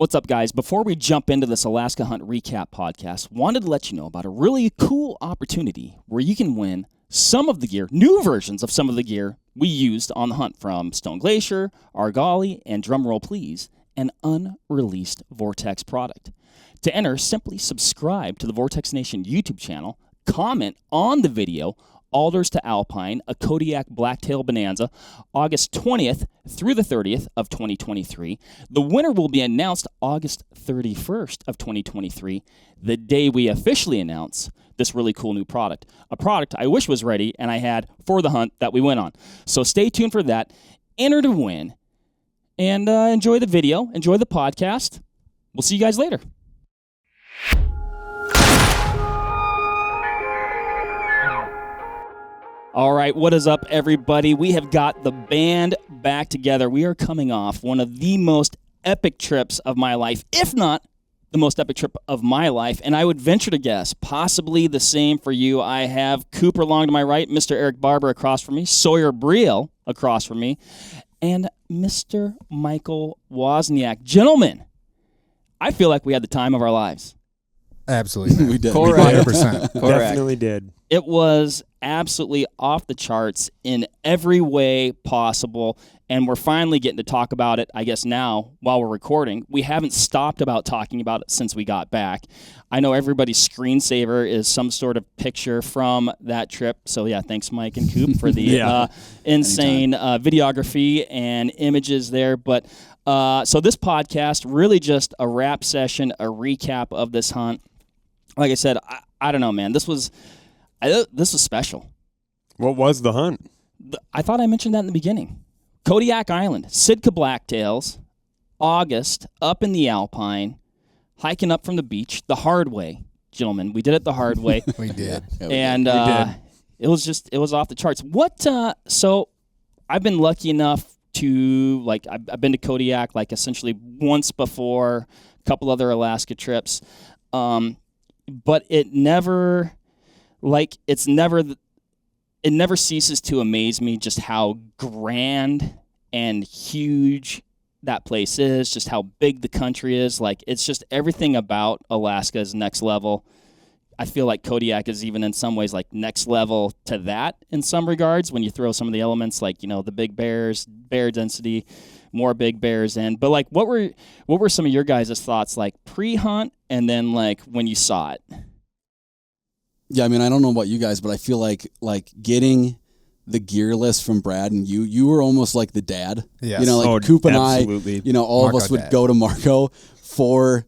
What's up, guys? Before we jump into this Alaska Hunt Recap podcast, wanted to let you know about a really cool opportunity where you can win some of the gear, new versions of some of the gear we used on the hunt, from Stone Glacier, Argali, and drumroll please, an unreleased Vortex product. To enter, simply subscribe to the Vortex Nation YouTube channel, comment on the video, Alders to Alpine, a Kodiak blacktail bonanza, August 20th through the 30th of 2023. The winner will be announced August 31st of 2023, the day we officially announce this really cool new product. A product I wish was ready and I had for the hunt that we went on. So stay tuned for that. Enter to win. And enjoy the video. Enjoy the podcast. We'll see you guys later. All right, what is up, everybody? We have got the band back together. We are coming off one of the most epic trips of my life, if not the most epic trip of my life, and I would venture to guess possibly the same for you. I have Cooper along to my right, Mr. Eric Barber across from me, Sawyer Briel across from me, and Mr. Michael Wozniak. Gentlemen, I feel like we had the time of our lives. Absolutely. We did. Correct. 100%. Definitely did. It was absolutely off the charts in every way possible, and we're finally getting to talk about it, I guess, now while we're recording. We haven't stopped about talking about it since we got back. I know everybody's screensaver is some sort of picture from that trip, so yeah, thanks Mike and Coop for the insane videography and images there. But so this podcast, really just a wrap session, a recap of this hunt. Like I said, I don't know, man. This was special. What was the hunt? I thought I mentioned that in the beginning. Kodiak Island, Sitka blacktails, August, up in the Alpine, hiking up from the beach, the hard way, gentlemen. We did it the hard way. We did. And it was off the charts. So I've been lucky enough to, I've been to Kodiak, essentially once before, a couple other Alaska trips. But it never ceases to amaze me just how grand and huge that place is, just how big the country is. It's just everything about Alaska is next level. I feel like Kodiak is even in some ways next level to that in some regards when you throw some of the elements the big bears, bear density, more big bears in. But what were some of your guys' thoughts pre-hunt and then when you saw it? Yeah, I mean, I don't know about you guys, but I feel like getting the gear list from Brad and you were almost like the dad. Yes. Coop and absolutely. all Marco of us would dad. go to Marco for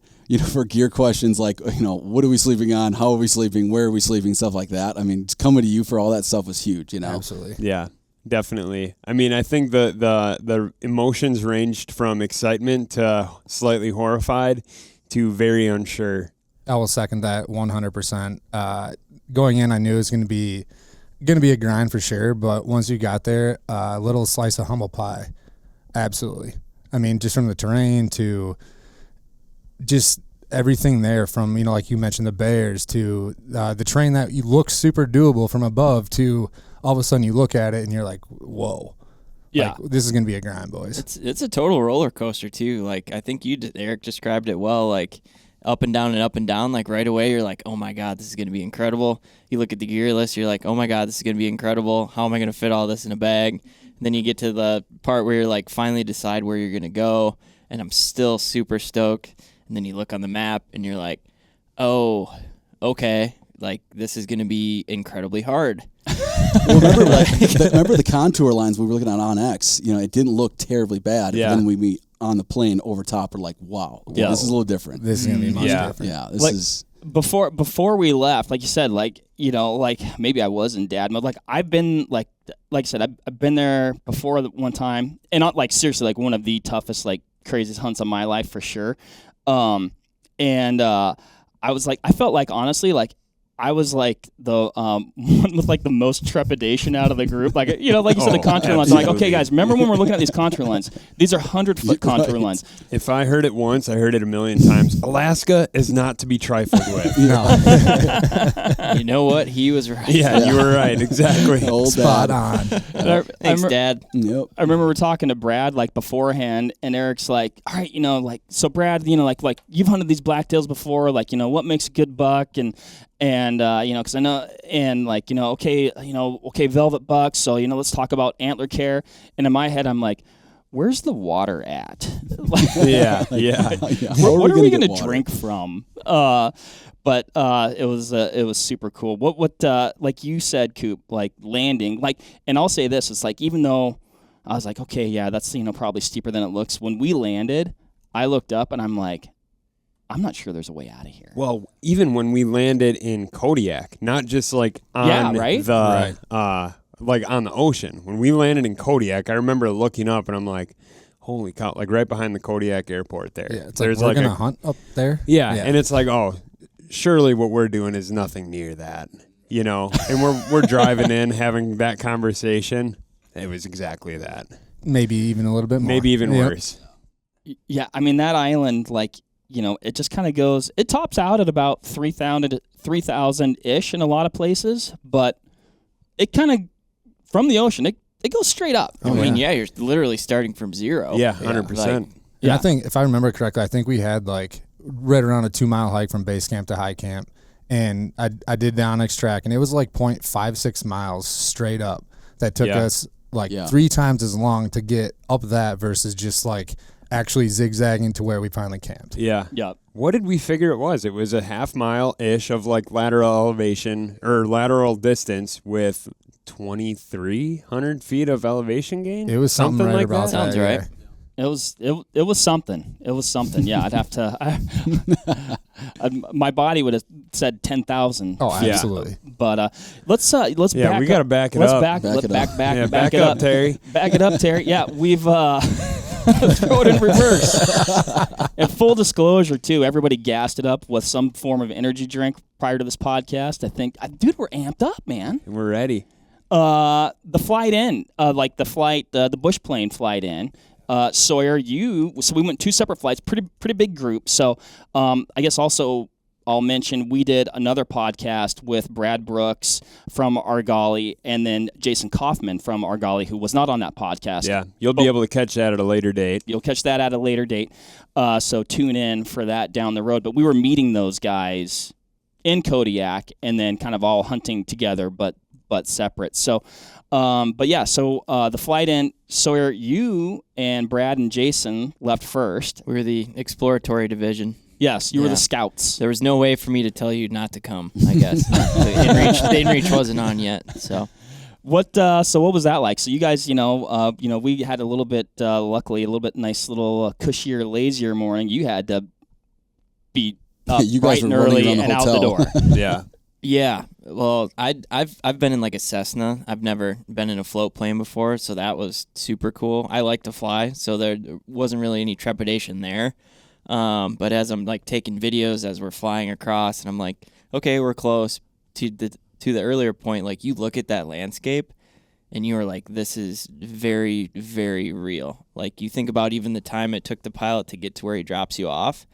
gear questions what are we sleeping on? How are we sleeping? Where are we sleeping? Stuff like that. I mean, coming to you for all that stuff was huge, Absolutely. Yeah, definitely. I mean, I think the emotions ranged from excitement to slightly horrified to very unsure. I will second that 100%. Going in, I knew it was going to be a grind for sure, but once you got there, a little slice of humble pie. Absolutely. I mean, just from the terrain to just everything there, from, like you mentioned, the bears to the terrain that you look super doable from above to all of a sudden you look at it and you're like, whoa. Yeah. This is going to be a grind, boys. It's a total roller coaster too. I think Eric described it well, up and down and up and down. Right away you're like, oh my God, this is going to be incredible. You look at the gear list, you're like, oh my God, this is going to be incredible. How am I going to fit all this in a bag? And then you get to the part where you're finally decide where you're going to go, and I'm still super stoked. And then you look on the map and you're like, oh, okay, this is going to be incredibly hard. Well, remember the contour lines we were looking at on X? It didn't look terribly bad. Yeah. And then we meet on the plane over top. We're like, wow, this is a little different. This is going to be much different. Yeah, this is... Before we left, like you said, maybe I was in dad mode. I've been, like I said, I've been there before one time. And not, seriously, one of the toughest, craziest hunts of my life for sure. I was I felt honestly, I was like the one with like the most trepidation out of the group. Like, you know, like you said, the contour lines. I'm like, okay, guys, remember when we're looking at these contour lines? These are 100-foot contour lines. If I heard it once, I heard it a million times. Alaska is not to be trifled with. No. You know what? He was right. Yeah, you were right. Exactly. Old Spot dad. on. Thanks, Dad. Yep. I remember we're talking to Brad like beforehand, and Eric's like, all right, you know, like, so Brad, you know, like you've hunted these blacktails before, like, you know, what makes a good buck, and you know, because I know, and like, you know, okay, velvet bucks, so, you know, let's talk about antler care. And in my head, I'm like, where's the water at? Yeah. What are we gonna drink from? But it was super cool. What like you said, Coop, like landing, like, and I'll say this, it's like, even though I was like, okay, yeah, that's, you know, probably steeper than it looks. When we landed, I looked up and I'm like, I'm not sure there's a way out of here. Well, even when we landed in Kodiak, not just like on the like on the ocean. When we landed in Kodiak, I remember looking up and I'm like, holy cow, like right behind the Kodiak airport there. Yeah, it's there's like we're like gonna hunt up there. Yeah, and it's like, oh, surely what we're doing is nothing near that, you know. And we're driving in, having that conversation. It was exactly that. Maybe even a little bit more. Maybe even worse. Yeah, I mean, that island, like, you know, it just kind of goes, it tops out at about 3,000-ish in a lot of places, but it kind of, from the ocean, it goes straight up. I mean, yeah, you're literally starting from zero. Yeah, 100%. Yeah, I think, if I remember correctly, I think we had like right around a 2-mile hike from base camp to high camp, and I did the Onyx track, and it was like 0.56 miles straight up. That took us like 3 times as long to get up that versus just like actually zigzagging to where we finally camped. Yeah. What did we figure it was? It was a half-mile-ish of like lateral elevation or lateral distance with 2,300 feet of elevation gain. It was something right like about that. Sounds right. It was something. It was something. Yeah, I'd have to. My body would have said 10,000. Oh, absolutely. But let's back. We got to back it up. Back it up, up, Terry. Back it up, Terry. Yeah, we've throw it in reverse. And full disclosure too, everybody gassed it up with some form of energy drink prior to this podcast. I think, dude, we're amped up, man. We're ready. The flight in, the bush plane flight in. Sawyer, so we went 2 separate flights, pretty big group. So I guess also I'll mention we did another podcast with Brad Brooks from Argali and then Jason Kaufman from Argali, who was not on that podcast. Yeah, you'll be able to catch that at a later date. You'll catch that at a later date. So tune in for that down the road. But we were meeting those guys in Kodiak and then kind of all hunting together, but separate. So, the flight in, Sawyer, you and Brad and Jason left first. We were the exploratory division. Yes, you were the scouts. There was no way for me to tell you not to come, I guess. The inReach wasn't on yet, so. What was that like? So you guys, we had a little bit, luckily, a little bit nice little cushier, lazier morning. You had to be up you bright guys and were running early around the and out the hotel. door. Yeah. Yeah, well, I've been in like a Cessna. I've never been in a float plane before, so that was super cool. I like to fly, so there wasn't really any trepidation there. But as I'm like taking videos as we're flying across, and I'm like, okay, we're close to the earlier point. Like, you look at that landscape, and you are like, this is very, very real. Like, you think about even the time it took the pilot to get to where he drops you off.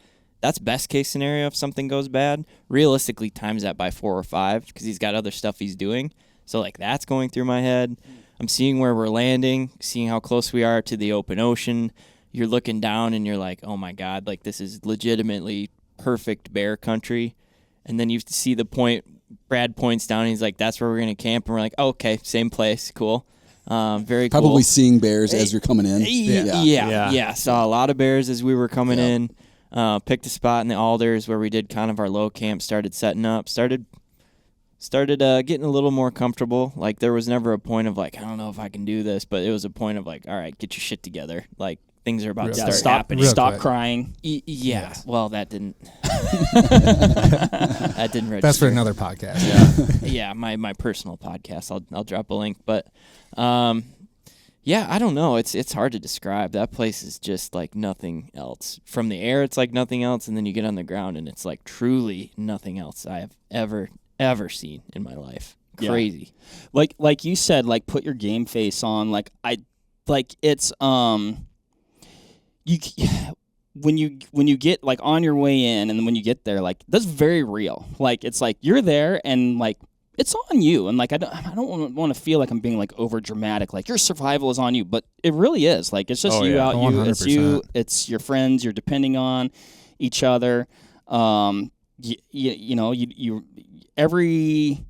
That's best case scenario if something goes bad. Realistically, times that by 4 or 5 because he's got other stuff he's doing. So, like, that's going through my head. I'm seeing where we're landing, seeing how close we are to the open ocean. You're looking down and you're like, oh, my God, like, this is legitimately perfect bear country. And then you see the point, Brad points down, and he's like, that's where we're going to camp. And we're like, oh, okay, same place, cool. Very cool. Probably seeing bears as you're coming in. Yeah. Saw a lot of bears as we were coming in. Picked a spot in the Alders where we did kind of our low camp, started setting up, started getting a little more comfortable. Like, there was never a point of like, I don't know if I can do this, but it was a point of like, all right, get your shit together. Like, things are about to start happening. Stop crying. Yeah. Well, that didn't. That didn't register. That's for another podcast. Yeah, my personal podcast. I'll drop a link, but yeah, I don't know. It's hard to describe. That place is just like nothing else. From the air, it's like nothing else, and then you get on the ground, and it's like truly nothing else I have ever ever seen in my life. Crazy. Yeah. Like you said, like put your game face on. Like it's you when you get like on your way in, and then when you get there, like that's very real. Like it's like you're there and like it's on you, and like I don't want to feel like I'm being like over dramatic. Like your survival is on you, but it really is. Like it's just you out 100%. It's you, it's your friends. You're depending on each other. You every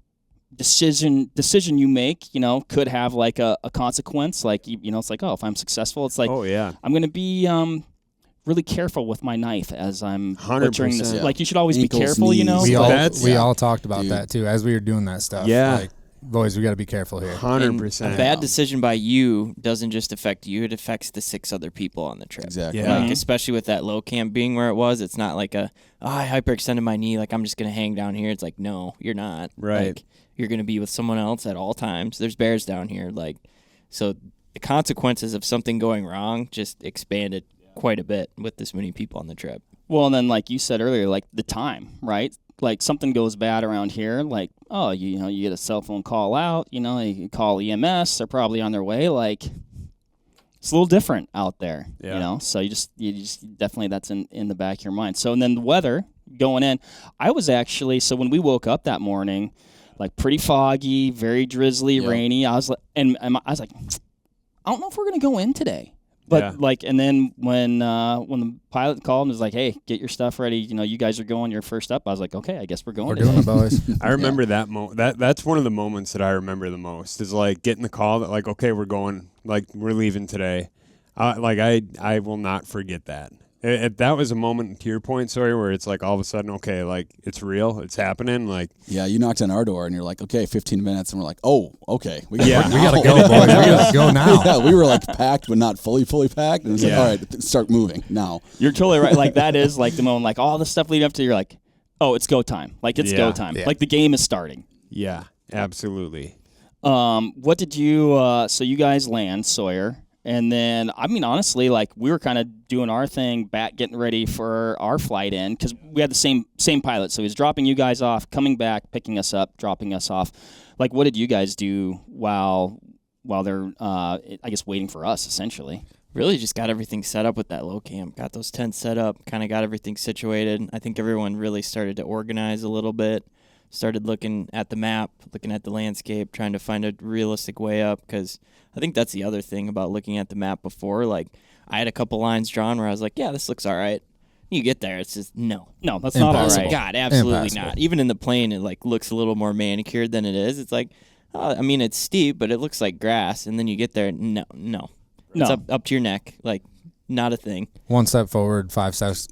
decision you make, could have like a consequence. Like it's like, oh, if I'm successful, it's like, I'm gonna be really careful with my knife as I'm butchering this. Yeah. Like you should always Ankles, be careful, knees. We all talked about that too as we were doing that stuff. Yeah. Like, boys, we got to be careful here. 100%. A bad decision by you doesn't just affect you; it affects the 6 other people on the trip. Exactly. Yeah. Like, especially with that low camp being where it was, it's not like I hyperextended my knee. Like I'm just gonna hang down here. It's like, no, you're not. Right. Like, you're gonna be with someone else at all times. There's bears down here. Like, so the consequences of something going wrong just expanded quite a bit with this many people on the trip. Well, and then like you said earlier, like the time, right? Like something goes bad around here, like, oh, you get a cell phone call out, you call EMS, they're probably on their way. Like it's a little different out there, so you just definitely that's in the back of your mind. So, and then the weather going in, I was actually, so when we woke up that morning, like pretty foggy, very drizzly, rainy. I was like, I was like, I don't know if we're going to go in today. But like, and then when the pilot called and was like, "Hey, get your stuff ready. You guys are going. You're first up." I was like, "Okay, I guess we're going." We're doing it, boys. I remember that that's one of the moments that I remember the most is like getting the call that like, "Okay, we're going. Like, we're leaving today." I will not forget that. That was a moment, to your point, Sawyer, where it's like all of a sudden, okay, like it's real, it's happening. Like, yeah, you knocked on our door and you're like, okay, 15 minutes, and we're like, oh, okay, we gotta go, boys. We gotta go now. Yeah, we were like packed, but not fully packed, and it was like, all right, start moving now. You're totally right. Like that is like the moment, like all the stuff leading up to, you're like, oh, it's go time. Like it's go time. Yeah. Like the game is starting. Yeah, absolutely. What did you? So you guys land Sawyer. And then, I mean, honestly, like we were kind of doing our thing, getting ready for our flight in because we had the same pilot. So he was dropping you guys off, coming back, picking us up, dropping us off. Like, what did you guys do while they're, I guess, waiting for us, essentially? Really just got everything set up with that low camp. Got those tents set up, kind of got everything situated. I think everyone really started to organize a little bit. Started looking at the map, looking at the landscape, trying to find a realistic way up, because I think that's the other thing about looking at the map before. Like, I had a couple lines drawn where I was like, yeah, this looks all right. You get there, it's just, no, that's not all right. God, absolutely not. Even in the plane, it, like, looks a little more manicured than it is. It's like, I mean, it's steep, but it looks like grass, and then you get there, no. It's up to your neck, like, not a thing. 1 step forward, 5 steps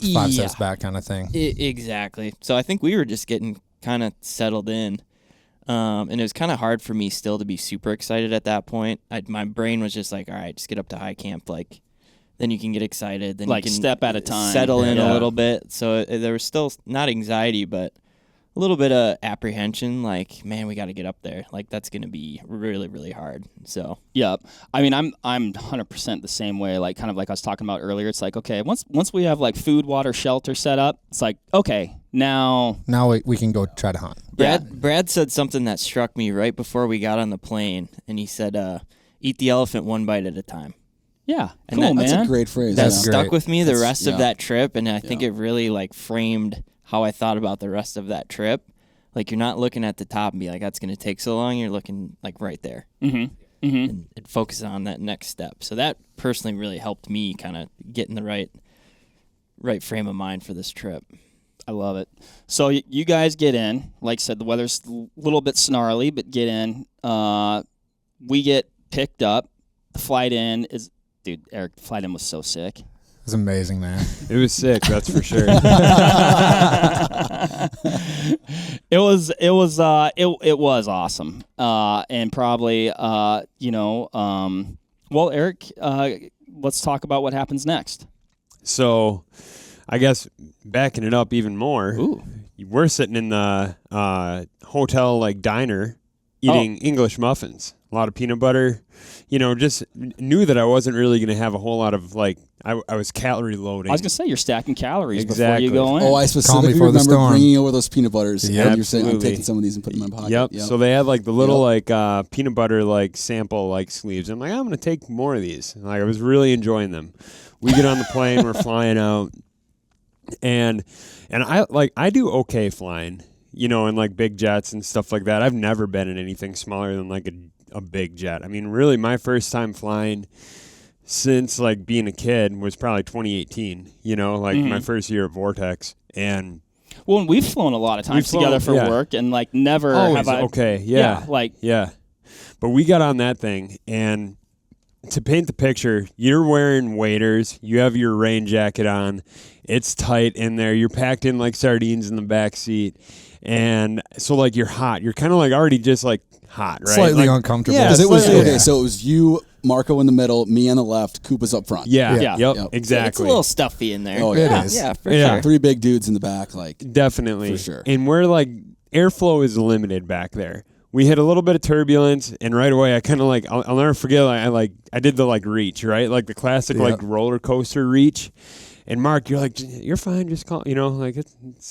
back kind of thing. Exactly. So I think we were just getting kind of settled in, and it was kind of hard for me still to be super excited at that point. My brain was just like, all right, just get up to high camp, like then you can get excited, then like you can step at a time, settle in a little bit. So there was still not anxiety, but a little bit of apprehension, like, man, we got to get up there, like that's going to be really, really hard. So yeah, I mean, I'm 100% the same way, like kind of like I was talking about earlier. It's like, okay, once we have like food, water, shelter set up, it's like, okay, now we can go try to hunt. Brad said something that struck me right before we got on the plane, and he said, eat the elephant one bite at a time. Yeah, and cool, that's man. a great phrase. That stuck with me the rest of that trip, and I think it really like framed how I thought about the rest of that trip. Like, you're not looking at the top and be like, that's going to take so long. You're looking like right there. Mm-hmm. And focus on that next step. So that personally really helped me kind of get in the right frame of mind for this trip. I love it. So you guys get in. Like I said, the weather's a little bit snarly, but get in. We get picked up. The flight in is, dude, Eric, the flight in was so sick. It was amazing, man. It was sick, that's for sure. It was awesome. And probably, well, Eric, let's talk about what happens next. So, I guess backing it up even more, Ooh. We're sitting in the hotel like diner eating English muffins. A lot of peanut butter. Just knew that I wasn't really going to have a whole lot of like I was calorie loading. I was gonna say you're stacking calories Exactly. before you go in. Oh, I specifically remember bringing over those peanut butters. Yeah, and you're saying I'm absolutely. taking some of these and putting them in my pocket. Yep. So they had like the little like peanut butter like sample like sleeves. I'm like, I'm gonna take more of these. Like I was really enjoying them. We get on the plane, we're flying out, and I do okay flying, you know, in like big jets and stuff like that. I've never been in anything smaller than like a big jet. I mean, really, my first time flying since like being a kid was probably 2018, you know, like my first year at Vortex. And well, and we've flown a lot of times together for work, and like never have I. Okay, yeah. But we got on that thing, and to paint the picture, you're wearing waders, you have your rain jacket on, it's tight in there, you're packed in like sardines in the back seat, and so like you're hot, you're kind of like already just like hot, right? Slightly like, uncomfortable. Yeah, it was okay. So it was you, Marco in the middle, me on the left, Koopa's up front. Yep, It's exactly. It's a little stuffy in there. Oh, It yeah. is. Yeah, for sure. 3 big dudes in the back, like Definitely. For sure. And we're like, airflow is limited back there. We hit a little bit of turbulence, and right away I kind of like, I'll never forget, I did the like reach, right? Like the classic like roller coaster reach. And Mark, you're like, you're fine, just call, you know, like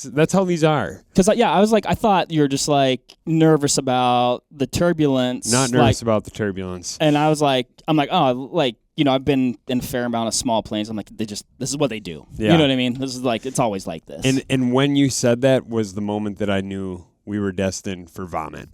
that's how these are. Because I was like, I thought you were just like nervous about the turbulence. Not nervous about the turbulence. And I was like, oh, like, you know, I've been in a fair amount of small planes. I'm like, this is what they do. Yeah. You know what I mean? This is like, it's always like this. And when you said that was the moment that I knew we were destined for vomit.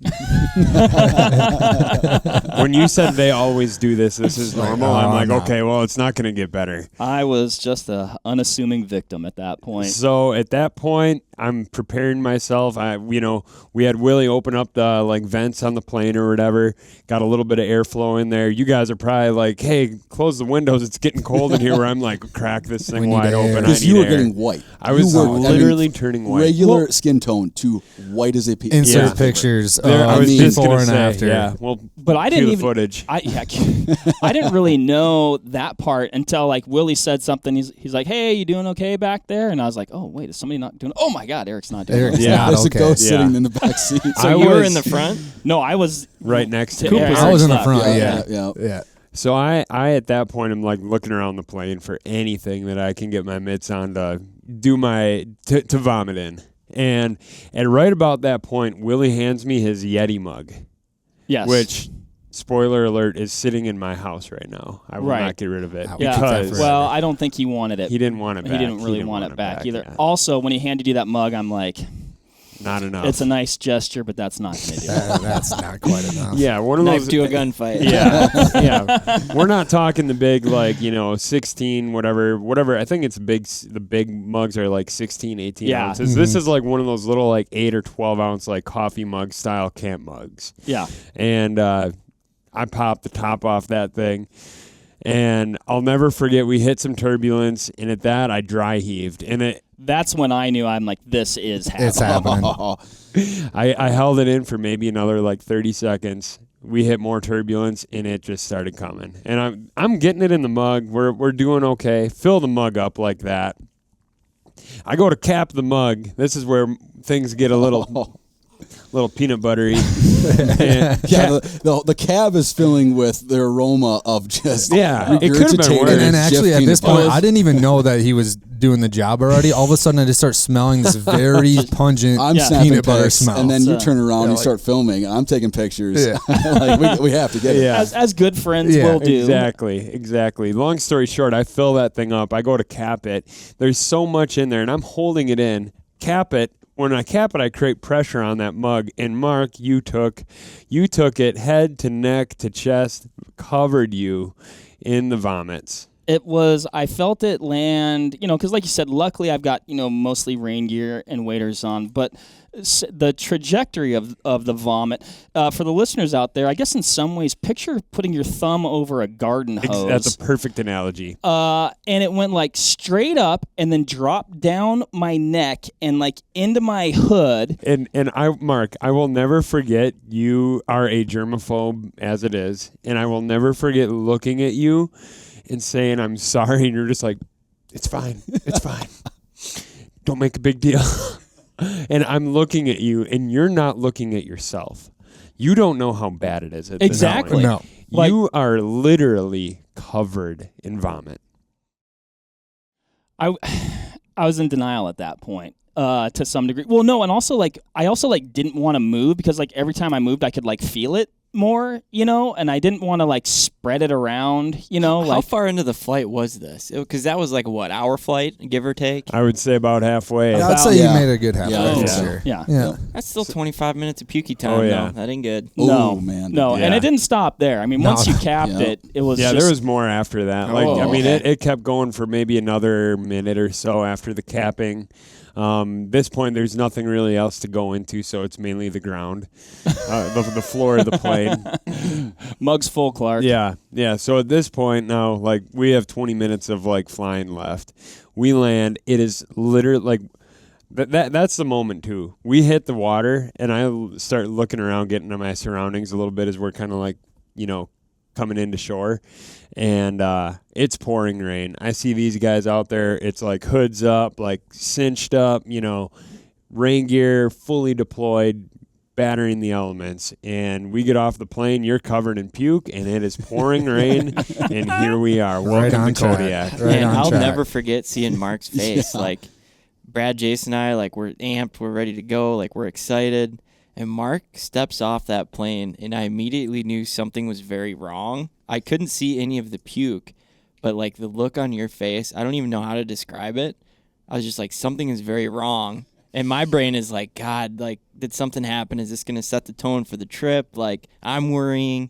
When you said they always do this is normal, I'm like, okay, well, it's not going to get better. I was just a unassuming victim at that point. So at that point, I'm preparing myself. We had Willie open up the like vents on the plane or whatever. Got a little bit of airflow in there. You guys are probably like, hey, close the windows. It's getting cold in here. Where I'm like, crack this thing wide open. Because you were getting white. I was literally turning white. Regular skin tone to white as a piece. Insert pictures I was just before gonna and say, after. Yeah, well, but I didn't cue the even footage. I didn't really know that part until like Willie said something. He's like, "Hey, you doing okay back there?" And I was like, "Oh wait, is somebody not doing? Oh my God, Eric's not doing. Eric's okay. not There's okay. a ghost sitting in the back seat. So you were in the front? No, I was right next to Eric. Eric. I was in the Eric's front. left. Yeah. So I at that point I'm like looking around the plane for anything that I can get my mitts on to do to vomit in. And right about that point, Willie hands me his Yeti mug. Yes. Which, spoiler alert, is sitting in my house right now. I will not get rid of it. Yeah. Because Well, I don't think he wanted it. he didn't want it back. He didn't really want it back either. Yeah. Also, when he handed you that mug, I'm like, not enough. it's a nice gesture, but that's not going to do it. That's not quite enough. Yeah, one of Knife those. to a gunfight. Yeah. We're not talking the big, 16, whatever. I think it's big. The big mugs are like 16, 18 ounces. Mm-hmm. This is like one of those little like 8 or 12 ounce like coffee mug style camp mugs. Yeah. And I popped the top off that thing. And I'll never forget, we hit some turbulence, and at that, I dry heaved. And that's when I knew I'm like, this is happening. It's happening. I held it in for maybe another like 30 seconds. We hit more turbulence, and it just started coming. And I'm getting it in the mug. We're doing okay. Fill the mug up like that. I go to cap the mug. This is where things get a little peanut buttery. The cab is filling with the aroma of just it could have been worse. And actually, at this point, butter. I didn't even know that he was doing the job already. All of a sudden, I just start smelling this very pungent I'm snapping peanut butter pics, smell. and then you So- turn around and start filming. I'm taking pictures. Yeah. Like we have to get it. Yeah. As good friends Yeah, will do. Exactly. Long story short, I fill that thing up. I go to cap it. There's so much in there, and I'm holding it in. Cap it. When I cap it, I create pressure on that mug. And Mark, you took it head to neck to chest, covered you in the vomits. It was, I felt it land, because like you said, luckily I've got, mostly rain gear and waders on, but the trajectory of the vomit, for the listeners out there, I guess in some ways, picture putting your thumb over a garden hose. That's a perfect analogy. And it went like straight up and then dropped down my neck and like into my hood. And Mark, I will never forget, you are a germaphobe as it is, and I will never forget looking at you and saying, I'm sorry, and you're just like, it's fine. Don't make a big deal. And I'm looking at you, and you're not looking at yourself. You don't know how bad it is at this point. Exactly. No. You are literally covered in vomit. I was in denial at that point. To some degree. Well, no, and also like I also like didn't want to move because like every time I moved I could like feel it more, and I didn't want to like spread it around, How far into the flight was this? Because that was like what, hour flight, give or take? I would say about halfway. I'd say you made a good halfway. Yeah. That's still 25 minutes of pukey time. Oh, yeah. though. That ain't good. No, man. No, Yeah. and it didn't stop there. I mean, once you capped it was Yeah, just, there was more after that. Like, Oh, I mean, okay. it kept going for maybe another minute or so after the capping. This point, there's nothing really else to go into, so it's mainly the ground, the floor of the plane. mugs full, Clark. Yeah. So at this point now, like we have 20 minutes of like flying left. We land. It is literally like that's the moment too. We hit the water, and I start looking around, getting to my surroundings a little bit as we're kind of like coming into shore. And it's pouring rain. I see these guys out there. It's like hoods up, like cinched up, rain gear fully deployed, battering the elements. And we get off the plane. You're covered in puke, and it is pouring rain. And here we are. Welcome to Kodiak. Man, I'll never forget seeing Mark's face. Like Brad, Jason, and I, like we're amped, we're ready to go, like we're excited. And Mark steps off that plane, and I immediately knew something was very wrong. I couldn't see any of the puke, but like the look on your face, I don't even know how to describe it. I was just like, something is very wrong. And my brain is like, God, like, did something happen? Is this going to set the tone for the trip? Like, I'm worrying.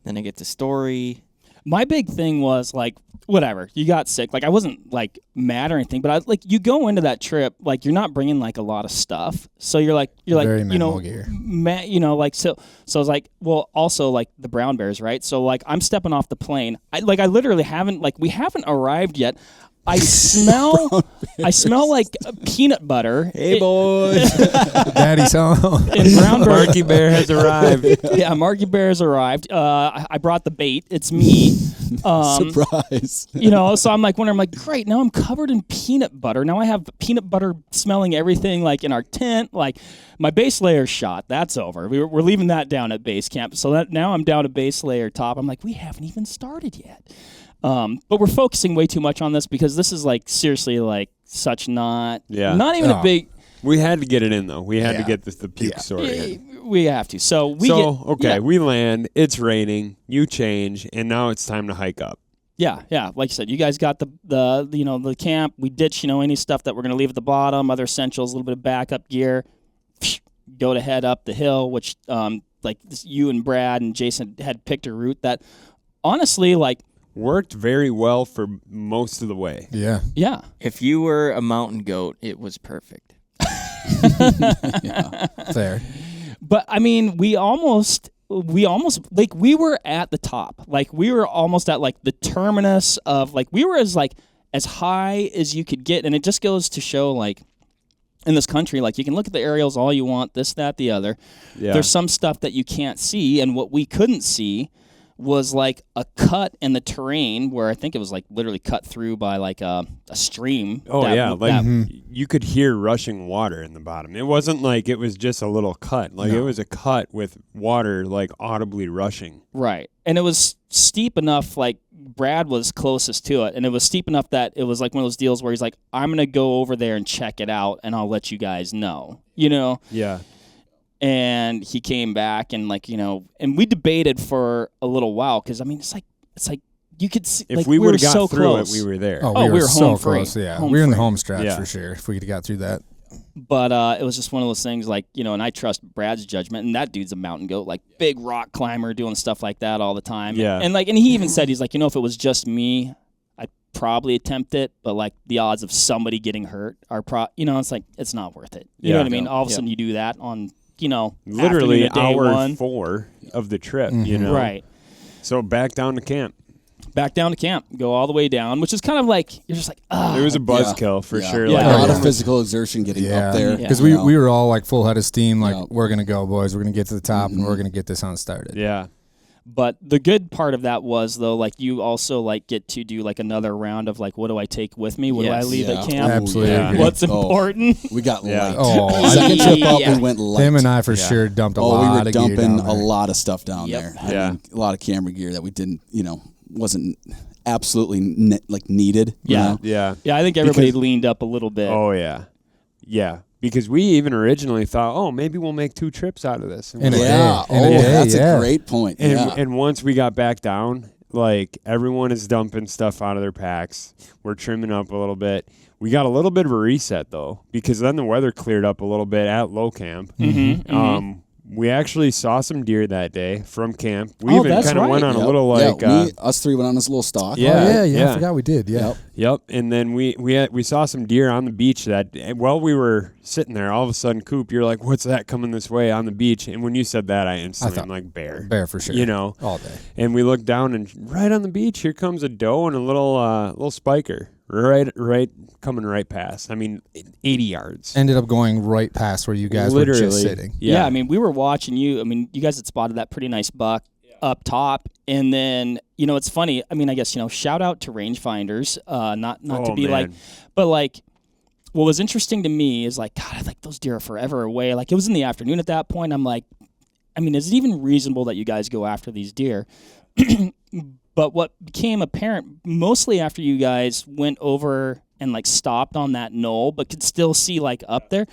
Then I get the story. My big thing was like, whatever, you got sick. Like I wasn't like mad or anything, but you go into that trip like you're not bringing like a lot of stuff, so you're like very minimal gear. Like so I was like, well, also like the brown bears, right? So like I'm stepping off the plane. I literally we haven't arrived yet. I smell like peanut butter. Hey, boys. Daddy's home. And brown bear. Marky Bear has arrived. Yeah, Marky Bear has arrived. I brought the bait. It's me. Surprise. So I'm like wondering, I'm like, great, now I'm covered in peanut butter. Now I have peanut butter smelling everything like in our tent. Like my base layer shot, that's over. We're leaving that down at base camp. So that now I'm down to base layer top. I'm like, we haven't even started yet. But we're focusing way too much on this because this is like seriously like such not even a big. We had to get it in though. We had to get the puke sorted. We have to. So we land. It's raining. You change, and now it's time to hike up. Yeah. Like you said, you guys got the camp. We ditch any stuff that we're gonna leave at the bottom, other essentials, a little bit of backup gear. Go to head up the hill, which you and Brad and Jason had picked a route that honestly worked very well for most of the way. Yeah. Yeah. If you were a mountain goat, it was perfect. Fair. But I mean, we almost like we were at the top. Like we were almost at like the terminus of we were as high as you could get, and it just goes to show like in this country, like you can look at the aerials all you want, this, that, the other. Yeah. There's some stuff that you can't see, and what we couldn't see was like a cut in the terrain where I think it was like literally cut through by like a stream. You could hear rushing water in the bottom. It wasn't like it was just a little cut. It was a cut with water like audibly rushing. Right. And it was steep enough, like Brad was closest to it, and it was steep enough that it was like one of those deals where he's like, I'm going to go over there and check it out, and I'll let you guys know, Yeah. And he came back and and we debated for a little while because I mean it's like you could see if we were got so through close. it, we were there. Oh, we were so home free. close. Yeah, Home we were in the free. home stretch for sure. If we could have got through that, but it was just one of those things and I trust Brad's judgment, and that dude's a mountain goat, like big rock climber, doing stuff like that all the time. Yeah, and he even said he's like if it was just me, I'd probably attempt it, but like the odds of somebody getting hurt are it's like it's not worth it. You know what I mean? All of a sudden you do that on. Literally hour 1. 4 of the trip, Right. So back down to camp. Go all the way down, which is kind of like, you're just like, It was a buzzkill for sure. Yeah. A lot of physical exertion getting up there. Because we were all like full head of steam, we're going to go, boys. We're going to get to the top, and we're going to get this on started. Yeah. But the good part of that was, though, you also, get to do, another round of, what do I take with me? What do I leave at camp? Absolutely. Yeah. What's important? We got light. Oh, Second trip up, we went light. Him and I for sure dumped a lot of gear. We were dumping down a lot of stuff down there. Yep. A lot of camera gear that we didn't, wasn't absolutely needed. Yeah. Yeah. Yeah, I think everybody leaned up a little bit. Oh, yeah. Yeah. Because we even originally thought, oh, maybe we'll make 2 trips out of this. And That's a great point. And once we got back down, like everyone is dumping stuff out of their packs. We're trimming up a little bit. We got a little bit of a reset though, because then the weather cleared up a little bit at low camp. We actually saw some deer that day from camp. We even kind of went on a little us 3 went on this little stalk. I forgot we did. Yep. And then we saw some deer on the beach that day. While we were sitting there, all of a sudden, Coop, you're like, "What's that coming this way on the beach?" And when you said that, I instantly am like, "Bear for sure." You know, all day. And we looked down, and right on the beach, here comes a doe and a little spiker. Right, coming right past. I mean, 80 yards. Ended up going right past where you guys were just sitting. Yeah, I mean, we were watching you. I mean, you guys had spotted that pretty nice buck up top, and then it's funny. I mean, I guess shout out to rangefinders. Not to be like, but like, what was interesting to me is like, God, I think those deer are forever away. Like it was in the afternoon at that point. I'm like, I mean, is it even reasonable that you guys go after these deer? But what became apparent mostly after you guys went over and like stopped on that knoll, but could still see like up there,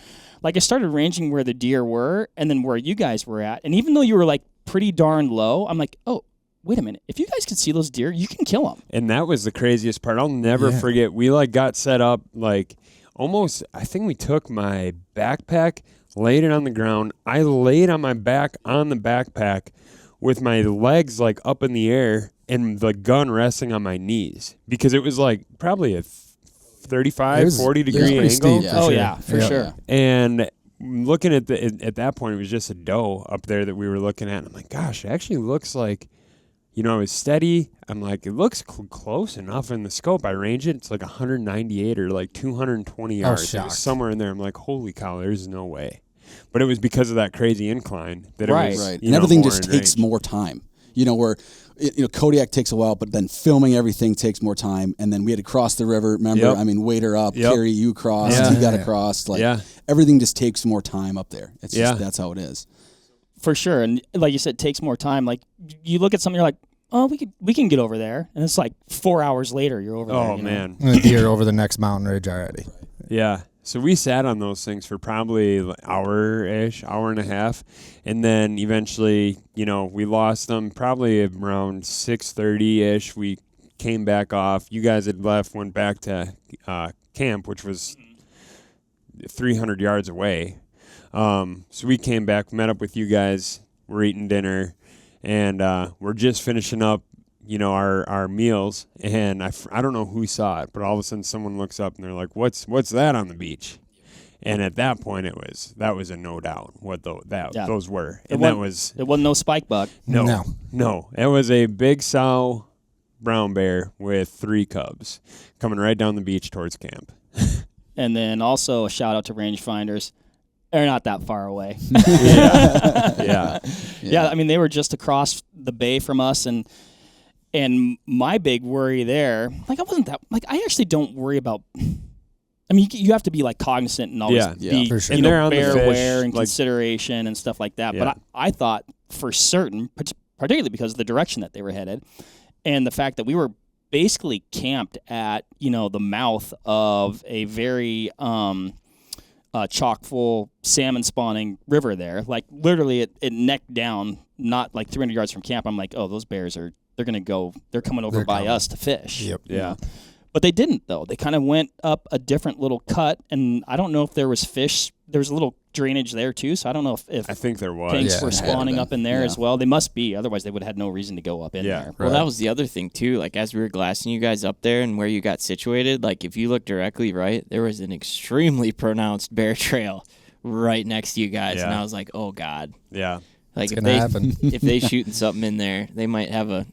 like I started ranging where the deer were and then where you guys were at. And even though you were like pretty darn low, I'm like, oh, wait a minute. If you guys can see those deer, you can kill them. And that was the craziest part. I'll never forget. We like got set up like almost, I think we took my backpack, laid it on the ground. I laid on my back on the backpack with my legs like up in the air and the gun resting on my knees because it was like probably a 35, 40 degree angle. Steep, for sure. And looking at at that point, it was just a doe up there that we were looking at. And I'm like, gosh, it actually looks like, it was steady. I'm like, it looks close enough in the scope. I range it. It's like 198 or like 220 yards. It was somewhere in there. I'm like, holy cow, there's no way. But it was because of that crazy incline that it was. Right. And everything just takes more time. Where Kodiak takes a while, but then filming everything takes more time. And then we had to cross the river. Remember, I mean, wade her up, carry you across, you got across. Everything just takes more time up there. It's just that's how it is. For sure. And like you said, it takes more time. Like you look at something, you're like, oh, we can get over there. And it's like 4 hours later, you're over there. Oh, man. And the deer over the next mountain ridge already. Yeah. So we sat on those things for probably an hour-ish, hour and a half. And then eventually, we lost them probably around 6:30-ish. We came back off. You guys had left, went back to camp, which was 300 yards away. So we came back, met up with you guys. We're eating dinner. And we're just finishing up, our meals. And I don't know who saw it, but all of a sudden someone looks up and they're like, what's that on the beach? And at that point that was a no doubt what those were. And it wasn't no spike buck. No. It was a big sow brown bear with 3 cubs coming right down the beach towards camp. And then also a shout out to rangefinders. They're not that far away. Yeah. I mean, they were just across the bay from us, and my big worry there, like I actually don't worry about. I mean, you have to be like cognizant and always be for sure. And they're on bear the fish, aware and consideration and stuff like that. But I thought for certain, particularly because of the direction that they were headed, and the fact that we were basically camped at the mouth of a very chock full salmon spawning river there. Like literally it necked down, not like 300 yards from camp. I'm like, oh, those bears they're coming over by us to fish. Yep. Yeah. But they didn't though. They kind of went up a different little cut, and I don't know if there was fish. There was a little drainage there too, so I don't know if I think there was. tanks were spawning up in there as well. They must be, otherwise they would have had no reason to go up in there. Well, that was the other thing too. Like as we were glassing you guys up there and where you got situated, like if you look directly right, there was an extremely pronounced bear trail right next to you guys, and I was like, oh God. Yeah. Like it's if they shooting something in there, they might have a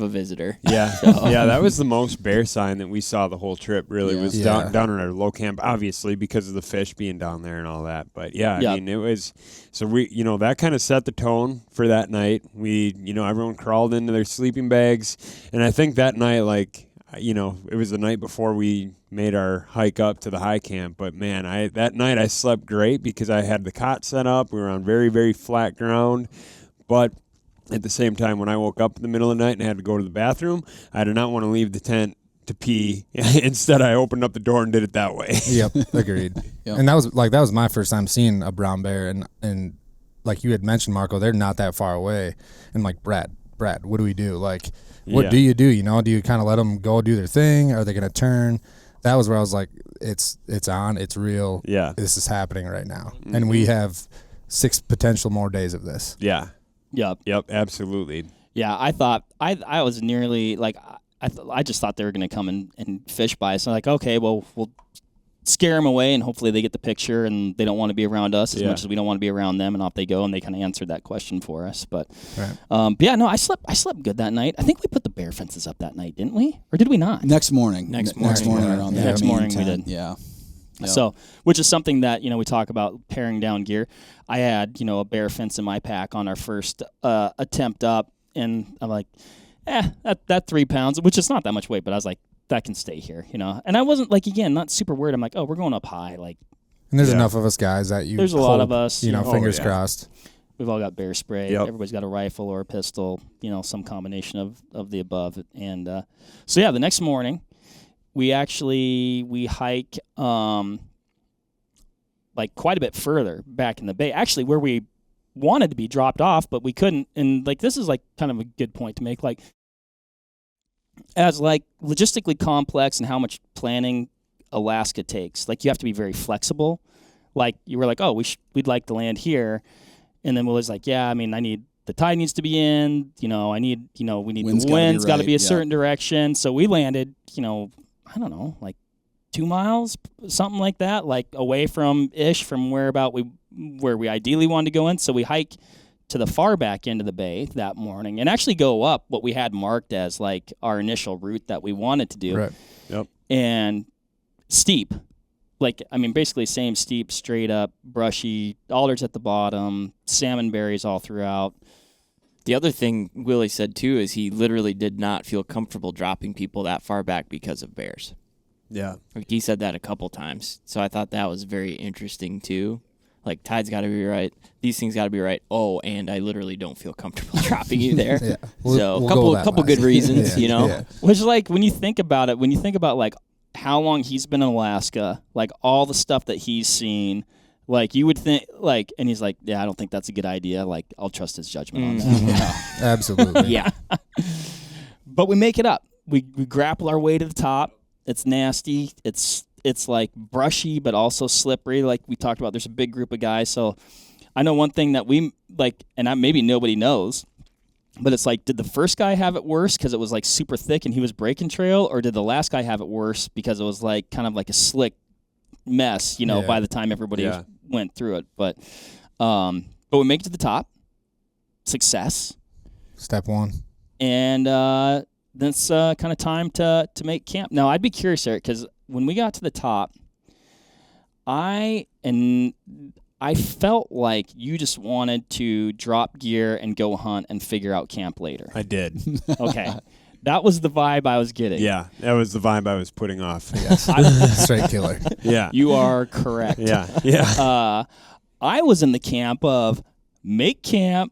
visitor. Yeah. So. Yeah, that was the most bear sign that we saw the whole trip really was down at our low camp, obviously because of the fish being down there and all that. But I mean it was so we that kind of set the tone for that night. We everyone crawled into their sleeping bags, and I think that night it was the night before we made our hike up to the high camp. But, man, that night I slept great because I had the cot set up. We were on very, very flat ground. But At the same time, when I woke up in the middle of the night and had to go to the bathroom, I did not want to leave the tent to pee. Instead, I opened up the door and did it that way. Yep, agreed. Yep. And that was my first time seeing a brown bear, and like you had mentioned, Marco, they're not that far away. And like, Brad, what do we do? Like, what do you do? You know, do you kind of let them go do their thing? Are they going to turn? That was where I was like, it's on, it's real. Yeah, this is happening right now, and we have 6 potential more days of this. Yeah. Yep, absolutely. Yeah, I thought I was nearly like I just thought they were going to come and fish by us. So I'm like, okay, well, we'll scare them away, and hopefully they get the picture, and they don't want to be around us as much as we don't want to be around them, and off they go. And they kind of answered that question for us. But, but yeah, no, I slept good that night. I think we put the bear fences up that night, didn't we? Or did we not? Next morning around there. Next morning we did. Yeah. Yep. So, which is something that, we talk about paring down gear. I had, a bear fence in my pack on our first attempt up, and I'm like, that 3 pounds, which is not that much weight, but I was like, that can stay here, And I wasn't like, again, not super worried. I'm like, oh, we're going up high, like. And there's enough of us guys that you. There's a lot of us, fingers crossed. We've all got bear spray. Yep. Everybody's got a rifle or a pistol, some combination of the above. And so yeah, the next morning. We hike like quite a bit further back in the bay, actually where we wanted to be dropped off, but we couldn't. And like, this is like kind of a good point to make, like as like logistically complex and how much planning Alaska takes. Like, you have to be very flexible. Like, you were like, oh, we'd like to land here. And then Willie's like, yeah, I mean, the tide needs to be in, we need Wind's the wind's got to be a right, certain direction. So we landed, I don't know, like 2 miles, something like that, like away from where we ideally wanted to go in. So we hike to the far back end of the bay that morning and actually go up what we had marked as like our initial route that we wanted to do. Right. Yep. And steep, basically same steep, straight up, brushy, alders at the bottom, salmon berries all throughout. The other thing Willie said, too, is he literally did not feel comfortable dropping people that far back because of bears. Yeah. He said that a couple times. So I thought that was very interesting, too. Like, tide's got to be right. These things got to be right. Oh, and I literally don't feel comfortable dropping you there. Yeah. We'll couple good reasons, Yeah. Which, like, when you think about it, like, how long he's been in Alaska, like, all the stuff that he's seen, like, you would think, like, and he's like, yeah, I don't think that's a good idea. Like, I'll trust his judgment on that. Absolutely. Yeah. But we make it up. We grapple our way to the top. It's nasty. It's like brushy, but also slippery. Like we talked about, there's a big group of guys. So I know one thing that we like, and maybe nobody knows, but it's like, did the first guy have it worse because it was like super thick and he was breaking trail, or did the last guy have it worse because it was like kind of like a slick mess, by the time everybody went through it. But we make it to the top. Success. Step one. And then it's kind of time to make camp. Now, I'd be curious, Eric, because when we got to the top, I felt like you just wanted to drop gear and go hunt and figure out camp later. I did. Okay. That was the vibe I was getting. Yeah, that was the vibe I was putting off. Yes. Straight killer. Yeah. You are correct. Yeah. I was in the camp of make camp,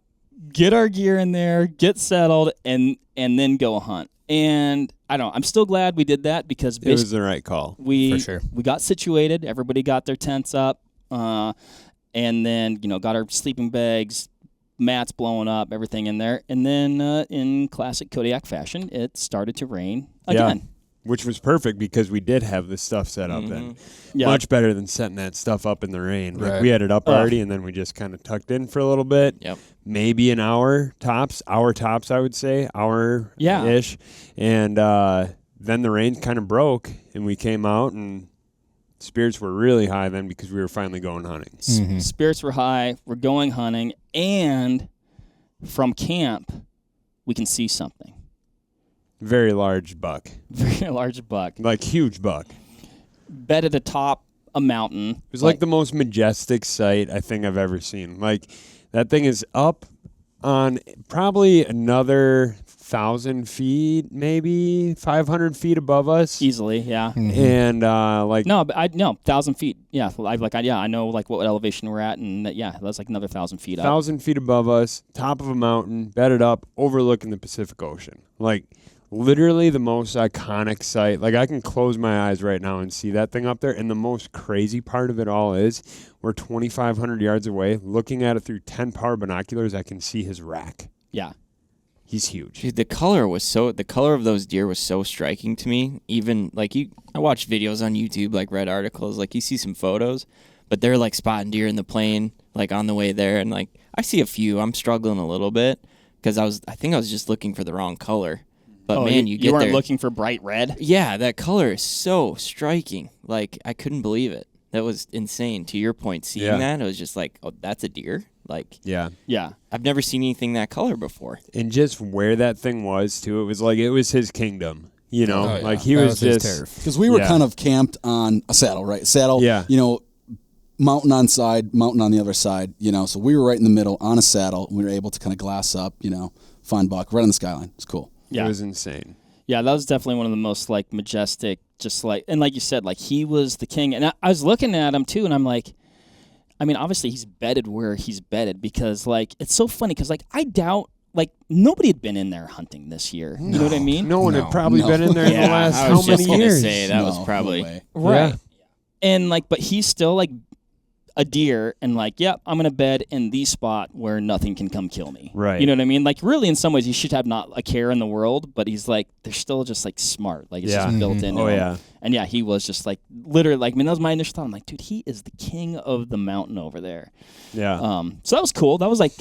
get our gear in there, get settled, and then go hunt. And I don't know, I'm still glad we did that because it was the right call. For sure. We got situated, everybody got their tents up, and then, got our sleeping bags, mats blowing up, everything in there. And then in classic Kodiak fashion, it started to rain again. Yeah, which was perfect because we did have this stuff set up then. Yep. Much better than setting that stuff up in the rain. Right. Like we had it up already, and then we just kind of tucked in for a little bit. Yep. Maybe an hour tops, I would say, hour-ish. And then the rain kind of broke, and we came out, and spirits were really high then because we were finally going hunting. Mm-hmm. Spirits were high, we're going hunting, and from camp, we can see something. Very large buck. Very large buck. Like huge buck. Bedded atop a mountain. It was like the most majestic sight I think I've ever seen. Like, that thing is up on probably another 1,000 feet, maybe 500 feet above us. Easily, yeah. Mm-hmm. And no, but 1,000 feet. Yeah, I know like what elevation we're at, and that's like another 1,000 feet up. 1,000 feet above us, top of a mountain, bedded up, overlooking the Pacific Ocean. Like literally the most iconic sight. Like I can close my eyes right now and see that thing up there. And the most crazy part of it all is we're 2,500 yards away, looking at it through 10 power binoculars. I can see his rack. Yeah. He's huge. Dude, the color of those deer was so striking to me. Even like I watched videos on YouTube, like read articles, like you see some photos, but they're like spotting deer in the plain, like on the way there. And like, I see a few, I'm struggling a little bit because I think I was just looking for the wrong color. But man, you weren't there. looking for bright red? Yeah, that color is so striking. Like, I couldn't believe it. That was insane. To your point, seeing that, it was just like, oh, that's a deer? Like, yeah. I've never seen anything that color before. And just where that thing was, too, it was his kingdom. You know, like he that was just... Because we were kind of camped on a saddle, right? Saddle, mountain on side, mountain on the other side, So we were right in the middle on a saddle. And we were able to kind of glass up, find buck right on the skyline. It's cool. Yeah. It was insane. Yeah, that was definitely one of the most like majestic, just like, and like you said, like he was the king. And I was looking at him too, and I'm like, I mean, obviously he's bedded where he's bedded because like it's so funny because like I doubt like nobody had been in there hunting this year. You know what I mean? No one had probably been in there in the last how many years? Say, that was probably right. Yeah. And like, but he's still like a deer and like, yep, I'm gonna bed in the spot where nothing can come kill me. Right. You know what I mean? Like really in some ways he should have not a care in the world, but he's like they're still just like smart. Like it's just built in. Oh yeah. And yeah, he was just like literally like I mean that was my initial thought. I'm like, dude, he is the king of the mountain over there. Yeah. So that was cool. That was like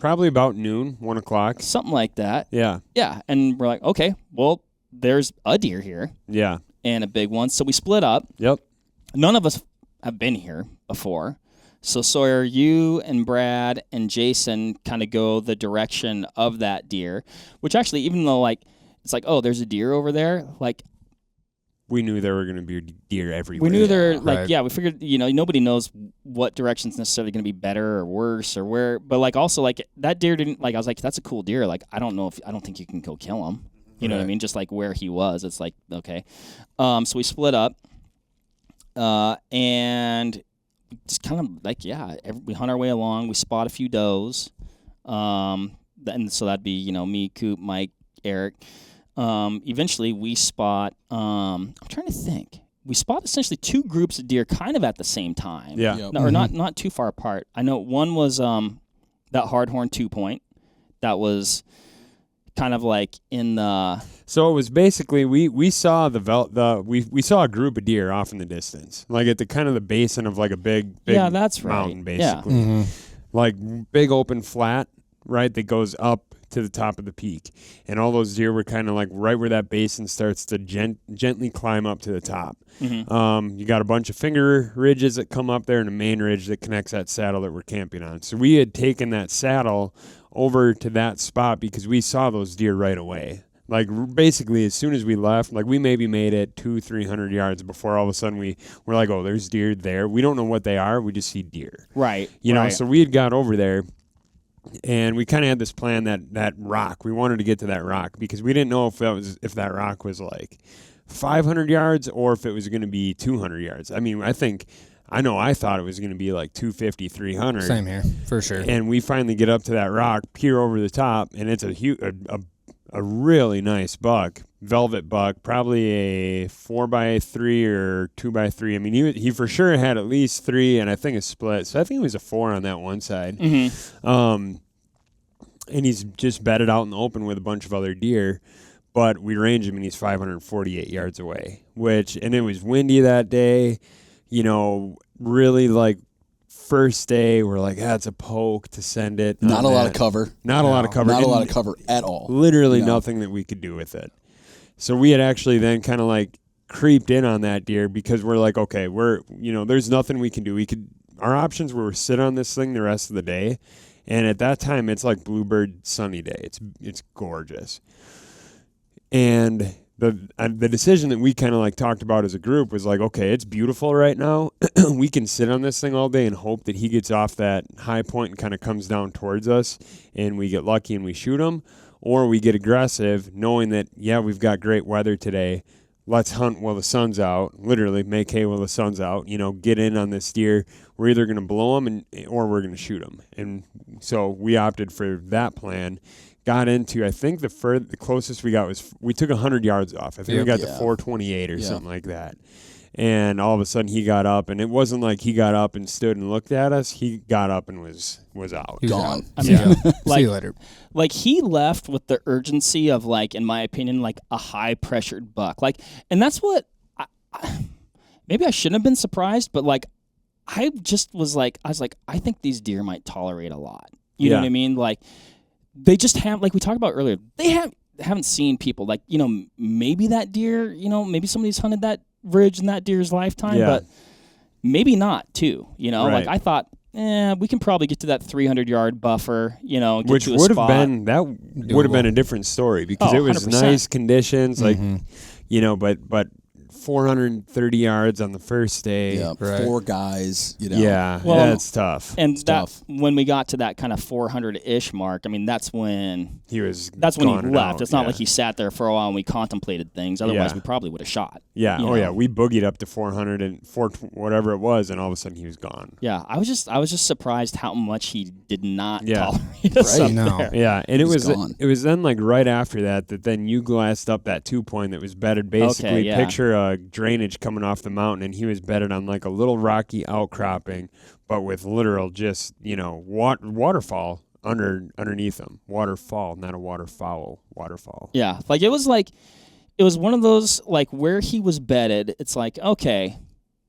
probably about noon, 1 o'clock. Something like that. Yeah. Yeah. And we're like, okay, well, there's a deer here. Yeah. And a big one. So we split up. Yep. None of us have been here before. So Sawyer, you and Brad and Jason kind of go the direction of that deer, which actually, even though like it's like, oh, there's a deer over there, like we knew there were going to be deer everywhere. We knew there, like, we figured, nobody knows what direction's necessarily going to be better or worse or where, but like also like that deer didn't like. I was like, that's a cool deer. Like I don't think you can go kill him. You know what I mean? Just like where he was, it's like okay. So we split up. And just kind of like, we hunt our way along. We spot a few does. And so that'd be, me, Coop, Mike, Eric. Eventually we spot, I'm trying to think. We spot essentially two groups of deer kind of at the same time. Yeah. Yep. No, or not too far apart. I know one was, that hardhorn 2-point. That was kind of like in the... So it was basically we saw we saw a group of deer off in the distance, like at the kind of the basin of like a big that's right. mountain, basically, Mm-hmm. like big open flat, right, that goes up to the top of the peak, and all those deer were kind of like right where that basin starts to gently climb up to the top. Mm-hmm. You got a bunch of finger ridges that come up there and a main ridge that connects that saddle that we're camping on. So we had taken that saddle over to that spot because we saw those deer right away. Like basically as soon as we left, like we maybe made it 200-300 yards before all of a sudden we're like, oh, there's deer there. We don't know what they are. We just see deer. Right. You know, so we had got over there and we kind of had this plan that rock. We wanted to get to that rock because we didn't know if that rock was like 500 yards or if it was going to be 200 yards. I mean, I thought it was going to be like 250, 300. Same here, for sure. And we finally get up to that rock, peer over the top, and it's a really nice buck, velvet buck, probably a 4x3 or 2x3. I mean, he for sure had at least 3, and I think a split. So I think it was a 4 on that one side. Mm-hmm. And he's just bedded out in the open with a bunch of other deer. But we range him, and he's 548 yards away. And it was windy that day. Really like first day, we're like, it's a poke to send it. Not a lot of cover. Not a lot of cover. Not a lot of cover at all. Literally nothing that we could do with it. So we had actually then kind of like creeped in on that deer because we're like, okay, there's nothing we can do. Our options were sit on this thing the rest of the day. And at that time, it's like bluebird sunny day. It's gorgeous. And the decision that we kind of like talked about as a group was like, okay, it's beautiful right now. We can sit on this thing all day and hope that he gets off that high point and kind of comes down towards us and we get lucky and we shoot him. or we get aggressive knowing that, yeah, we've got great weather today. Let's hunt while the sun's out, literally make hay while the sun's out, get in on this deer. We're either going to blow them or we're going to shoot them. And so we opted for that plan. Got into, I think the closest we got was, we took 100 yards off. I think we got to 428 or something like that. And all of a sudden he got up, and it wasn't like he got up and stood and looked at us. He got up and was out. He was gone. I mean, See you later. Like, he left with the urgency of, like, in my opinion, like a high-pressured buck. Like, and that's what, maybe I shouldn't have been surprised, but, like, I was like, I think these deer might tolerate a lot. You know what I mean? Like, they just have, like we talked about earlier, they haven't seen people. Like, maybe that deer, maybe somebody's hunted that ridge in that deer's lifetime, but maybe not too, Right. Like, I thought, we can probably get to that 300-yard buffer, get which to a would spot. have been, that would have been a different story, because it was 100%. nice conditions, like, but 430 yards on the first day. Yeah, Right. 4 guys, Yeah, Well, that's tough. And tough. when we got to that kind of 400-ish mark, I mean, that's when He left. out, It's not like he sat there for a while and we contemplated things. Otherwise, we probably would have shot. Yeah. Yeah. We boogied up to 400 and whatever it was, and all of a sudden he was gone. Yeah, I was just surprised how much he did not tolerate us Right. up there. Yeah, and it was gone. then like right after that then you glassed up that 2-point that was bedded. Basically, Okay, yeah. picture a drainage coming off the mountain, and he was bedded on like a little rocky outcropping, but with literal just waterfall underneath him. Waterfall, not a waterfowl. Waterfall. Yeah, like it was one of those, like, where he was bedded. It's like, okay,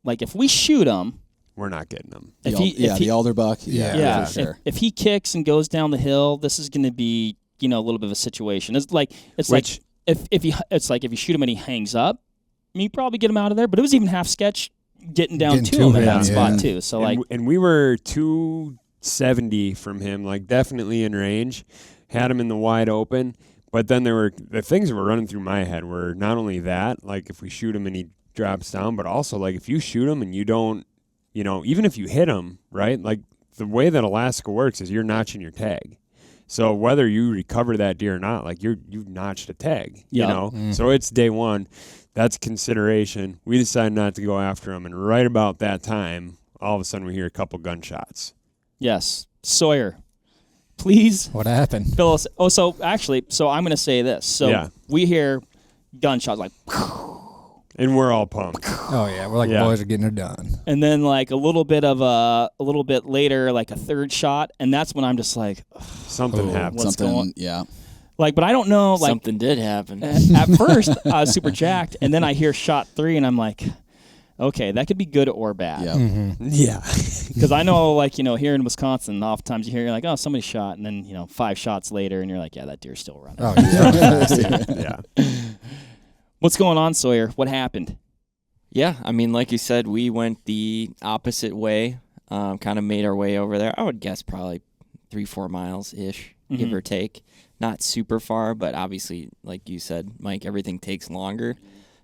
like, if we shoot him, We're not getting him. The alder buck. yeah, for sure. if he kicks and goes down the hill, this is going to be a little bit of a situation. It's like if you shoot him and he hangs up, I mean, you probably get him out of there. But it was even half sketch getting down to him at that spot too. So and we were 270 from him, like definitely in range. Had him in the wide open, but then the things that were running through my head were not only that, like if we shoot him and he drops down, but also like if you shoot him and you don't, even if you hit him, right? Like the way that Alaska works is you're notching your tag. So whether you recover that deer or not, like you've notched a tag, So it's day one. That's consideration. We decided not to go after him, and right about that time, all of a sudden we hear a couple gunshots. yes, Sawyer, please. What happened? Fill us. Oh, so I'm going to say this. So we hear gunshots like, and we're all pumped. Oh yeah, we're like boys are getting her done. and then like a little bit later, like a third shot, and that's when I'm just like, Something happened. What's going? Yeah. Like, but I don't know. Like, Something did happen. at first, I was super jacked, and then I hear shot 3, and I'm like, okay, that could be good or bad. Yeah. Yeah. Because I know, like, here in Wisconsin, oftentimes you hear, you're like, oh, somebody shot, and then, 5 shots later, and you're like, yeah, that deer's still running. Oh, yeah. Yeah. What's going on, Sawyer? What happened? Yeah, I mean, like you said, we went the opposite way, kind of made our way over there. I would guess probably 3-4 miles-ish, give or take. Not super far, but obviously, like you said, Mike, everything takes longer.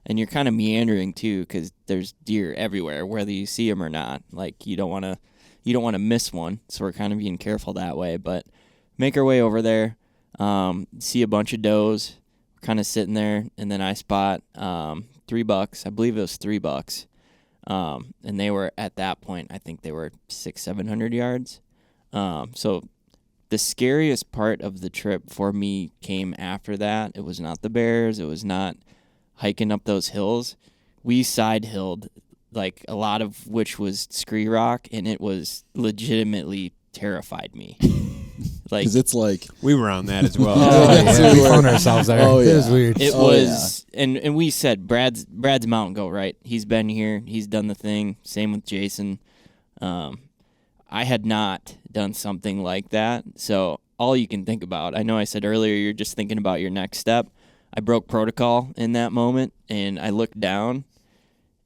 And you're kind of meandering, too, because there's deer everywhere, whether you see them or not. Like, you don't want to miss one, so we're kind of being careful that way. But make our way over there, see a bunch of does, kind of sitting there, and then I spot 3 bucks. I believe it was 3 bucks. And they were, at that point, I think they were 600-700 yards. So the scariest part of the trip for me came after that. It was not the bears. It was not hiking up those hills. We side-hilled, like a lot of which was scree rock, and it was legitimately terrified me. Like, because it's like we were on that as well. We found ourselves there. Oh, yeah. It was weird. it was, and we said Brad's mountain goat, right? He's been here. He's done the thing. Same with Jason. I had not done something like that, so all you can think about, I know I said earlier you're just thinking about your next step. I broke protocol in that moment, and I looked down,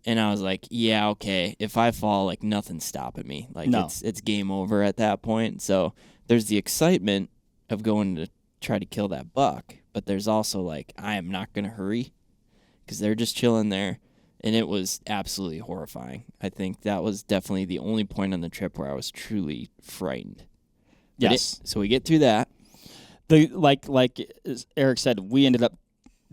and I was like, yeah, okay, if I fall, like, nothing's stopping me. Like, it's game over at that point. So there's the excitement of going to try to kill that buck, but there's also, like, I am not going to hurry because they're just chilling there. And it was absolutely horrifying. I think that was definitely the only point on the trip where I was truly frightened. But Yes. so we get through that. like Eric said, we ended up.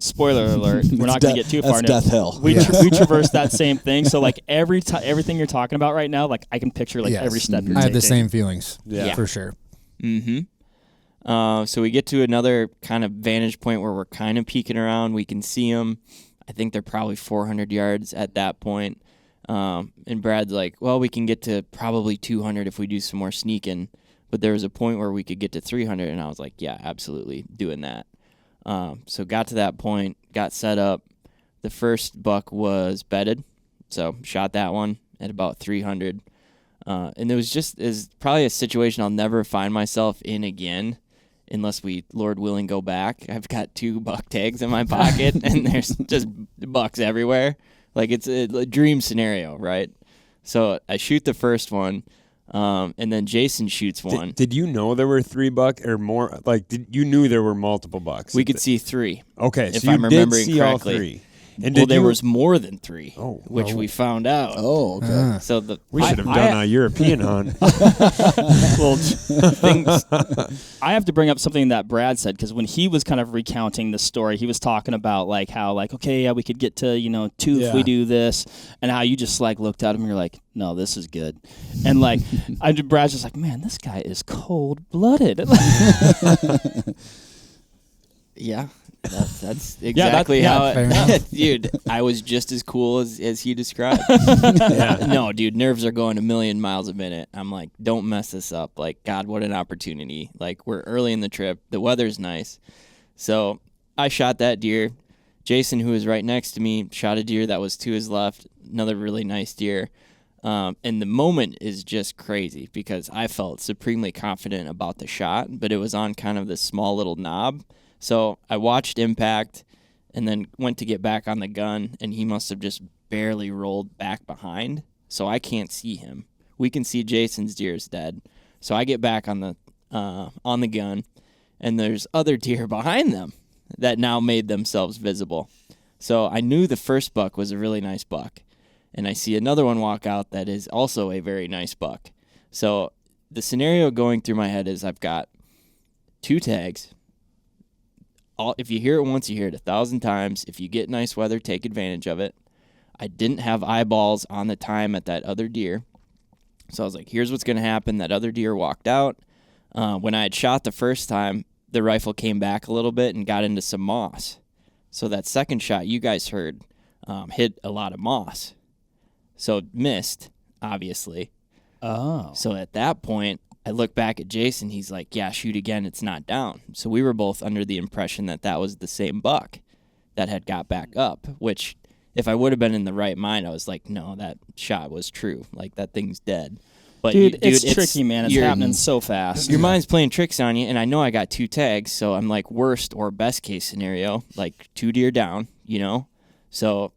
Spoiler alert! We're not going to get too far. That's death hill. We traversed that same thing. So like everything you're talking about right now, like I can picture like every step you're taking. I had the same feelings. Yeah, for sure. So we get to another kind of vantage point where we're kind of peeking around. We can see them. I think they're probably 400 yards at that point. And Brad's like, well, we can get to probably 200 if we do some more sneaking. But there was a point where we could get to 300, and I was like, yeah, absolutely, doing that. So got to that point, got set up. The first buck was bedded, so shot that one at about 300. And it was probably a situation I'll never find myself in again unless we, Lord willing, go back. I've got 2 buck tags in my pocket, and there's just bucks everywhere. Like, it's a dream scenario, right? So I shoot the first one. And then Jason shoots one. Did you know there were 3 buck or more? Like, you knew there were multiple bucks? We could see 3. Okay, if so you I'm remembering did see correctly. all 3. And there was more than 3, which Oh. we found out. Oh, okay. So we should have done a European hunt. Well, I have to bring up something that Brad said, because when he was kind of recounting the story, he was talking about like how like, okay, yeah, we could get to 2 if we do this, and how you just like looked at him and you're like, no, this is good, and like Brad's just like, man, this guy is cold-blooded. Yeah. That's exactly how it... Dude, I was just as cool as he described. No, dude, nerves are going a million miles a minute. I'm like, don't mess this up. Like, God, what an opportunity. Like, we're early in the trip. The weather's nice. So I shot that deer. Jason, who was right next to me, shot a deer that was to his left. Another really nice deer. And the moment is just crazy because I felt supremely confident about the shot, but it was on kind of this small little knob. So I watched impact and then went to get back on the gun, and he must have just barely rolled back behind. So I can't see him. We can see Jason's deer is dead. So I get back on the gun, and there's other deer behind them that now made themselves visible. So I knew the first buck was a really nice buck, and I see another one walk out that is also a very nice buck. So the scenario going through my head is I've got 2 tags. If you hear it once, you hear it 1,000 times. If you get nice weather, take advantage of it. I didn't have eyeballs on the time at that other deer. So I was like, here's what's going to happen. That other deer walked out. When I had shot the first time, the rifle came back a little bit and got into some moss. So that second shot you guys heard hit a lot of moss. So missed, obviously. Oh. So at that point, I look back at Jason. He's like, yeah, shoot again. It's not down. So we were both under the impression that that was the same buck that had got back up, which if I would have been in the right mind, I was like, no, that shot was true. Like, that thing's dead. But dude, it's tricky, man. It's happening so fast. Your mind's playing tricks on you, and I know I got 2 tags, so I'm like worst or best case scenario, like 2 deer down, So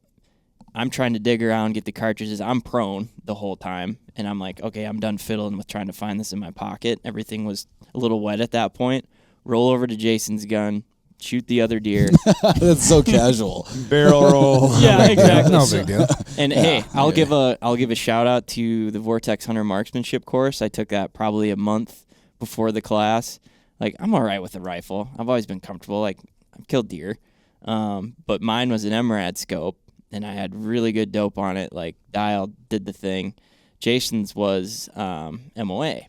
I'm trying to dig around, get the cartridges. I'm prone the whole time, and I'm like, okay, I'm done fiddling with trying to find this in my pocket. Everything was a little wet at that point. Roll over to Jason's gun, shoot the other deer. That's so casual. Barrel roll. Yeah, exactly. No big deal. And hey, I'll give a shout out to the Vortex Hunter Marksmanship course. I took that probably a month before the class. Like, I'm all right with a rifle. I've always been comfortable. Like, I've killed deer. But mine was an MRAD scope, and I had really good dope on it. Like, dialed, did the thing. Jason's was MOA,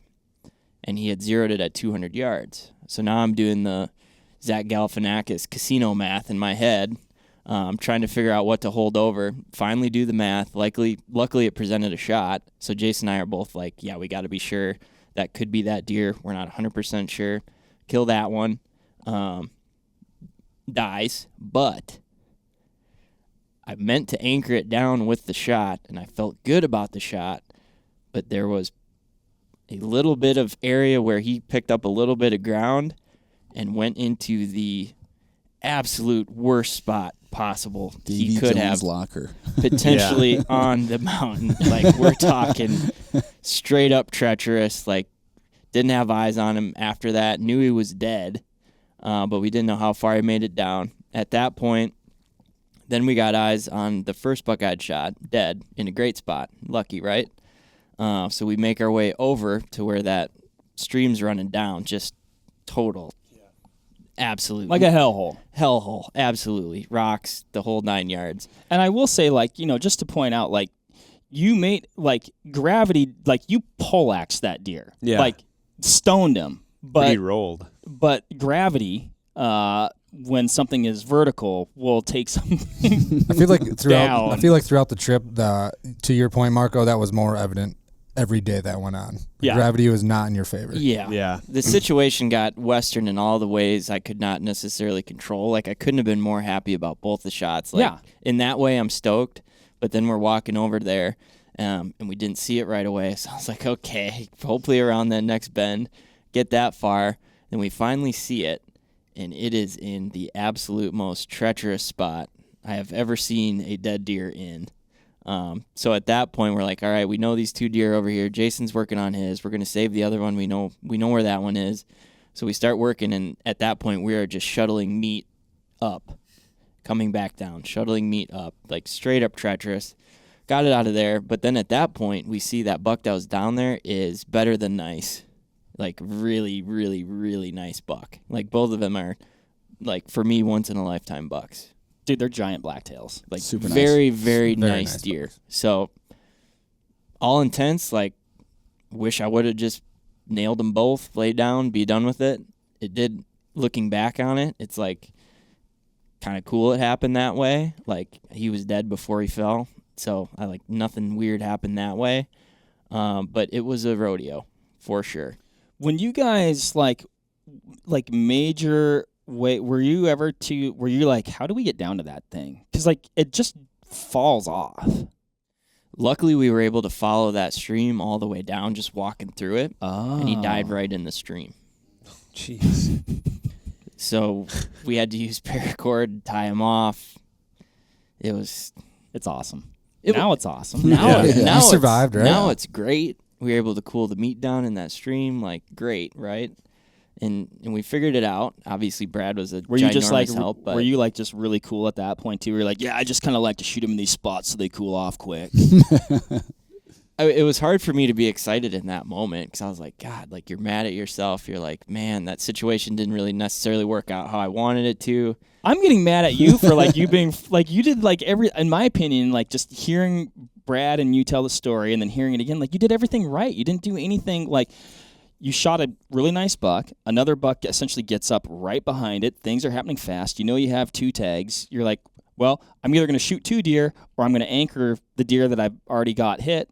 and he had zeroed it at 200 yards. So now I'm doing the Zach Galifianakis casino math in my head. I'm trying to figure out what to hold over. Finally do the math. Luckily it presented a shot. So Jason and I are both like, yeah, we got to be sure. That could be that deer. We're not 100% sure. Kill that one. Dies. But I meant to anchor it down with the shot, and I felt good about the shot. But there was a little bit of area where he picked up a little bit of ground and went into the absolute worst spot possible he could have locker. potentially on the mountain. Like, we're talking straight up treacherous. Like, didn't have eyes on him after that. Knew he was dead, but we didn't know how far he made it down. At that point, then we got eyes on the first buck I'd shot, dead, in a great spot. Lucky, right? So we make our way over to where that stream's running down, just total Absolutely. Like a hellhole. Hellhole. Absolutely. Rocks, the whole 9 yards. And I will say, like, you know, just to point out, like, you made, like, gravity, like, you poleaxed that deer. Yeah. Like, stoned him. But he rolled. But gravity, when something is vertical, will take something I feel like down. I feel like throughout the trip, to your point, Marco, that was more evident every day that went on. Yeah. Gravity was not in your favor. Yeah. Yeah. The situation got Western in all the ways I could not necessarily control. Like, I couldn't have been more happy about both the shots. Like, Yeah. In that way, I'm stoked. But then we're walking over there, and we didn't see it right away. So I was like, okay, hopefully around that next bend, get that far. Then we finally see it, and it is in the absolute most treacherous spot I have ever seen a dead deer in. So at that point, we're like, all right, we know these 2 deer over here. Jason's working on his. We're going to save the other one. We know where that one is. So we start working, and at that point, we are just shuttling meat up, coming back down, shuttling meat up, like straight up treacherous. Got it out of there. But then at that point, we see that buck that was down there is better than nice. Like, really, really, really nice buck. Like, both of them are, like, for me, once-in-a-lifetime bucks. Dude, they're giant blacktails. Like, Super very, very nice nice deer. bucks. So, all intents, like, wish I would have just nailed them both, lay down, be done with it. It did, looking back on it, it's, like, kind of cool it happened that way. Like, he was dead before he fell. So, nothing weird happened that way. But it was a rodeo, for sure. When you guys, like major... Wait, were you like, how do we get down to that thing? Because, like, it just falls off. Luckily, we were able to follow that stream all the way down, just walking through it. Oh. And he died right in the stream. Jeez. So we had to use paracord to tie him off. It's awesome. It's awesome. Now You survived, right? Now it's great. We were able to cool the meat down in that stream, like, great, right? And we figured it out. Obviously, Brad was a ginormous help. But were you like just really cool at that point too? Were you like, yeah, I just kind of like to shoot them in these spots so they cool off quick. It was hard for me to be excited in that moment because I was like, God, like, you're mad at yourself. You're like, man, that situation didn't really necessarily work out how I wanted it to. I'm getting mad at you for like you being like you did like in my opinion, like just hearing Brad and you tell the story and then hearing it again, like you did everything right. You didn't do anything like. You shot a really nice buck. Another buck essentially gets up right behind it. Things are happening fast. You know you have 2 tags. You're like, well, I'm either going to shoot 2 deer or I'm going to anchor the deer that I've already got hit.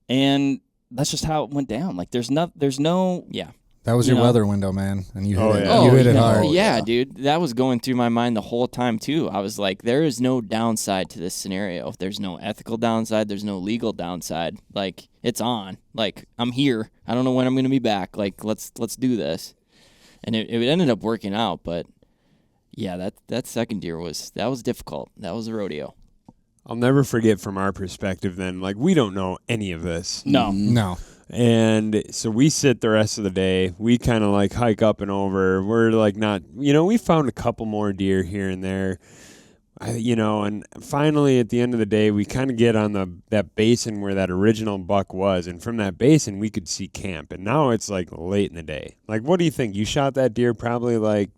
And that's just how it went down. Like there's no yeah. That was your weather window, man, and you hit it. Yeah. You hit it hard. Yeah, dude. That was going through my mind the whole time, too. I was like, there is no downside to this scenario. There's no ethical downside. There's no legal downside. Like, it's on. Like, I'm here. I don't know when I'm going to be back. Like, let's do this. And it ended up working out, but, yeah, that second deer was difficult. That was a rodeo. I'll never forget from our perspective then, like, we don't know any of this. No. And so we sit the rest of the day. We kind of like hike up and over. We're like not, we found a couple more deer here and there, and finally at the end of the day, we kind of get on that basin where that original buck was. And from that basin, we could see camp. And now it's like late in the day. Like, what do you think? You shot that deer probably like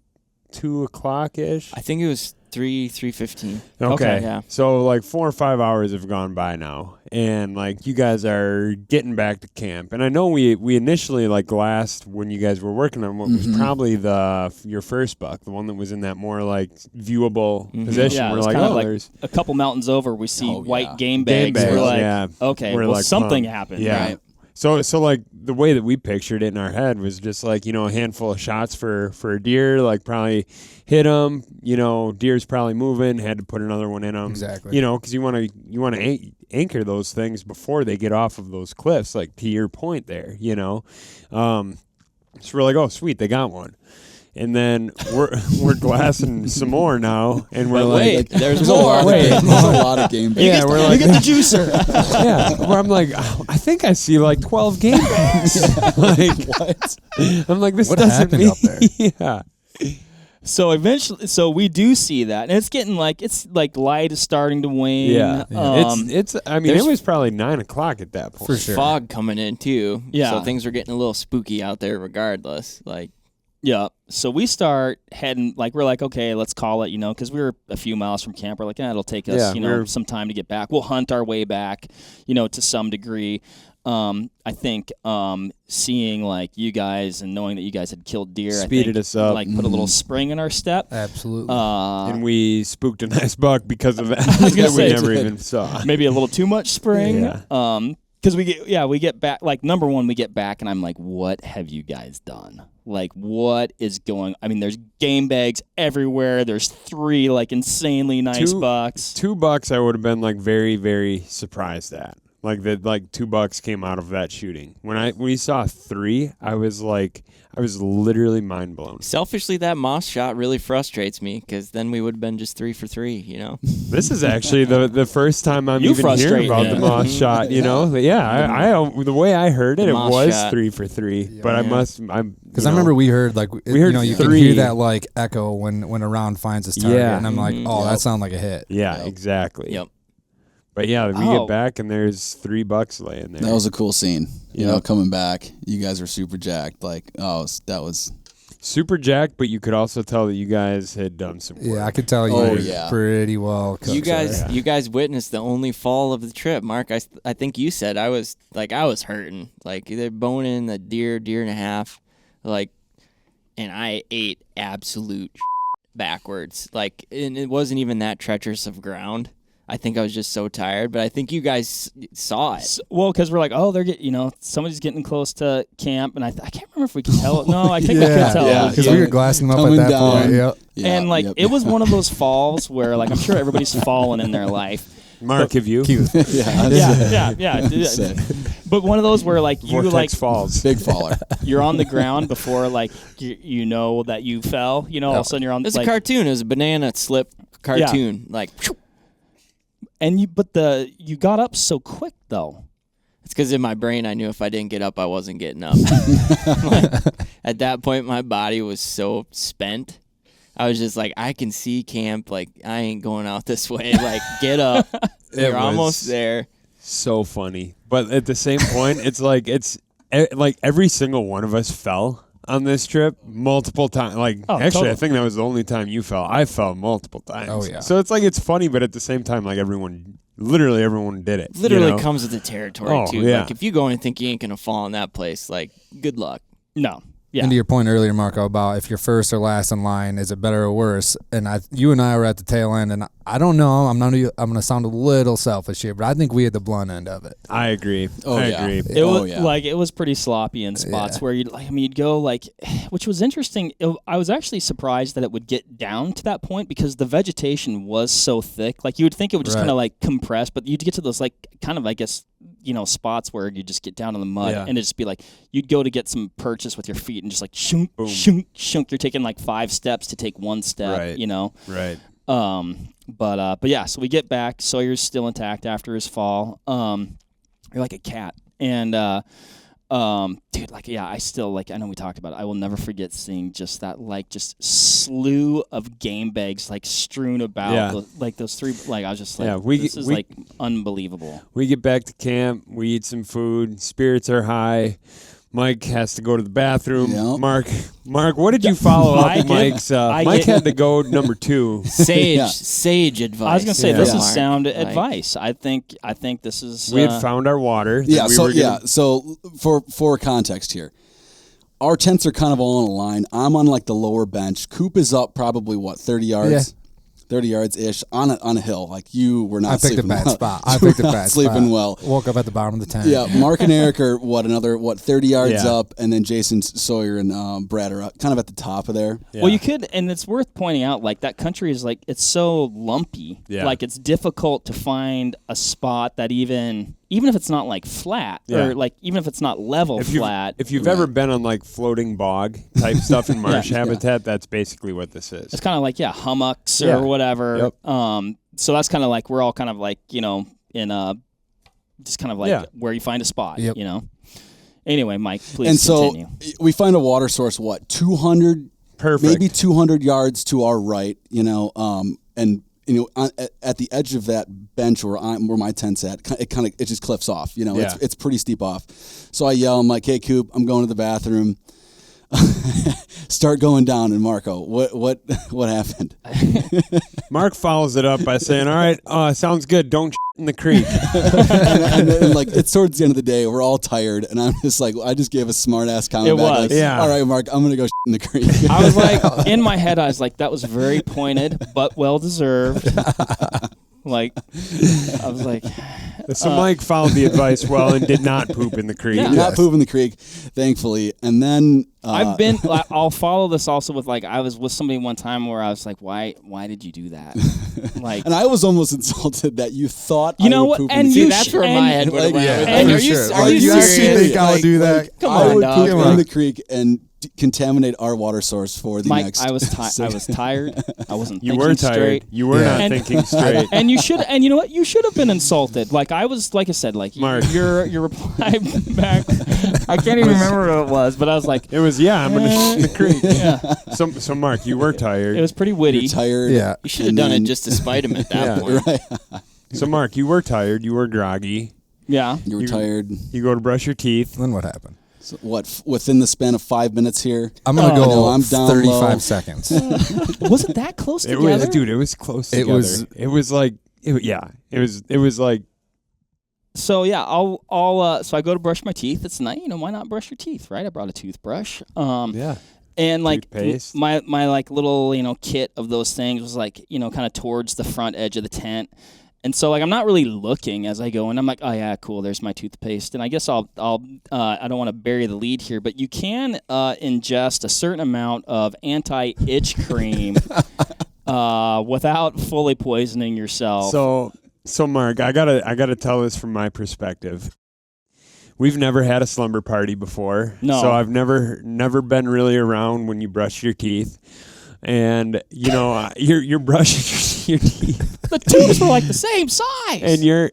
2:00-ish? I think it was 3:15. Okay. Yeah. So like 4 or 5 hours have gone by now, and like you guys are getting back to camp. And I know we initially like last when you guys were working on what was probably your first buck, the one that was in that more like viewable position. Yeah, we're it's like, kind of oh, like there's a couple mountains over. We see white game Game bags. bags, We're like, yeah. okay, We're well like something pumped. happened. Yeah. Right? So like the way that we pictured it in our head was just like, a handful of shots for a deer, like probably hit them, deer's probably moving, had to put another one in them. Exactly. Because you want to anchor those things before they get off of those cliffs, like to your point there, So we're like, oh, sweet, they got one. And then we're glassing some more now, and we're Wait, there's a more. lot there's a lot of game bags. Yeah, we're like, You get the juicer. yeah. Where I'm like, oh, I think I see like 12 game bags. Like what? I'm like, this What doesn't happened mean. up there? Yeah. So eventually, we do see that, and it's getting like light is starting to wane. Yeah. It's. I mean, it there's- was probably 9:00 at that point. For sure. Fog coming in too. Yeah. So things were getting a little spooky out there regardless. Like, Yeah. So we start heading, like, we're like, okay, let's call it, because we were a few miles from camp. We're like, it'll take us, some time to get back. We'll hunt our way back, to some degree. I think seeing, like, you guys and knowing that you guys had killed deer, speeded us up. Like, put a little spring in our step. Absolutely. And we spooked a nice buck because of that. I was gonna say, we never even saw. Maybe a little too much spring. Yeah. Because we get back, like, number one, we get back, and I'm like, what have you guys done? Like, what is going? I mean, there's game bags everywhere. There's 3, like, insanely nice bucks. 2 bucks I would have been, like, very, very surprised at. Like, 2 bucks came out of that shooting. When we saw 3, I was literally mind blown. Selfishly, that moss shot really frustrates me because then we would have been just 3 for 3. This is actually the first time I'm even hearing about the moss shot. Yeah, the way I heard it, it was shot. 3 for 3. Yeah. But because I remember we heard you 3. can hear that like echo when a round finds its target, and I'm like, that sounded like a hit. Yeah, exactly. Yep. But yeah, we get back and there's 3 bucks laying there. That was a cool scene. Coming back, you guys were super jacked. Like, that was super jacked. But you could also tell that you guys had done some work. Yeah, I could tell you were pretty well cooked. You guys witnessed the only fall of the trip, Mark. I think you said I was hurting. Like, they're boning the deer and a half, like, and I ate absolute backwards. Like, and it wasn't even that treacherous of ground. I think I was just so tired, but I think you guys saw it. Well, because we're like, somebody's getting close to camp, and I can't remember if we could tell. No, I think we could tell. Yeah, because we were glassing them up at that point. Yep. Yeah, and it was one of those falls where, like, I'm sure everybody's fallen in their life. Mark, have you? Yeah. But one of those where, like, you Vortex falls, big faller. You're on the ground before, like, you know that you fell. All of a sudden you're on. It's a cartoon. It was a banana slip cartoon. Like. And you got up so quick though. It's because in my brain I knew if I didn't get up, I wasn't getting up. At that point, my body was so spent. I was just like, I can see camp. Like, I ain't going out this way. Like, get up. You're almost there. So funny, but at the same point, it's like every single one of us fell on this trip multiple times. Totally. I think that was the only time you fell. I fell multiple times. Oh yeah. So it's like, it's funny, but at the same time, like, literally everyone did it. Literally comes with the territory too. Yeah. Like, if you go and think you ain't gonna fall in that place, like, good luck. No. Yeah. And to your point earlier, Marco, about if you're first or last in line, is it better or worse? And you and I were at the tail end, and I don't know. I'm going to sound a little selfish here, but I think we had the blunt end of it. I agree. I agree. It was pretty sloppy in spots where you'd go, like, which was interesting. I was actually surprised that it would get down to that point because the vegetation was so thick. Like, you would think it would just kind of, like, compress, but you'd get to those, like, kind of, I guess, spots where you just get down in the mud and it'd just be like, you'd go to get some purchase with your feet and just like shunk, shunk, shunk. You're taking like 5 steps to take 1 step, Right. But yeah, so we get back. Sawyer's still intact after his fall. You're like a cat. And, dude, like, yeah, I still, like, I know we talked about it. I will never forget seeing just that, like, just slew of game bags, like, strewn about, like, those 3, like, I was just like, this is, like, unbelievable. We get back to camp. We eat some food. Spirits are high. Mike has to go to the bathroom. Yep. Mark, what did you follow up Mike's? Mike had to go number 2. Sage advice. I was gonna say this is sound advice. I think this is. We had found our water. So for context here, our tents are kind of all in a line. I'm on like the lower bench. Coop is up probably 30 yards. Yeah. 30 yards ish on a hill. Like, you were not sleeping well. I picked a bad spot. Sleeping well. Woke up at the bottom of the tent. Yeah, Mark and Eric are 30 yards up, and then Jason, Sawyer, and Brad are up, kind of at the top of there. Yeah. Well, you could, and it's worth pointing out, like, that country is like, it's so lumpy. Yeah. Like, it's difficult to find a spot that even if it's not like flat or like even if it's not level flat. If you've ever been on like floating bog type stuff in marsh habitat, that's basically what this is. It's kind of like hummocks or whatever. Yep. So that's kind of like, we're all kind of like, in just kind of like where you find a spot. Yep. Anyway, Mike, please continue. And so we find a water source 200 maybe 200 yards to our right, and at the edge of that bench where my tent's at, it just cliffs off. It's pretty steep off. So I yell, I'm like, "Hey, Coop, I'm going to the bathroom." start going down. And Marco, what happened? Mark follows it up by saying, "All right, sounds good. Don't in the creek." and like it's towards the end of the day, we're all tired, and I'm just like, I just gave a smart ass comment. It was. Like, yeah. All right, Mark, I'm gonna go in the creek. I was like, in my head, I was like, that was very pointed, but well deserved. Like, I was like, so Mike followed the advice well and did not poop in the creek. Yeah. Not poop in the creek, thankfully. And then I'll follow this also with like, I was with somebody one time where I was like, why did you do that? Like, and I was almost insulted that you thought you know I would what? poop And in the you creek. That's where my head would have went. and Are for you sure. are you You actually serious? think I would do that? Come I on, would dog. poop in the creek and contaminate our water source for the Mike, next. I was tired. I wasn't You thinking were tired. straight. You were not And- thinking straight. And you should, and you know what? You should have been insulted. Like I was, like I said, like Mark. your reply back. I can't even remember what it was, but I was like, It was, I'm going to shit in the creek. yeah, So Mark, you were tired. it was pretty witty. You're tired. Yeah. You should have and done then it just to spite him at that Yeah. point. Right. So Mark, you were tired. You were groggy. Yeah, You were tired. You go to brush your teeth. Then what happened? So within the span of 5 minutes here? I'm gonna Oh, go. no, I'm down 35 low. seconds. was it that close It together? was, dude. It was close. It together. was- It was like. It was like. So yeah, so I go to brush my teeth. It's night, why not brush your teeth, right? I brought a toothbrush. Yeah. And like Toothpaste. my like little kit of those things was like kind of towards the front edge of the tent, and so like I'm not really looking as I go, and I'm like, oh yeah, cool, there's my toothpaste. And I guess I'll I don't want to bury the lead here, but you can ingest a certain amount of anti-itch cream without fully poisoning yourself. So Mark, I gotta tell this from my perspective. We've never had a slumber party before. No. So I've never been really around when you brush your teeth. And you're brushing your teeth. The tubes were like the same size.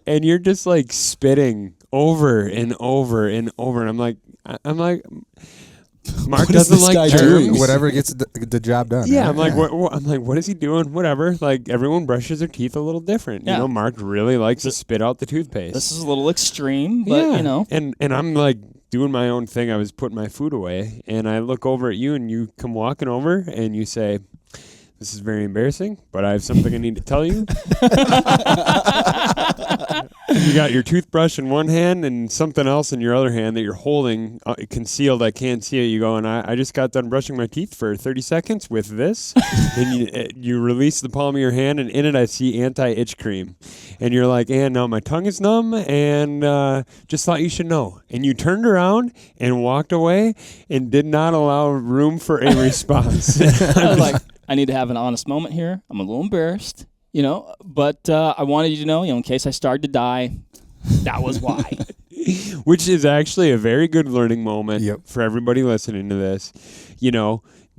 And you're just like spitting over and over and over. And I'm like Mark What is doesn't this like guy germs. doing? Whatever gets the job done. Yeah, right? I'm like, what is he doing? Whatever. Like, everyone brushes their teeth a little different. Yeah. Mark really likes to spit out the toothpaste. This is a little extreme, but And I'm like doing my own thing. I was putting my food away, and I look over at you, and you come walking over, and you say, "This is very embarrassing, but I have something I need to tell you." You got your toothbrush in one hand and something else in your other hand that you're holding concealed. I can't see it. You go, and I just got done brushing my teeth for 30 seconds with this. And you release the palm of your hand, and in it I see anti-itch cream. And you're like, and now my tongue is numb, and just thought you should know. And you turned around and walked away and did not allow room for a response. I was like, I need to have an honest moment here. I'm a little embarrassed, but I wanted you to know, in case I started to die, that was why. Which is actually a very good learning moment for everybody listening to this.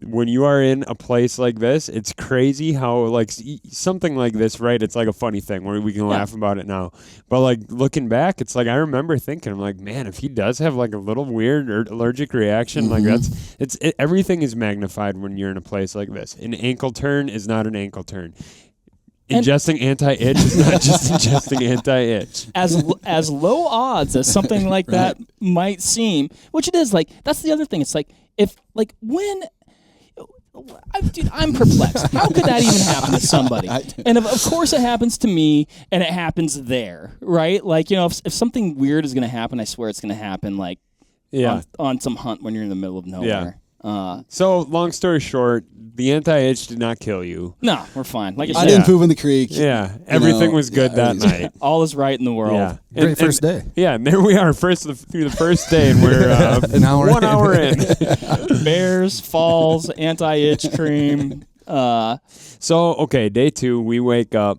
When you are in a place like this, it's crazy how, like, something like this, right? It's like a funny thing where we can laugh about it now. But, like, looking back, it's like I remember thinking, I'm like, man, if he does have, like, a little weird or allergic reaction, like, everything is magnified when you're in a place like this. An ankle turn is not an ankle turn. Ingesting anti-itch is not just ingesting anti-itch. As low odds as something like that might seem, which it is, like, that's the other thing. It's like, dude, I'm perplexed. How could that even happen to somebody? And of course it happens to me, and it happens there, right? Like, if something weird is going to happen, I swear it's going to happen, like, on some hunt when you're in the middle of nowhere. So, long story short, the anti-itch did not kill you. No, we're fine. Like I said, I didn't poop in the creek. Yeah, everything was good that night. all is right in the world. Yeah. Great first day. Yeah, and there we are, through the first day, and we're An hour 1 hour in. Bears, falls, anti-itch cream. So, okay, day 2, we wake up.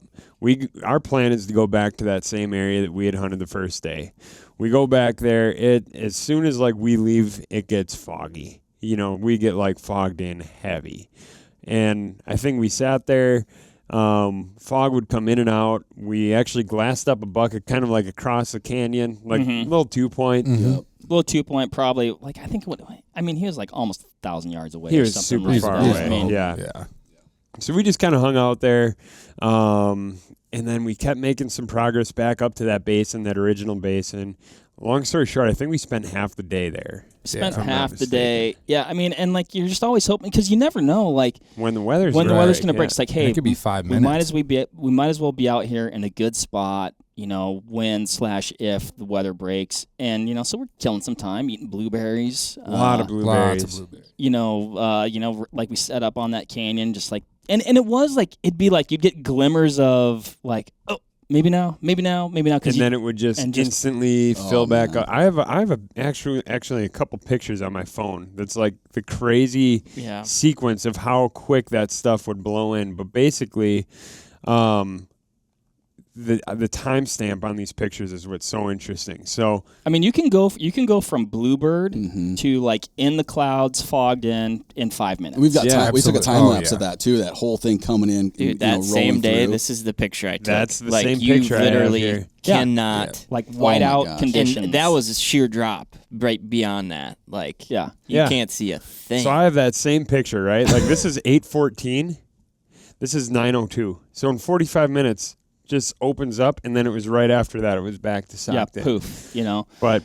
Our plan is to go back to that same area that we had hunted the first day. We go back there. As soon as we leave, it gets foggy. We get fogged in heavy. And I think we sat there. Fog would come in and out. We actually glassed up a bucket kind of across the canyon, a little 2-point. Little 2-point, probably. He was almost 1,000 yards away. He or was something super far that. away. Yeah. So we just kind of hung out there. And then we kept making some progress back up to that basin, that original basin. long story short, I think we spent half the day there. Spent half the day. Yeah, I mean, and like you're just always hoping because you never know, like when the weather's going to break. It's like, hey, it could be 5 minutes. We might as well be out here in a good spot. When/if the weather breaks, and so we're killing some time eating blueberries. A lot of blueberries. Lots of blueberries. Like we set up on that canyon, just like, and it was like it'd be like you'd get glimmers of like, oh, maybe now. And then it would just instantly fill back up. I have actually a couple pictures on my phone. That's like the crazy sequence of how quick that stuff would blow in. But basically, the timestamp on these pictures is what's so interesting. So I mean, you can go from bluebird to like in the clouds, fogged in 5 minutes. We've got time. We took a time lapse of that too. That whole thing coming in. Dude, that same day. Through. This is the picture I took. That's the same picture I have here. You literally cannot like whiteout conditions. And that was a sheer drop right beyond that. Like you can't see a thing. So I have that same picture, right? Like this is 8:14. This is 9:02. So in 45 minutes. Just opens up, and then it was right after that. It was back to socked in. Poof, But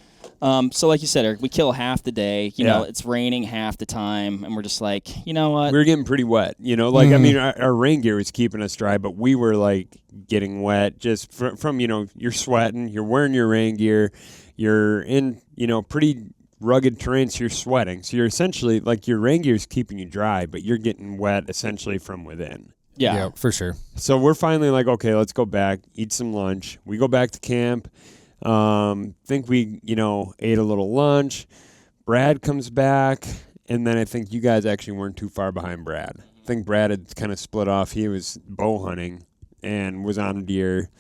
so like you said, Eric, we kill half the day. You know, it's raining half the time, and we're just like, you know what? We were getting pretty wet. I mean, our rain gear was keeping us dry, but we were like getting wet just from you're sweating, you're wearing your rain gear, you're in pretty rugged terrain, so you're sweating. So you're essentially like your rain gear is keeping you dry, but you're getting wet essentially from within. Yeah, for sure. So we're finally like, okay, let's go back, eat some lunch. We go back to camp. Think we, ate a little lunch. Brad comes back, and then I think you guys actually weren't too far behind Brad. I think Brad had kind of split off. He was bow hunting and was on a deer.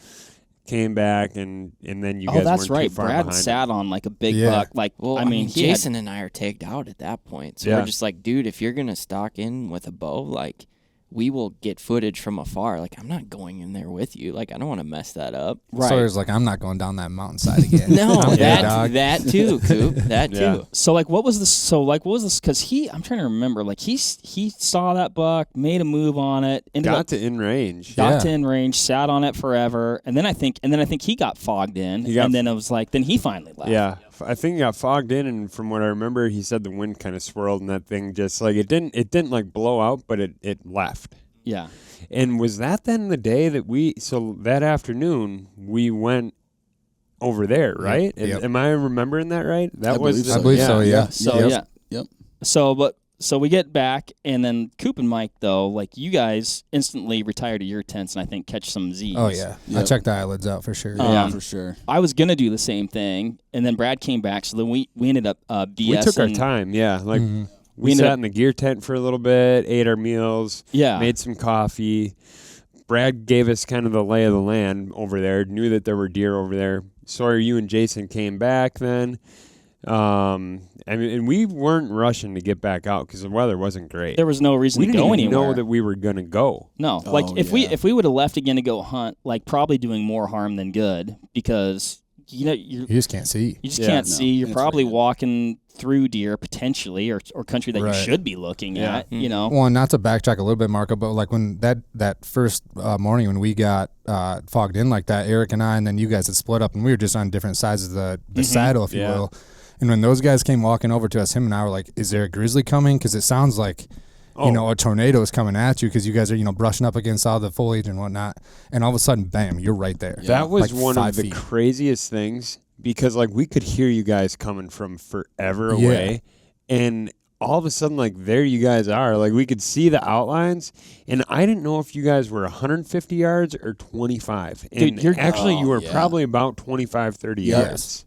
Came back, and then you guys that's weren't right. too far Brad behind sat on like a big buck. Like, Jason and I are tagged out at that point. So we're just like, dude, if you're going to stalk in with a bow, like, we will get footage from afar. Like, I'm not going in there with you. Like, I don't want to mess that up. Right. Sawyer's like, I'm not going down that mountainside again. No, that too, Coop. That too. So, like, what was this? Because I'm trying to remember. Like, he saw that buck, made a move on it, got to in range, sat on it forever, and then I think he got fogged in, and then it was like, then he finally left. Yeah. I think he got fogged in, and from what I remember, he said the wind kind of swirled, and that thing just like it didn't like blow out, but it left. Yeah. And was that then the day that that afternoon we went over there, right? Yep. Am I remembering that right? I believe so. Yeah. Yep. So we get back, and then Coop and Mike, though, like you guys instantly retire to your tents and I think catch some Z's. Oh, yeah. Yep. I checked the eyelids out for sure. Yeah, for sure. I was going to do the same thing, and then Brad came back, so then we ended up BSing. We took our time, yeah. Like we sat in the gear tent for a little bit, ate our meals, made some coffee. Brad gave us kind of the lay of the land over there, knew that there were deer over there. Sawyer, you and Jason came back then. And we weren't rushing to get back out because the weather wasn't great. There was no reason to go anywhere. We didn't even know that we were gonna go. No, if we would have left again to go hunt, like probably doing more harm than good because you just can't see. You just can't see. You're probably walking through deer potentially or country that you should be looking at. Well, not to backtrack a little bit, Marco, but like when that first morning when we got fogged in like that, Eric and I, and then you guys had split up, and we were just on different sides of the saddle, if you will. And when those guys came walking over to us, him and I were like, is there a grizzly coming? Because it sounds like, a tornado is coming at you because you guys are, brushing up against all the foliage and whatnot. And all of a sudden, bam, you're right there. That was like one of the craziest things because, like, we could hear you guys coming from forever away. And all of a sudden, like, there you guys are. Like, we could see the outlines. And I didn't know if you guys were 150 yards or 25. And dude, you were probably about 25, 30 yards.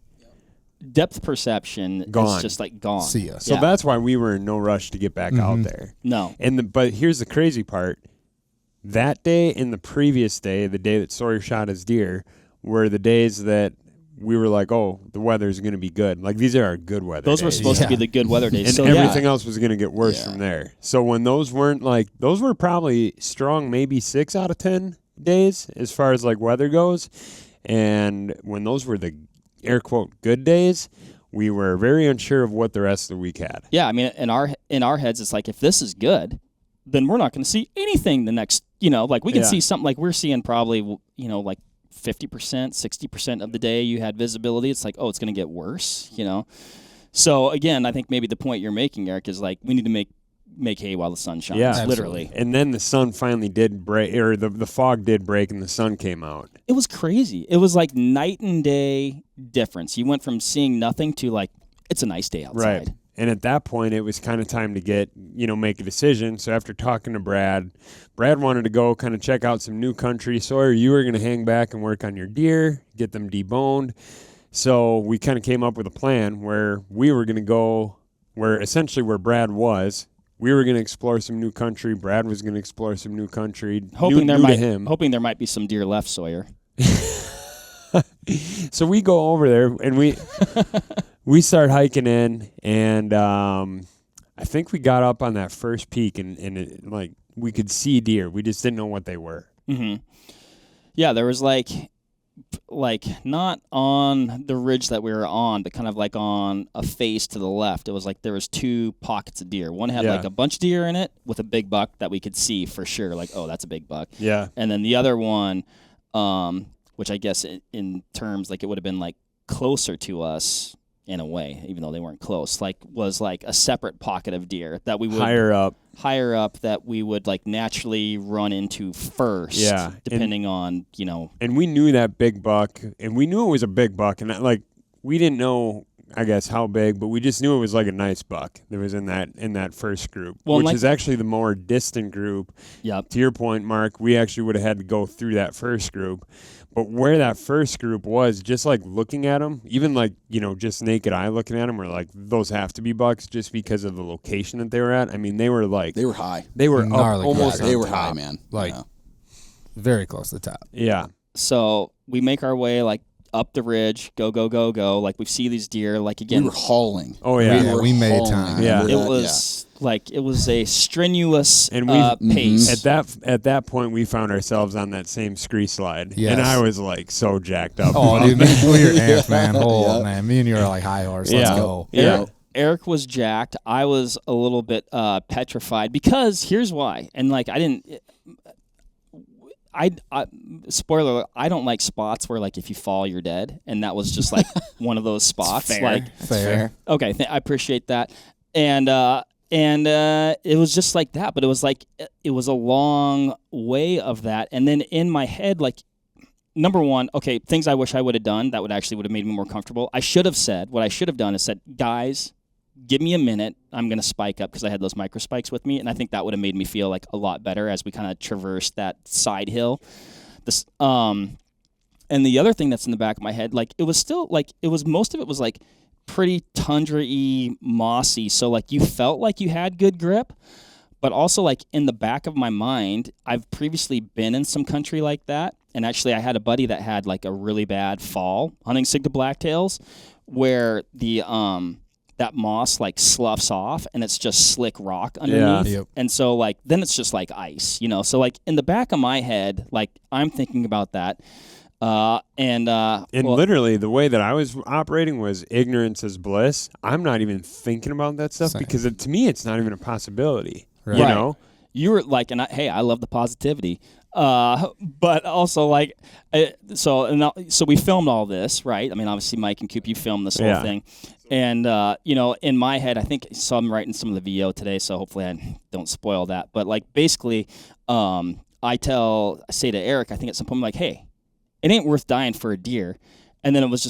Depth perception is just like gone. See us. So that's why we were in no rush to get back out there. No. But here's the crazy part. That day and the previous day, the day that Sawyer shot his deer, were the days that we were like, oh, the weather's going to be good. Like, these are our good weather days. Those were supposed to be the good weather days. And everything else was going to get worse from there. So when those weren't like, those were probably strong maybe 6 out of 10 days as far as like weather goes. And when those were the air quote good days, we were very unsure of what the rest of the week had. Yeah, I mean, in our heads, it's like if this is good, then we're not going to see anything the next. Like we can see something like we're seeing probably like 50%, 60% of the day you had visibility, it's like, oh, it's going to get worse, you know? So again, I think maybe the point you're making, Eric, is like we need to make hay while the sun shines, literally. And then the sun finally did break, or the fog did break and the sun came out. It was crazy. It was like night and day difference. You went from seeing nothing to like, it's a nice day outside. Right. And at that point, it was kind of time to make a decision. So after talking to Brad wanted to go kind of check out some new country. Sawyer, you were going to hang back and work on your deer, get them deboned. So we kind of came up with a plan where we were going to go where Brad was. We were going to explore some new country. Brad was going to explore some new country. Hoping there might be some deer left, Sawyer. So we go over there and we start hiking in, and I think we got up on that first peak, and it, we could see deer. We just didn't know what they were. Mm-hmm. Yeah, there was like not on the ridge that we were on, but kind of like on a face to the left. It was like there was 2 pockets of deer. One had like a bunch of deer in it with a big buck that we could see for sure. Like, oh, that's a big buck. Yeah. And then the other one, which I guess in terms like it would have been like closer to us in a way, even though they weren't close, like was like a separate pocket of deer that we would higher up that we would like naturally run into first, depending on, you know. And we knew that big buck, and we knew it was a big buck, and we didn't know, I guess, how big, but we just knew it was like a nice buck that was in that first group, which is actually the more distant group. Yep. To your point, Mark, we actually would have had to go through that first group. But where that first group was, just like looking at them, even like, you know, just naked eye looking at them, we're like, those have to be bucks just because of the location that they were at. I mean, they were high. They were up almost They on were top. high, man. Very close to the top. Yeah. So we make our way like up the ridge, go. Like we see these deer, like again. We were hauling. Oh, yeah. We made time. Yeah. It was a strenuous pace. At that point, we found ourselves on that same scree slide, yes. and I was like so jacked up. Oh, dude, we were amped, man. Man, me and you were like high horse. Let's go. Yeah. Eric was jacked. I was a little bit petrified because here's why. And like I spoiler alert, I don't like spots where like if you fall you're dead, and that was just like one of those spots. Fair. Okay, I appreciate that. And it was just like that, but it was like it was a long way of that. And then in my head, like, number one, okay, things I wish I would have done that would have made me more comfortable. What I should have done is said, guys, give me a minute. I'm going to spike up, because I had those micro spikes with me, and I think that would have made me feel like a lot better as we kind of traversed that side hill. And the other thing that's in the back of my head, like, it was still like most of it was like pretty tundra-y, mossy. So like you felt like you had good grip, but also like in the back of my mind, I've previously been in some country like that. And actually I had a buddy that had like a really bad fall hunting Sitka blacktails, where the that moss like sloughs off and it's just slick rock underneath. Yeah. Yep. And so like then it's just like ice, you know. So like in the back of my head, like I'm thinking about that. Literally the way that I was operating was ignorance is bliss. I'm not even thinking about that stuff because to me it's not even a possibility. Right. You know, you were like, hey, I love the positivity. But also like, so we filmed all this, right? I mean, obviously Mike and Coop, you filmed this whole thing. And, in my head, I think, so I'm writing some of the VO today, so hopefully I don't spoil that. But like, basically, I say to Eric, I think at some point, I'm like, hey, it ain't worth dying for a deer. And then it was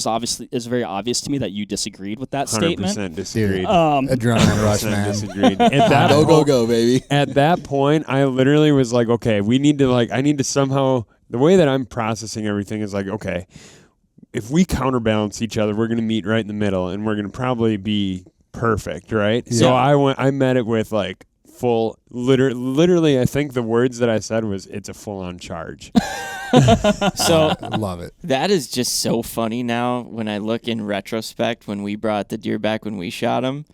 very obvious to me that you disagreed with that 100% statement. 100% disagreed. Adrenaline rush, man. Disagreed. Go, baby. At that point, I literally was like, okay, I need to somehow, the way that I'm processing everything is like, okay, if we counterbalance each other, we're going to meet right in the middle, and we're going to probably be perfect, right? Yeah. So I met it with like literally, I think the words that I said was, it's a full-on charge. So I love it. That is just so funny now when I look in retrospect when we brought the deer back when we shot him.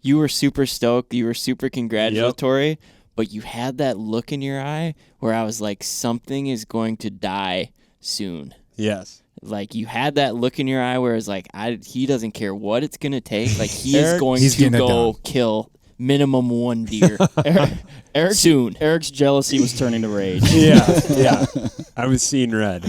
You were super stoked. You were super congratulatory. Yep. But you had that look in your eye where I was like, something is going to die soon. Yes. Like you had that look in your eye where it's like, he doesn't care what it's going to take. Like he is going to go kill minimum one deer. Eric's jealousy was turning to rage. Yeah. I was seeing red.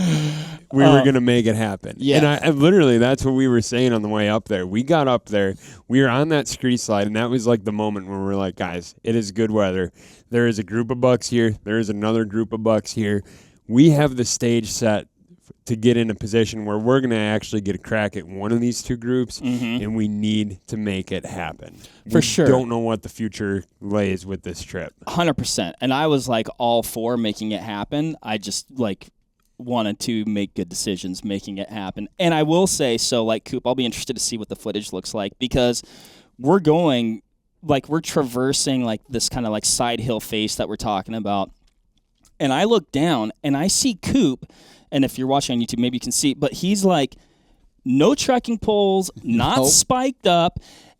we were going to make it happen. Yeah. And literally, that's what we were saying on the way up there. We got up there. We were on that scree slide, and that was like the moment where we're like, guys, it is good weather. There is a group of bucks here. There is another group of bucks here. We have the stage set to get in a position where we're going to actually get a crack at one of these two groups, and we need to make it happen. For sure. Don't know what the future lays with this trip. 100%. And I was like all for making it happen. I just like wanted to make good decisions making it happen. And I will say, so like Coop, I'll be interested to see what the footage looks like, because we're going, like we're traversing like this kind of like side hill face that we're talking about. And I look down and I see Coop, and if you're watching on YouTube, maybe you can see, but he's like no trekking poles, not spiked up,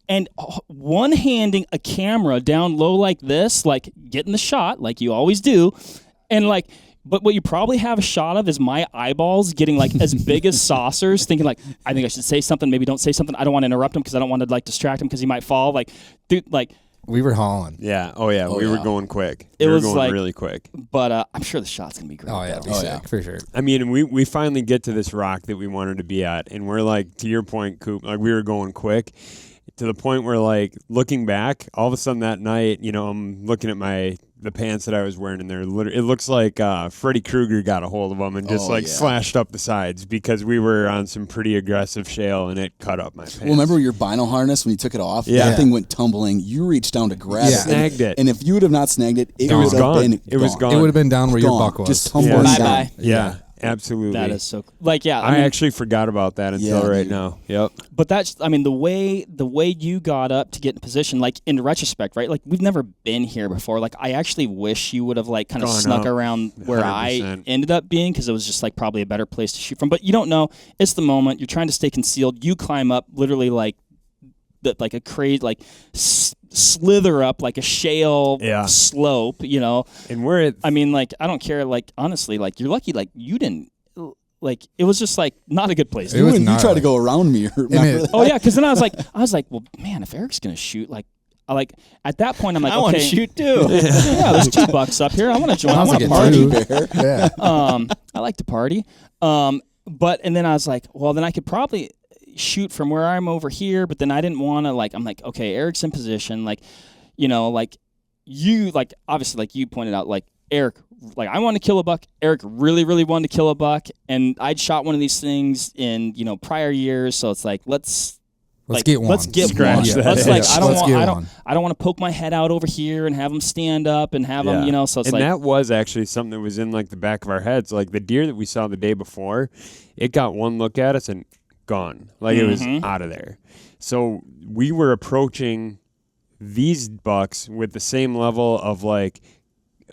and one-handing a camera down low like this, like getting the shot like you always do. And like, but what you probably have a shot of is my eyeballs getting like as big as saucers, thinking like, I think I should say something, maybe don't say something. I don't want to interrupt him because I don't want to like distract him because he might fall. Like, dude, like. We were hauling. Yeah. Oh, yeah. We were going quick. It was going like, really quick. But I'm sure the shot's going to be great. Oh, yeah. Though. Sick, for sure. I mean, we finally get to this rock that we wanted to be at, and we're like, to your point, Coop, like we were going quick to the point where, like, looking back, all of a sudden that night, you know, I'm looking at the pants that I was wearing, and they're literally, it looks like Freddy Krueger got a hold of them and just slashed up the sides because we were on some pretty aggressive shale and it cut up my pants. Well, remember your bino harness when you took it off? Yeah. That thing went tumbling. You reached down to grab it. Snagged it. And if you would have not snagged it, it would have been It was gone. It would have been down where your Gone. buck was. Just tumbling down. Bye-bye. Yeah. Absolutely. That is so like I actually forgot about that until right now. Yep. But that's, I mean, the way you got up to get in position, like in retrospect, right? Like we've never been here before. Like I actually wish you would have like kind of snuck up. around where 100%. I ended up being, because it was just like probably a better place to shoot from. But you don't know. It's the moment. You're trying to stay concealed. You climb up literally like a crazy, like slither up like a shale slope, you know. And we're at, I mean, like, I don't care. Like, honestly, like, you're lucky. Like, you didn't. Like, it was just like not a good place. You tried to go around me. Oh yeah, because then I was like, well, man, if Eric's gonna shoot, like at that point, I'm like, I okay, want to shoot too. yeah, there's $2 up here. I want to join. I want to party. Yeah. I like to party. But and then I was like, well, then I could probably shoot from where I'm over here, but then I didn't want to, like, I'm like, okay, Eric's in position, like, you know, like you, like, obviously, like you pointed out, like Eric, like I want to kill a buck. Eric really, really wanted to kill a buck, and I'd shot one of these things in, you know, prior years, so it's like let's get one. Let's get Scratch one. that. Let's like Yeah. I don't want to poke my head out over here and have them stand up and have them, you know. So it's and like that was actually something that was in like the back of our heads. Like the deer that we saw the day before, it got one look at us and gone. Like it was out of there. So we were approaching these bucks with the same level of like,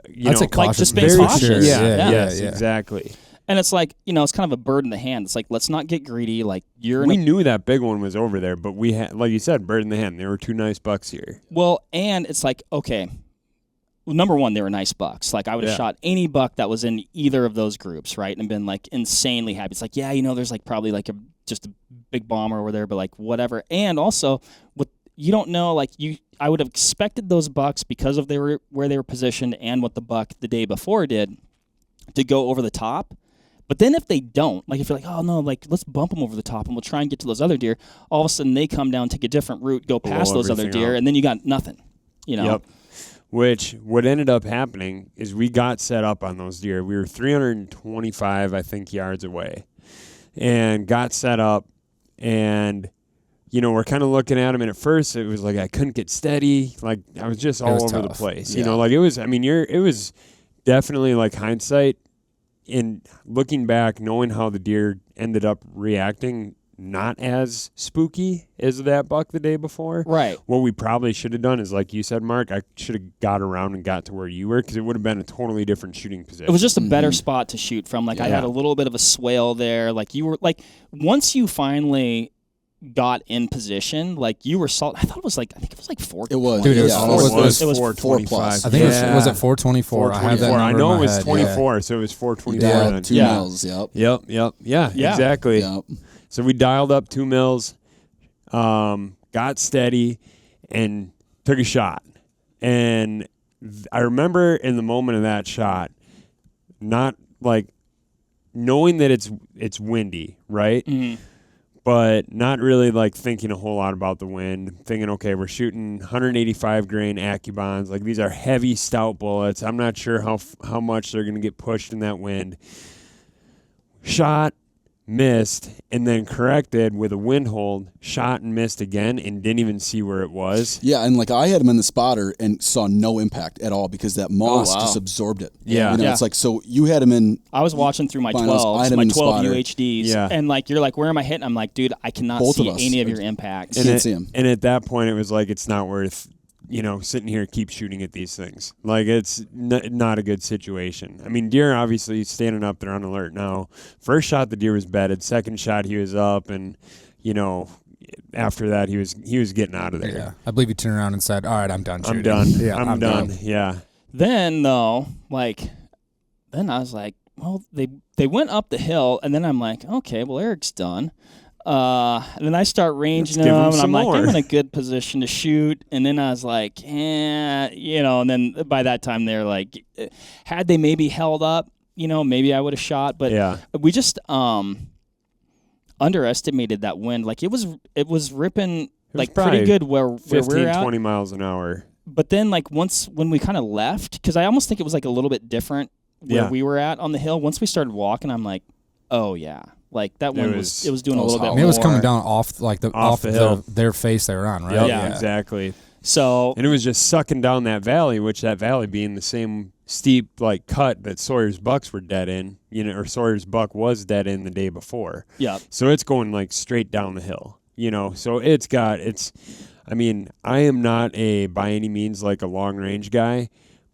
you know, like just being cautious. Sure. Yes, exactly. And it's like, you know, it's kind of a bird in the hand. It's like, let's not get greedy. Like we knew that big one was over there, but we had, like you said, bird in the hand. There were two nice bucks here. Well, and it's like, okay, well, number one, they were nice bucks. Like I would have shot any buck that was in either of those groups, right, and been like insanely happy. It's like, yeah, you know, there's like probably like just a big bomber over there, but like whatever. And also, what you don't know, like I would have expected those bucks because of where they were positioned and what the buck the day before did to go over the top. But then if they don't, like if you're like, oh no, like let's bump them over the top and we'll try and get to those other deer, all of a sudden they come down, take a different route, go past those other deer, and then you got nothing, you know? Yep. Which, what ended up happening is we got set up on those deer. We were 325, I think, yards away and got set up. And, you know, we're kind of looking at them. And at first it was like I couldn't get steady. Like I was just all over the place. You know, like it was, I mean, it was definitely like hindsight. In looking back, knowing how the deer ended up reacting, not as spooky as that buck the day before. Right. What we probably should have done is, like you said, Mark, I should have got around and got to where you were, because it would have been a totally different shooting position. It was just a better spot to shoot from. Like I had a little bit of a swale there. Like you were, like once you finally got in position, like you were salt. I thought it was like, I think it was like 4. It was. Dude, it was 4+. I think was it 424? I have that number I know in my it was head. 24, so it was 424. Yeah, then. 2 mils. Yep. Yep. Yeah. Exactly. Yep. So we dialed up 2 mils, got steady, and took a shot. And I remember in the moment of that shot, not like knowing that it's windy, right? Mm-hmm. But not really like thinking a whole lot about the wind, thinking, okay, we're shooting 185 grain Accubons. Like these are heavy, stout bullets. I'm not sure how much they're going to get pushed in that wind. Shot, missed, and then corrected with a wind hold, shot and missed again, and didn't even see where it was. Yeah, and like I had him in the spotter and saw no impact at all because that moss just absorbed it. Yeah. You know, it's like, so you had him in. I was watching through my binos, 12s, my 12 spotter. UHDs, and like you're like, where am I hitting? I'm like, dude, I cannot Both see of us. any of your impacts. Can't see him. And at that point, it was like, it's not worth, sitting here keep shooting at these things. Like, it's not a good situation. I mean, deer obviously standing up, they're on alert now. First shot, the deer was bedded. Second shot, he was up, and after that, he was getting out of there. Yeah, I believe he turned around and said, "All right, I'm done shooting. I'm done. Yeah, I'm done. Yeah." Then though, then I was like, well, they went up the hill, and then I'm like, okay, well, Eric's done. And then I start ranging them, and I'm like, I'm in a good position to shoot. And then I was like, and then by that time they're like, had they maybe held up, maybe I would have shot. But we just underestimated that wind. Like it was ripping like pretty good where 15, we're at. 20 miles an hour. But then when we kind of left, because I almost think it was like a little bit different where we were at on the hill. Once we started walking, I'm like, oh yeah. Like that one was doing a little bit more. It was coming down off the hill. their face they were on, right? Yep, yeah, exactly. So and it was just sucking down that valley, which that valley being the same steep like cut that Sawyer's bucks were dead in, or Sawyer's buck was dead in the day before. Yeah. So it's going like straight down the hill, So I mean, I am not by any means like a long range guy,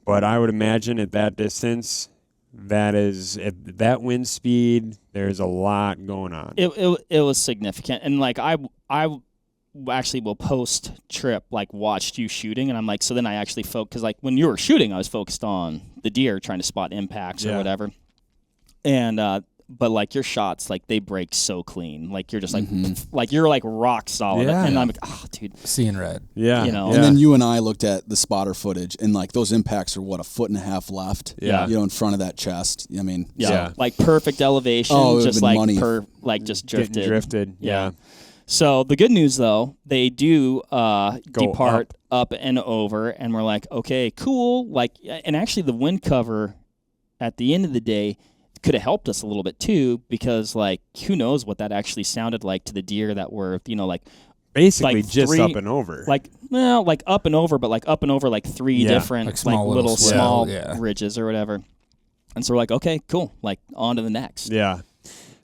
but I would imagine at that distance, that is at that wind speed, there's a lot going on. It was significant, and like I actually will post trip like watched you shooting, and I'm like, so then I actually because like when you were shooting, I was focused on the deer trying to spot impacts or whatever, and but like your shots, like they break so clean, like you're just like like you're like rock solid, and I'm like, oh dude, seeing red, And then you and I looked at the spotter footage, and like those impacts are what, a foot and a half left, in front of that chest. I mean, like perfect elevation, just like just drifted, yeah. So the good news though, they do depart up and over, and we're like, okay, cool, like, and actually the wind cover at the end of the day could have helped us a little bit too, because like who knows what that actually sounded like to the deer that were like basically like just up and over, like up and over, but like up and over like three different like little small ridges or whatever. And so we're like, okay, cool, like on to the next.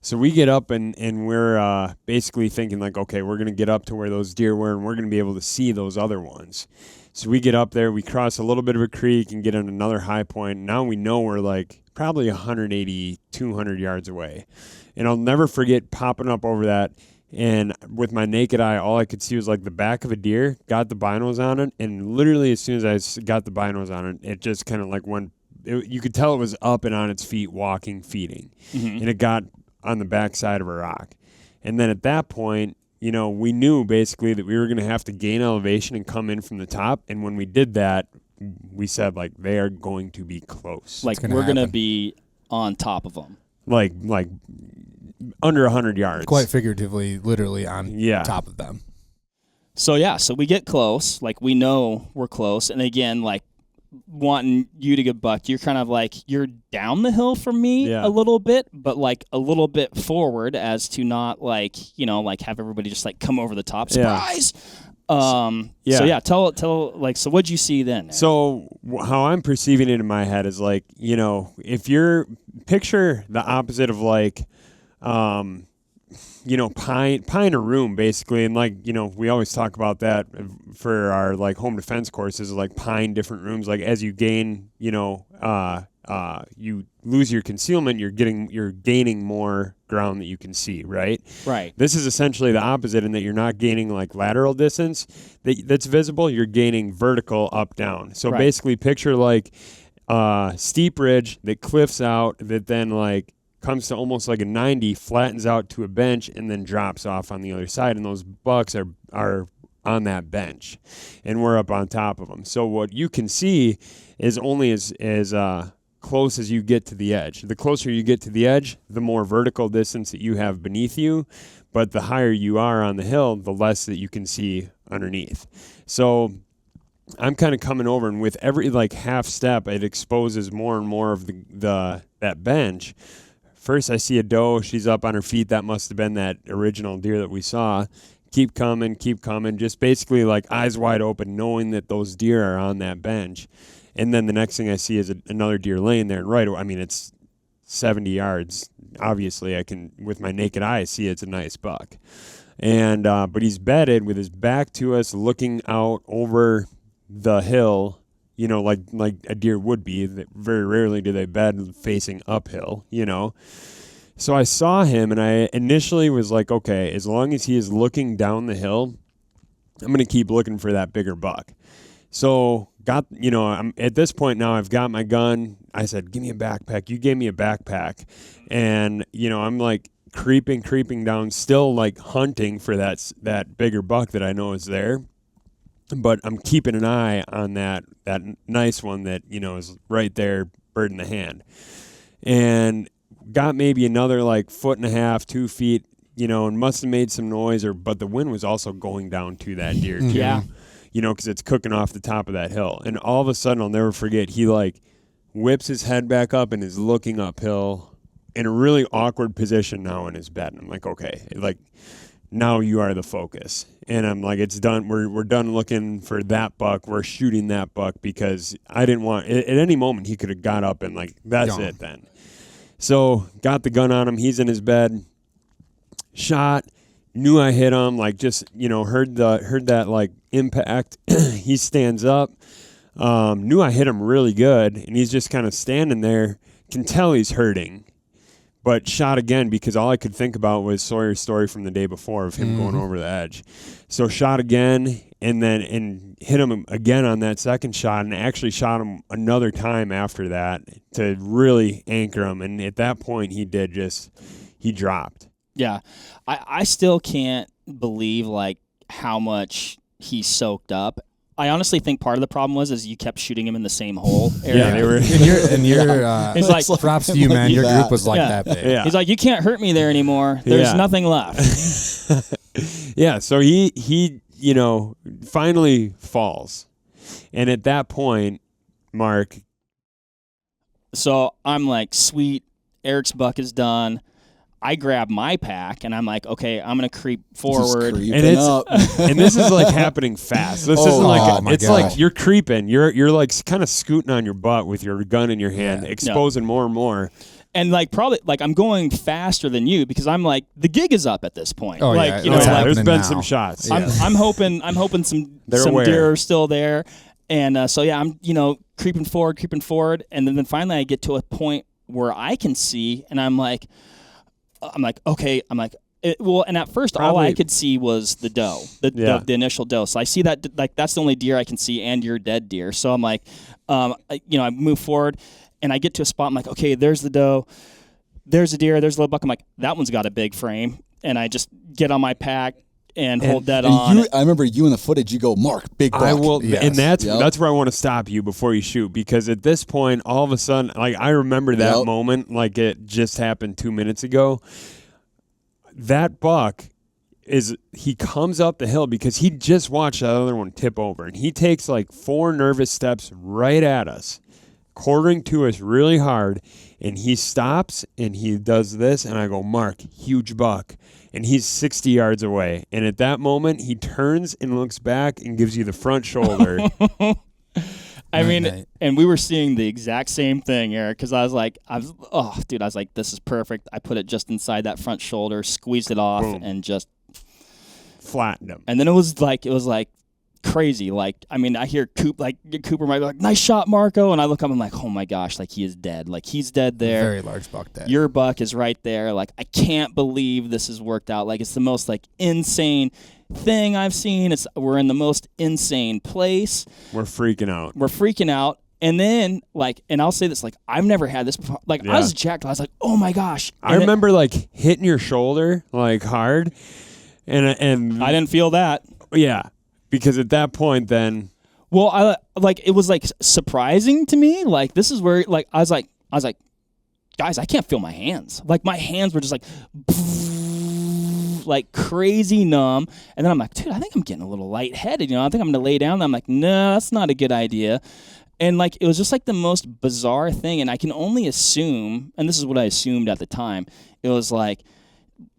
So we get up and we're basically thinking like, okay, we're gonna get up to where those deer were, and we're gonna be able to see those other ones. So we get up there, we cross a little bit of a creek and get on another high point. Now we know we're like probably 180, 200 yards away. And I'll never forget popping up over that. And with my naked eye, all I could see was like the back of a deer, got the binos on it. And literally as soon as I got the binos on it, it just kind of like you could tell it was up and on its feet, walking, feeding. And it got on the backside of a rock. And then at that point, we knew basically that we were going to have to gain elevation and come in from the top. And when we did that, we said, like, they are going to be close. Like, we're going to be on top of them. Like under 100 yards. Quite figuratively, literally on top of them. So, so we get close. Like, we know we're close. And again, like, wanting you to get bucked, you're kind of like, you're down the hill from me a little bit, but like a little bit forward as to not like, like have everybody just like come over the top. Surprise! So tell like, so what'd you see then? So how I'm perceiving it in my head is like, if you're picture the opposite of like, pine a room basically, and like we always talk about that for our like home defense courses, like pine different rooms. Like as you gain, you lose your concealment, you're gaining more ground that you can see, right? Right. This is essentially the opposite in that you're not gaining like lateral distance that's visible. You're gaining vertical up down. So basically, picture like steep ridge that cliffs out that then like comes to almost like a 90, flattens out to a bench, and then drops off on the other side. And those bucks are on that bench, and we're up on top of them. So what you can see is only as close as you get to the edge. The closer you get to the edge, the more vertical distance that you have beneath you, but the higher you are on the hill, the less that you can see underneath. So I'm kind of coming over, and with every like half step, it exposes more and more of that bench. First, I see a doe. She's up on her feet. That must have been that original deer that we saw. Keep coming, just basically like eyes wide open, knowing that those deer are on that bench. And then the next thing I see is another deer laying there, and right away, I mean, it's 70 yards. Obviously, I can, with my naked eye, see it's a nice buck. And but he's bedded with his back to us, looking out over the hill, you know, like a deer would be. Very rarely do they bed facing uphill, you know. So I saw him, and I initially was like, okay, as long as he is looking down the hill, I'm going to keep looking for that bigger buck. So I'm at this point now, I've got my gun. I said, give me a backpack. You gave me a backpack. And, you know, I'm like creeping down, still like hunting for that bigger buck that I know is there. But I'm keeping an eye on that nice one that, you know, is right there, bird in the hand. And got maybe another like 1.5 to 2 feet, you know, and must have made some noise, but the wind was also going down to that deer too. Yeah. You know, because it's cooking off the top of that hill. And all of a sudden, I'll never forget, he like whips his head back up and is looking uphill in a really awkward position now in his bed. And I'm like, okay, like now you are the focus. And I'm like, it's done. We're done looking for that buck. We're shooting that buck, because I didn't want, at any moment he could have got up and like, that's it then. So got the gun on him. He's in his bed, shot, knew I hit him, like just, you know, heard that like impact. He stands up, knew I hit him really good, and he's just kind of standing there, can tell he's hurting, but shot again, because all I could think about was Sawyer's story from the day before of him going over the edge. So shot again, and hit him again on that second shot, and actually shot him another time after that to really anchor him. And at that point, he dropped. Yeah. I still can't believe like how much he soaked up. I honestly think part of the problem was you kept shooting him in the same hole area. Yeah, they were. And your He's like, props to you, man. Your group was like that big. Yeah. He's like, you can't hurt me there anymore. There's nothing left. Yeah, so he you know, finally falls. And at that point, Mark. So I'm like, sweet, Eric's buck is done. I grab my pack, and I'm like, okay, I'm going to creep forward. And this is like happening fast. This isn't like, it's like you're creeping. You're like kind of scooting on your butt with your gun in your hand, exposing more and more. And like probably like I'm going faster than you, because I'm like, the gig is up at this point. Oh, like, yeah. you know, like, there's been now. some shots. Yeah. I'm hoping some aware. deer are still there. And so yeah, I'm, you know, creeping forward, and then finally I get to a point where I can see, and I'm like, okay, and at first all I could see was the doe, the initial doe. So I see that, like, that's the only deer I can see, and your dead deer. So I'm like, you know, I move forward, and I get to a spot. I'm like, okay, there's the doe, there's a deer, there's a little buck. I'm like, that one's got a big frame, and I just get on my pack and hold that on. I remember you in the footage. You go, Mark, big buck. I will, and that's where I want to stop you before you shoot, because at this point, all of a sudden, like I remember that moment, like it just happened 2 minutes ago. That buck he comes up the hill, because he just watched that other one tip over, and he takes like 4 nervous steps right at us, quartering to us really hard, and he stops and he does this, and I go, Mark, huge buck. And he's 60 yards away. And at that moment, he turns and looks back and gives you the front shoulder. I mean, and we were seeing the exact same thing, Eric, because I was like, this is perfect. I put it just inside that front shoulder, squeezed it off, Boom. And just flattened him. And then it was like crazy. Like, I mean, I hear Cooper might be like, nice shot, Marco. And I look up, I'm like, oh my gosh, like he is dead. Like he's dead there. Very large buck dead. Your buck is right there. Like, I can't believe this has worked out. Like, it's the most like insane thing I've seen. We're in the most insane place. We're freaking out. And then, like, and I'll say this, like, I've never had this before. Like, I was jacked. I was like, oh my gosh. I remember like hitting your shoulder like hard, and I didn't feel that. Yeah. Because at that point, then, well, it was like surprising to me. Like, this is where, like, I was like, I was like, guys, I can't feel my hands. Like my hands were just like crazy numb. And then I'm like, dude, I think I'm getting a little lightheaded. I think I'm going to lay down. And I'm like, no, that's not a good idea. And like, it was just like the most bizarre thing. And I can only assume, and this is what I assumed at the time, it was like,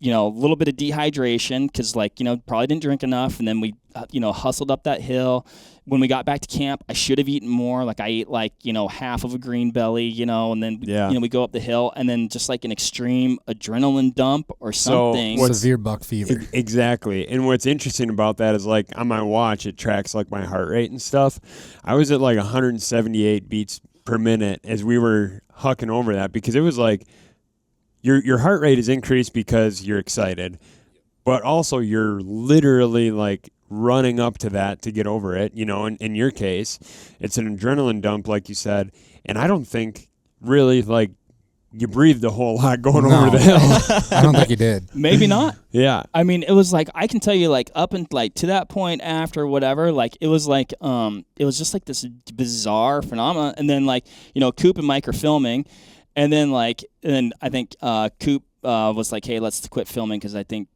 a little bit of dehydration because like, probably didn't drink enough. And then we, hustled up that hill. When we got back to camp, I should have eaten more. Like I ate like, half of a green belly, and then, we go up the hill and then just like an extreme adrenaline dump or something. Severe buck fever. Exactly. And what's interesting about that is like on my watch, it tracks like my heart rate and stuff. I was at like 178 beats per minute as we were hucking over that because it was like your heart rate is increased because you're excited, but also you're literally like running up to that to get over it. In your case, it's an adrenaline dump, like you said. And I don't think really like you breathed a whole lot going over the hill. I don't think you did. Maybe not. Yeah. I mean, it was like, I can tell you like up and like to that point after whatever, like it was like, it was just like this bizarre phenomenon. And then like, Coop and Mike are filming. And then I think Coop was like, "Hey, let's quit filming because I think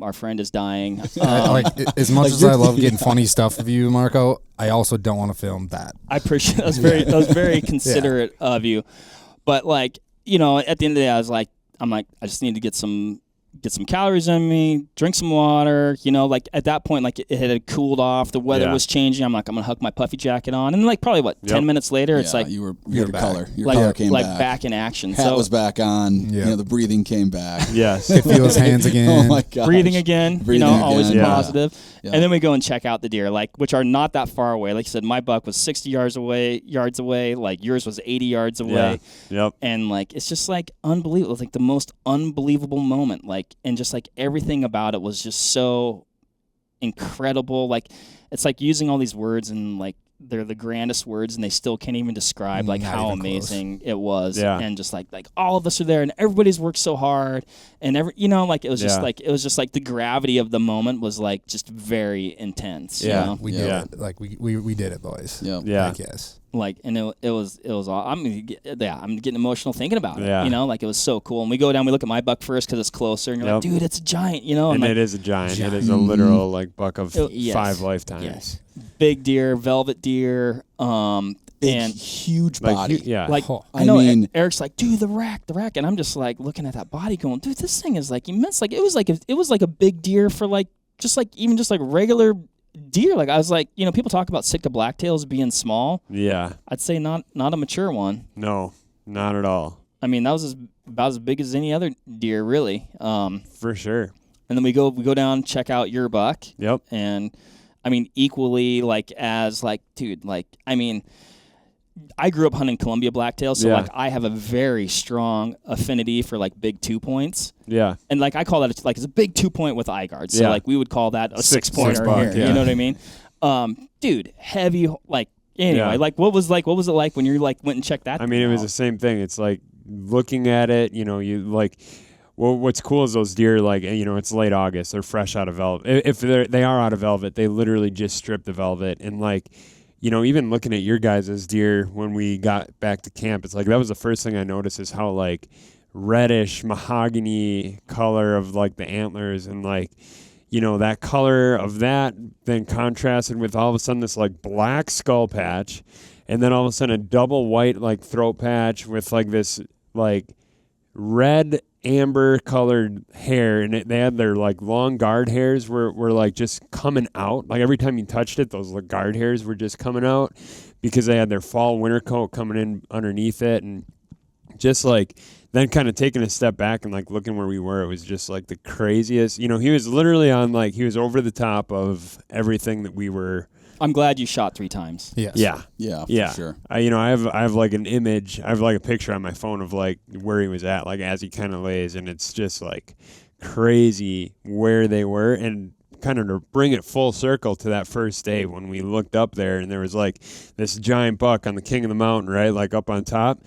our friend is dying." Like as much as I love getting funny stuff of you, Marco, I also don't want to film that. I appreciate that. Was very considerate of you, but like at the end of the day, I just need to get some calories in me, drink some water, like at that point, like it had cooled off, the weather was changing. I'm like, I'm gonna hook my puffy jacket on, and like probably 10 minutes later, it's like you had color, your like, color came back in action. Hat was back on, the breathing came back. Yes, could feel his hands again. Oh my god, breathing again, always positive. Yeah. And then we go and check out the deer, like which are not that far away. Like you said, my buck was 60 yards away, like yours was 80 yards away. Yeah. Yep. And like it's just like unbelievable. It's like the most unbelievable moment. Like and just like everything about it was just so incredible. Like it's like using all these words and like they're the grandest words and they still can't even describe like how amazing it was. Yeah. And just like all of us are there and everybody's worked so hard and like it was just like the gravity of the moment was like just very intense. We did it. Like we did it, boys. Yeah. Yes. Like and it was I'm getting emotional thinking about it. Yeah. Like it was so cool. And we go down, we look at my buck first because it's closer, and you're like, dude, it's a giant. And like, it is a giant. It is a literal like buck of 5 lifetimes. Yes. Big deer, velvet deer, and huge body. I know Eric's like, dude, the rack, and I'm just like looking at that body, going, dude, this thing is like immense. Like it was like a big deer for like just like regular deer. Like I was like, people talk about Sitka blacktails being small. Yeah, I'd say not a mature one. No, not at all. I mean, that was about as big as any other deer, really. For sure. And then we go down, check out your buck. Yep. And I mean, equally like as like, dude, like I mean, I grew up hunting Columbia blacktail, so like I have a very strong affinity for like big 2 points. Yeah. And like I call that it's a big 2 point with eye guards. So like we would call that a 6 pointer buck, here. You know what I mean? Dude, heavy like anyway, like what was it like when you like went and checked that? I mean, it was the same thing. It's like looking at it, you like well, what's cool is those deer, like, it's late August. They're fresh out of velvet. If they are out of velvet, they literally just strip the velvet. And, like, even looking at your guys' deer when we got back to camp, it's like that was the first thing I noticed is how, like, reddish mahogany color of, like, the antlers and, like, that color of that then contrasted with all of a sudden this, like, black skull patch and then all of a sudden a double white, like, throat patch with, like, this, like, red amber colored hair, and they had their like long guard hairs were like just coming out. Like every time you touched it, those like, guard hairs were just coming out because they had their fall winter coat coming in underneath it. And just like then kind of taking a step back and like looking where we were, it was just like the craziest. He was literally on like he was over the top of everything that we were. I'm glad you shot 3 times. Yes. Yeah, for sure. I have like an image, I have like a picture on my phone of like where he was at, like as he kind of lays, and it's just like crazy where they were, and kind of to bring it full circle to that first day when we looked up there and there was like this giant buck on the king of the mountain, right, like up on top.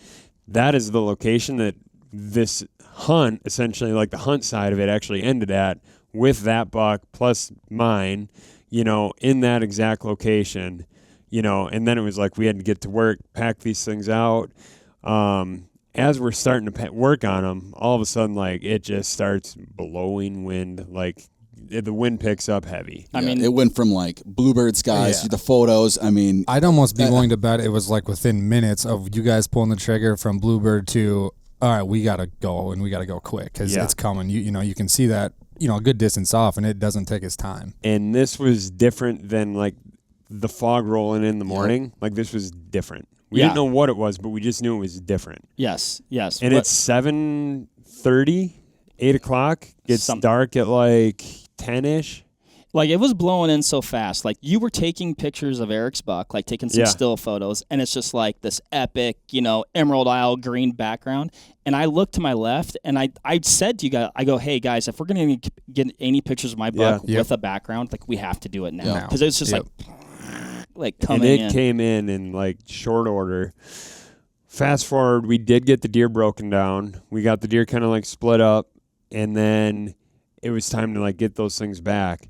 That is the location that this hunt, essentially like the hunt side of it actually ended at, with that buck plus mine, in that exact location, and then it was like we had to get to work, pack these things out. as we're starting to work on them, all of a sudden, like, it just starts blowing wind. Like, the wind picks up heavy. I mean, it went from like bluebird skies to the photos. I mean, I'd almost be willing to bet it was like within minutes of you guys pulling the trigger from bluebird to, all right, we got to go and we got to go quick because it's coming. You know, you can see that, a good distance off, and it doesn't take its time. And this was different than like the fog rolling in the morning. Like, this was different. We didn't know what it was, but we just knew it was different. Yes. And it's 7:30, 8 o'clock. It's dark at like 10-ish. Like, it was blowing in so fast. Like, you were taking pictures of Eric's buck, like taking some still photos, and it's just like this epic, Emerald Isle green background. And I looked to my left, and I said to you guys, I go, hey, guys, if we're going to get any pictures of my buck with a background, like, we have to do it now. Because it's just like coming in. And it came in like short order. Fast forward, we did get the deer broken down. We got the deer kind of like split up, and then it was time to like get those things back.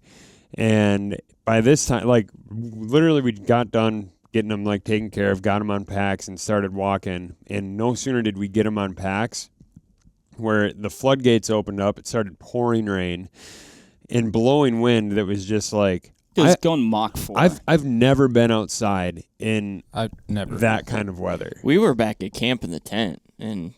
And by this time, like, literally we got done getting them like taken care of, got them on packs, and started walking. And no sooner did we get them on packs where the floodgates opened up, it started pouring rain and blowing wind that was just like, it was going Mach 4. I've never been outside in that kind of weather. We were back at camp in the tent, and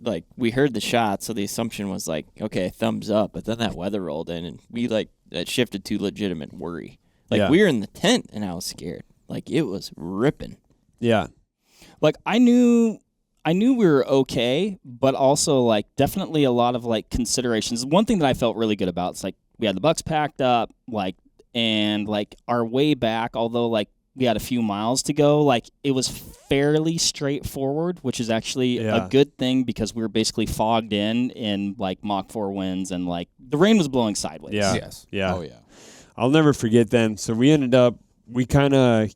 like, we heard the shot, so the assumption was like, okay, thumbs up. But then that weather rolled in, and we like that shifted to legitimate worry. Like, we were in the tent, and I was scared. Like, it was ripping. Yeah. Like, I knew we were okay, but also like definitely a lot of like considerations. One thing that I felt really good about is like we had the bucks packed up, like, and like our way back, although like we had a few miles to go, like, it was fairly straightforward, which is actually a good thing because we were basically fogged in like Mach 4 winds, and like the rain was blowing sideways. Yeah. Yes. Yeah. Oh yeah. I'll never forget then. So we kind of,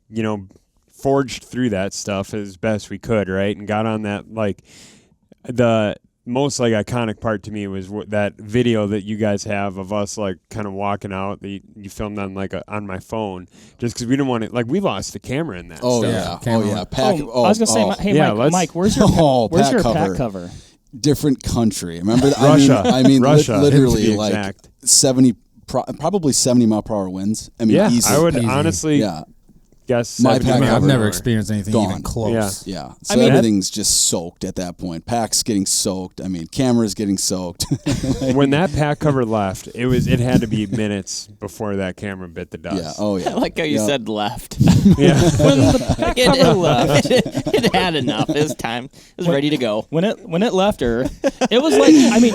forged through that stuff as best we could, right? And got on that, like, the most like iconic part to me was that video that you guys have of us like kind of walking out that you filmed on like on my phone, just because we didn't want to, like, we lost the camera in that stuff. I was gonna say, hey, Mike, where's your pack cover? Different country. Remember that? Russia. I mean, Russia, literally like 70, probably 70 mile per hour winds. I mean, easy. I would honestly guess my pack I've never experienced anything even close. Yeah. So everything's just soaked at that point. Pack's getting soaked. I mean, cameras getting soaked. When that pack cover left, it had to be minutes before that camera bit the dust. Yeah. Oh yeah. I like how you said left. Yeah. When the pack cover left, it had enough. It was time. It was ready to go. When it left her, it was like, I mean,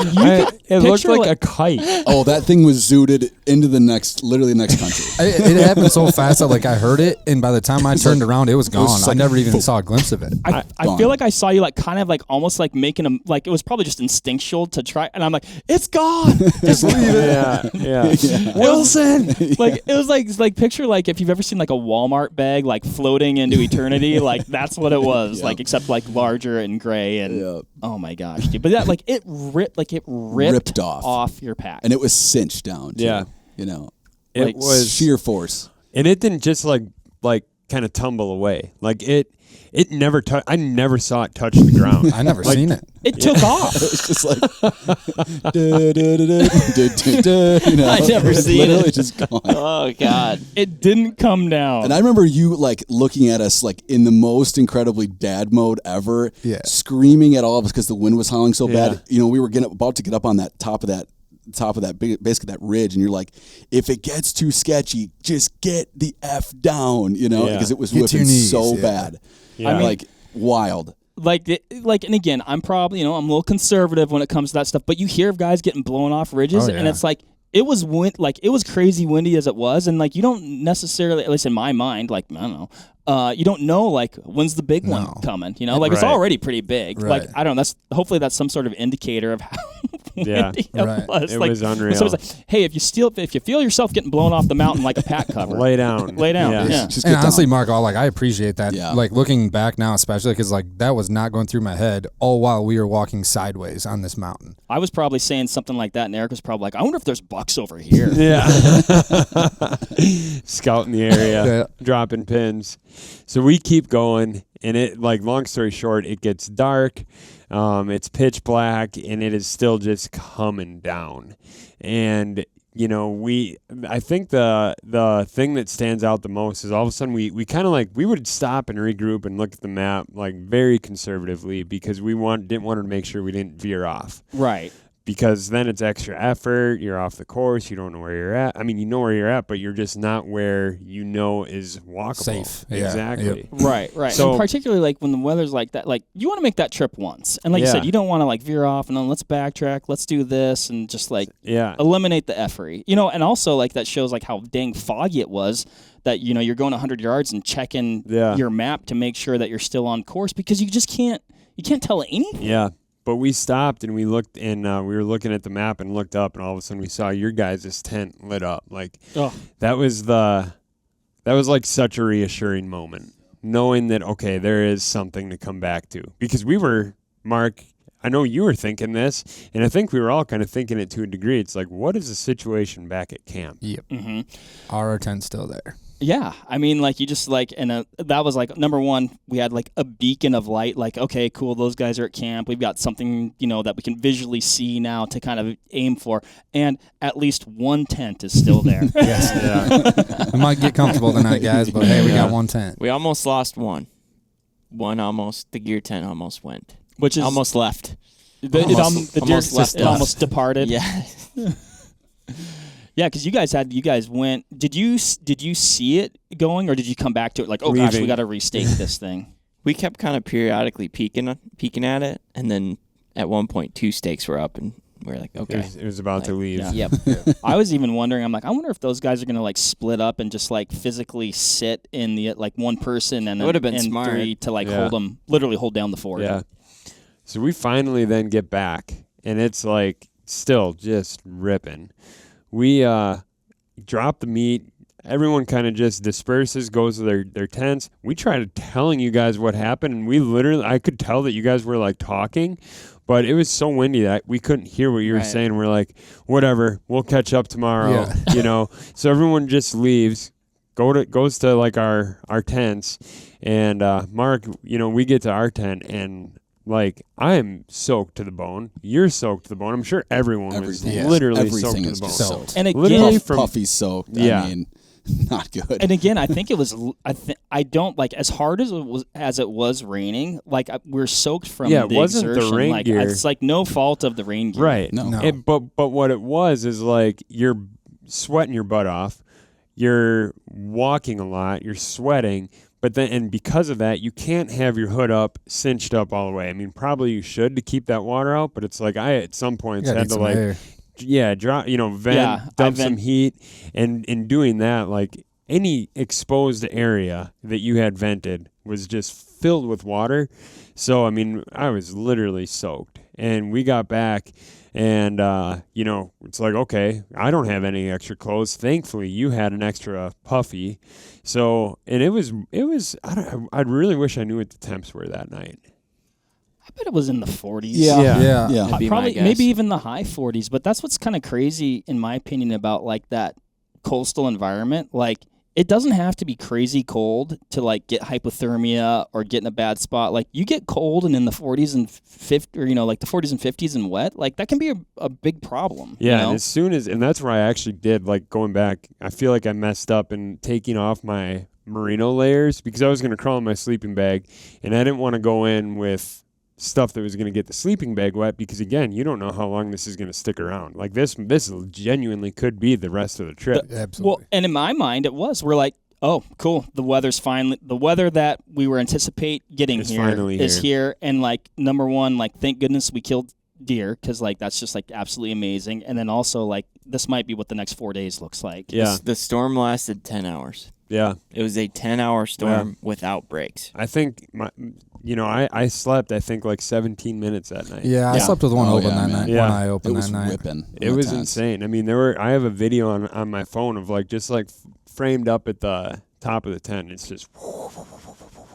it looked like a kite. Oh, that thing was zooted into literally the next country. It happened so fast that like I heard it, and by the time I turned around, it was gone. I never even saw a glimpse of it. I feel like I saw you like kind of like almost like making them, like, it was probably just instinctual to try, and I'm like, it's gone. Just leave it. Yeah. Wilson. Like, it was like picture like if you've ever seen like a Walmart bag like floating into eternity, like that's what it was. Like, except like larger and gray, and oh my gosh, dude. But that like it ripped off your pack, and it was cinched down too. Yeah. It was sheer force. And it didn't just like kind of tumble away. Like it never I never saw it touch the ground. I never seen it. It took off. It was just like I never seen literally it. Just gone. Oh God. It didn't come down. And I remember you like looking at us like in the most incredibly dad mode ever, screaming at all of us because the wind was howling so bad. We were about to get up on that top of that basically that ridge, and you're like, if it gets too sketchy, just get the F down, because it was whipping so bad. I mean, like, wild. And again, I'm probably, I'm a little conservative when it comes to that stuff, but you hear of guys getting blown off ridges, and it's like, it was it was crazy windy as it was, and like you don't necessarily, at least in my mind, like, I don't know, you don't know like when's the big one coming, like it's already pretty big. Like, I don't know, hopefully that's some sort of indicator of how windy it was. It like, was unreal. So it was like, hey, if you feel yourself getting blown off the mountain like a pack cover, lay down. Yeah. Just and get honestly, down. Mark, I appreciate that. Yeah. Like, looking back now, especially because like that was not going through my head all while we were walking sideways on this mountain. I was probably saying something like that, and Eric was probably like, I wonder if there's bucks over here. Yeah. Scouting the area, dropping pins. So we keep going, And it, like, long story short, it gets dark. It's pitch black, and it is still just coming down. And I think the thing that stands out the most is all of a sudden we kind of like, we would stop and regroup and look at the map like very conservatively because we didn't want to make sure we didn't veer off. Right. Because then it's extra effort. You're off the course. You don't know where you're at. I mean, you know where you're at, but you're just not where is walkable. Safe. Exactly. Yeah. Right. So, and particularly like when the weather's like that, like you want to make that trip once. And like you said, you don't want to like veer off and then let's backtrack, let's do this and just like eliminate the effery. And also like that shows like how dang foggy it was that, you're going 100 yards and checking your map to make sure that you're still on course because you just can't tell anything. Yeah. But we stopped and we looked and we were looking at the map and looked up and all of a sudden we saw your guys' tent lit up. Like that was like such a reassuring moment, knowing that okay, there is something to come back to. Because we were, Mark, I know you were thinking this, and I think we were all kind of thinking it to a degree. It's like, what is the situation back at camp? Yep. Mm-hmm. Are our tents still there? Yeah, I mean, like you just like, and that was like number one. We had like a beacon of light. Like, okay, cool, those guys are at camp. We've got something, that we can visually see now to kind of aim for. And at least one tent is still there. Yes, we might get comfortable tonight, guys, but hey, we got one tent. We almost lost one. The gear tent almost went. Which is almost left. It almost departed. Yeah. Yeah, because you guys went. Did you see it going, or did you come back to it like, oh gosh, we got to restake this thing? We kept kind of periodically peeking at it, and then at one point 2 stakes were up, and we were like, okay, it was about to leave. Yeah. Yep. I was even wondering. I'm like, I wonder if those guys are gonna like split up and just like physically sit in the like one person and it would have been and smart 3 to like literally hold down the fort. Yeah. So we finally then get back, and it's like still just ripping. We drop the meat. Everyone kind of just disperses, goes to their tents. We tried telling you guys what happened, and I could tell that you guys were like talking, but it was so windy that we couldn't hear what you were saying. We're like, whatever, we'll catch up tomorrow, So everyone just leaves, goes to like our tents, and Mark, we get to our tent and. Like, I am soaked to the bone. You're soaked to the bone. I'm sure everyone was literally soaked to the bone. Soaked. And again, Puffy's soaked. Yeah. I mean, not good. And again, I think it was. I don't like as hard as it was raining. Like we're soaked from the it wasn't exertion. The rain like, gear. It's like no fault of the rain gear. Right. No. But what it was is like you're sweating your butt off. You're walking a lot. You're sweating. But then, and because of that, you can't have your hood up, cinched up all the way. I mean, probably you should to keep that water out, but it's like I at some points had to like, drop, vent, dump some heat, and in doing that, like any exposed area that you had vented was just filled with water. So I mean, I was literally soaked, and we got back. And, it's like, okay, I don't have any extra clothes. Thankfully, you had an extra puffy. So, and it was, I really wish I knew what the temps were that night. I bet it was in the 40s. Yeah. Probably, maybe even the high 40s. But that's what's kind of crazy, in my opinion, about like that coastal environment. Like, it doesn't have to be crazy cold to like get hypothermia or get in a bad spot. Like you get cold and in the 40s and 50, or like the 40s and 50s and wet, like that can be a big problem. Yeah, and as soon as, and that's where I actually did like going back. I feel like I messed up in taking off my merino layers because I was going to crawl in my sleeping bag, and I didn't want to go in with stuff that was going to get the sleeping bag wet because again, you don't know how long this is going to stick around. Like this genuinely could be the rest of the trip. Absolutely. Well, and in my mind it was. We're like, oh, cool. The weather that we were anticipate getting is here. And like number one, like thank goodness we killed deer because like that's just like absolutely amazing. And then also like this might be what the next 4 days looks like. Yeah. The storm lasted 10 hours. Yeah. It was a 10-hour storm without breaks. I think I slept, I think, like 17 minutes that night. Yeah, I slept with one open that night. Yeah. One eye open that night. It was insane. I mean, I have a video on my phone of like just like framed up at the top of the tent. It's just.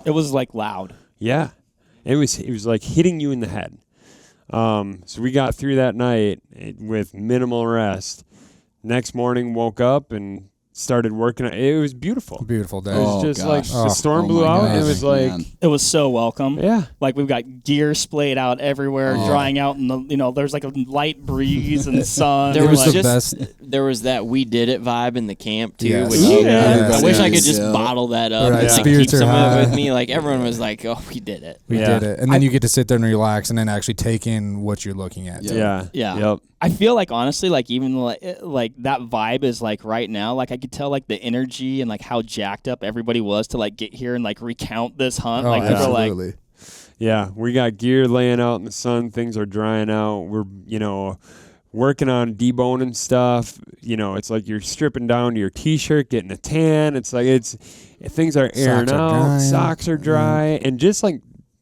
It was like loud. Yeah, it was like hitting you in the head. So we got through that night with minimal rest. Next morning, woke up and started working. It was beautiful. Beautiful day. It was just like the storm blew out. And it was like it was so welcome. Yeah, like we've got gear splayed out everywhere, drying out, and there's like a light breeze and sun. There was the best. There was that we did it vibe in the camp too. Yes. Which I wish I could just bottle that up and like keep some of it with me. Like everyone was like, "Oh, we did it. We did it," and then you get to sit there and relax, and then actually take in what you're looking at. Yeah. Yep. I feel like honestly, like even like that vibe is like right now. Like I could tell like the energy and like how jacked up everybody was to like get here and like recount this hunt. Oh, like absolutely. Like, yeah, we got gear laying out in the sun. Things are drying out. We're working on deboning stuff. It's like you're stripping down your t-shirt, getting a tan. It's like things are airing out. Socks are dry, and just like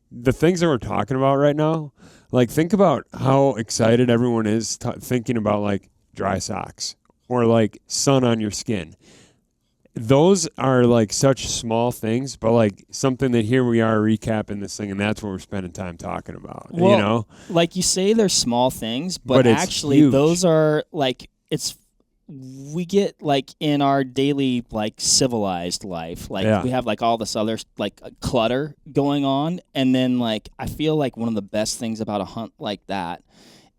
the things that we're talking about right now. Like, think about how excited everyone is thinking about, like, dry socks or, like, sun on your skin. Those are, like, such small things, but, like, something that here we are recapping this thing, and that's what we're spending time talking about, well, like you say they're small things, but actually huge. Those are, like, we get like in our daily like civilized life, like we have like all this other like clutter going on, and then like I feel like one of the best things about a hunt like that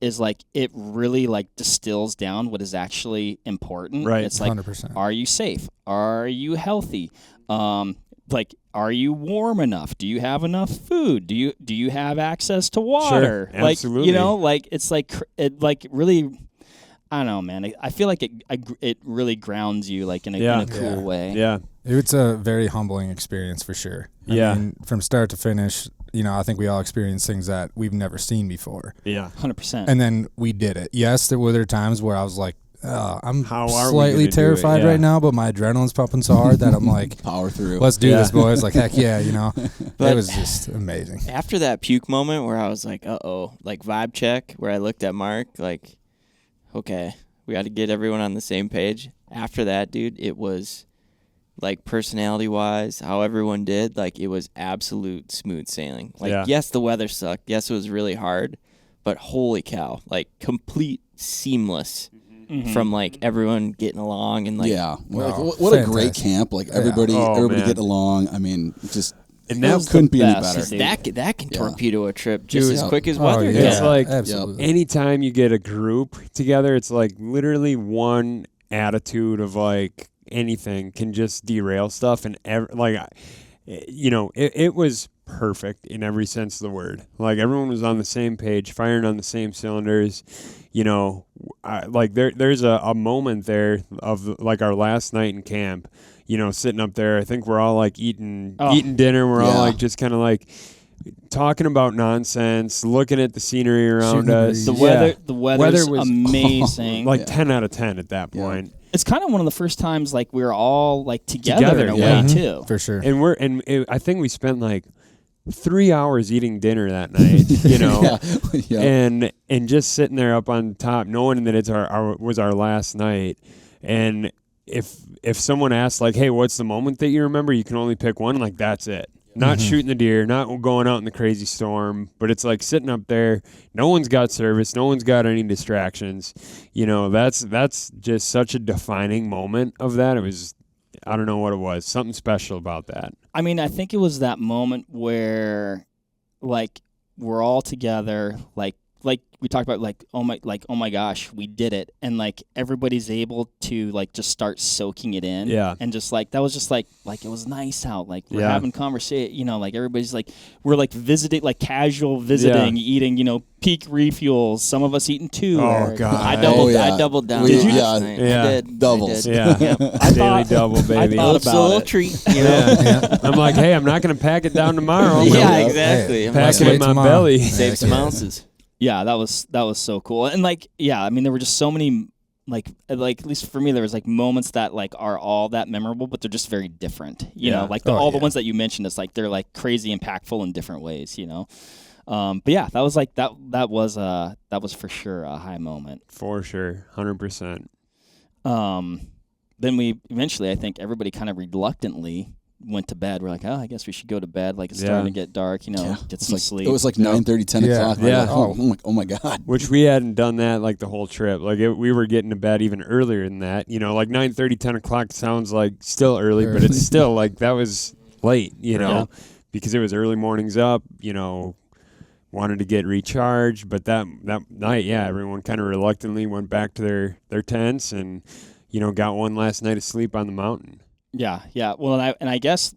is like it really like distills down what is actually important. Right, it's like 100%. Are you safe? Are you healthy? Like, are you warm enough? Do you have enough food? Do you have access to water? Sure, absolutely. Like it's like it like really. I don't know, man. I feel like it really grounds you, like in a cool way. Yeah, it's a very humbling experience for sure. I mean, from start to finish, I think we all experience things that we've never seen before. Yeah, 100%. And then we did it. Yes, there were times where I was like, I'm How are we slightly gonna do it? terrified Yeah. right now, but my adrenaline's pumping so hard that I'm like, power through. Let's do this, boys. Like, heck yeah, It was just amazing. After that puke moment where I was like, like vibe check, where I looked at Mark, like, okay, we got to get everyone on the same page. After that, dude, it was like personality-wise, how everyone did, like it was absolute smooth sailing. Like, yes, the weather sucked. Yes, it was really hard, but holy cow, like complete seamless from like everyone getting along and like what a great camp. Like everybody getting along. I mean, just. And that couldn't be any better. That can torpedo a trip just as quick as weather. It's like absolutely. Anytime you get a group together, it's like literally one attitude of like anything can just derail stuff. And it was perfect in every sense of the word. Like everyone was on the same page, firing on the same cylinders. There's a moment there of like our last night in camp. Sitting up there, I think we're all like eating dinner. We're all like just kind of like talking about nonsense, looking at the scenery around us. The weather was amazing. Like 10 out of 10 at that point. It's kind of one of the first times like we were all like together in a way too. For sure. And I think we spent like 3 hours eating dinner that night, and just sitting there up on top, knowing that it's was our last night. And if someone asks like, hey, what's the moment that you remember? You can only pick one. Like that's it. Not shooting the deer, not going out in the crazy storm, but it's like sitting up there. No one's got service. No one's got any distractions. That's just such a defining moment of that. It was, I don't know what it was. Something special about that. I mean, I think it was that moment where, like, we're all together, like we talked about, like, oh my gosh, we did it, and like everybody's able to like just start soaking it in, and just like that was just like it was nice out, like we're having conversation, like everybody's like we're like visiting, like casual visiting, eating, peak refuels. Some of us eating two. Oh god, I doubled down. Did you? I did. Doubles. Yeah, I daily double, baby. I thought It's a little treat. I'm like, hey, I'm not gonna pack it down tomorrow. Exactly. Hey, pack it in my belly. Save some ounces. Yeah, that was so cool. And like, I mean, there were just so many like at least for me, there was like moments that like are all that memorable, but they're just very different. You know, like the ones that you mentioned, it's like they're like crazy impactful in different ways. But yeah, that was like that was for sure a high moment. For sure, 100%. Then we eventually, I think everybody kind of reluctantly went to bed. We're like, oh, I guess we should go to bed. Like, it's starting to get dark, get some sleep. It was like 9:30, 10 o'clock. Yeah. Like, oh my God. Which we hadn't done that like the whole trip. Like we were getting to bed even earlier than that. Like 9:30, 10 o'clock sounds like still early, but it's still like that was late, because it was early mornings up, wanted to get recharged. But that night, everyone kind of reluctantly went back to their tents and, got one last night of sleep on the mountain. Yeah. Well, I guess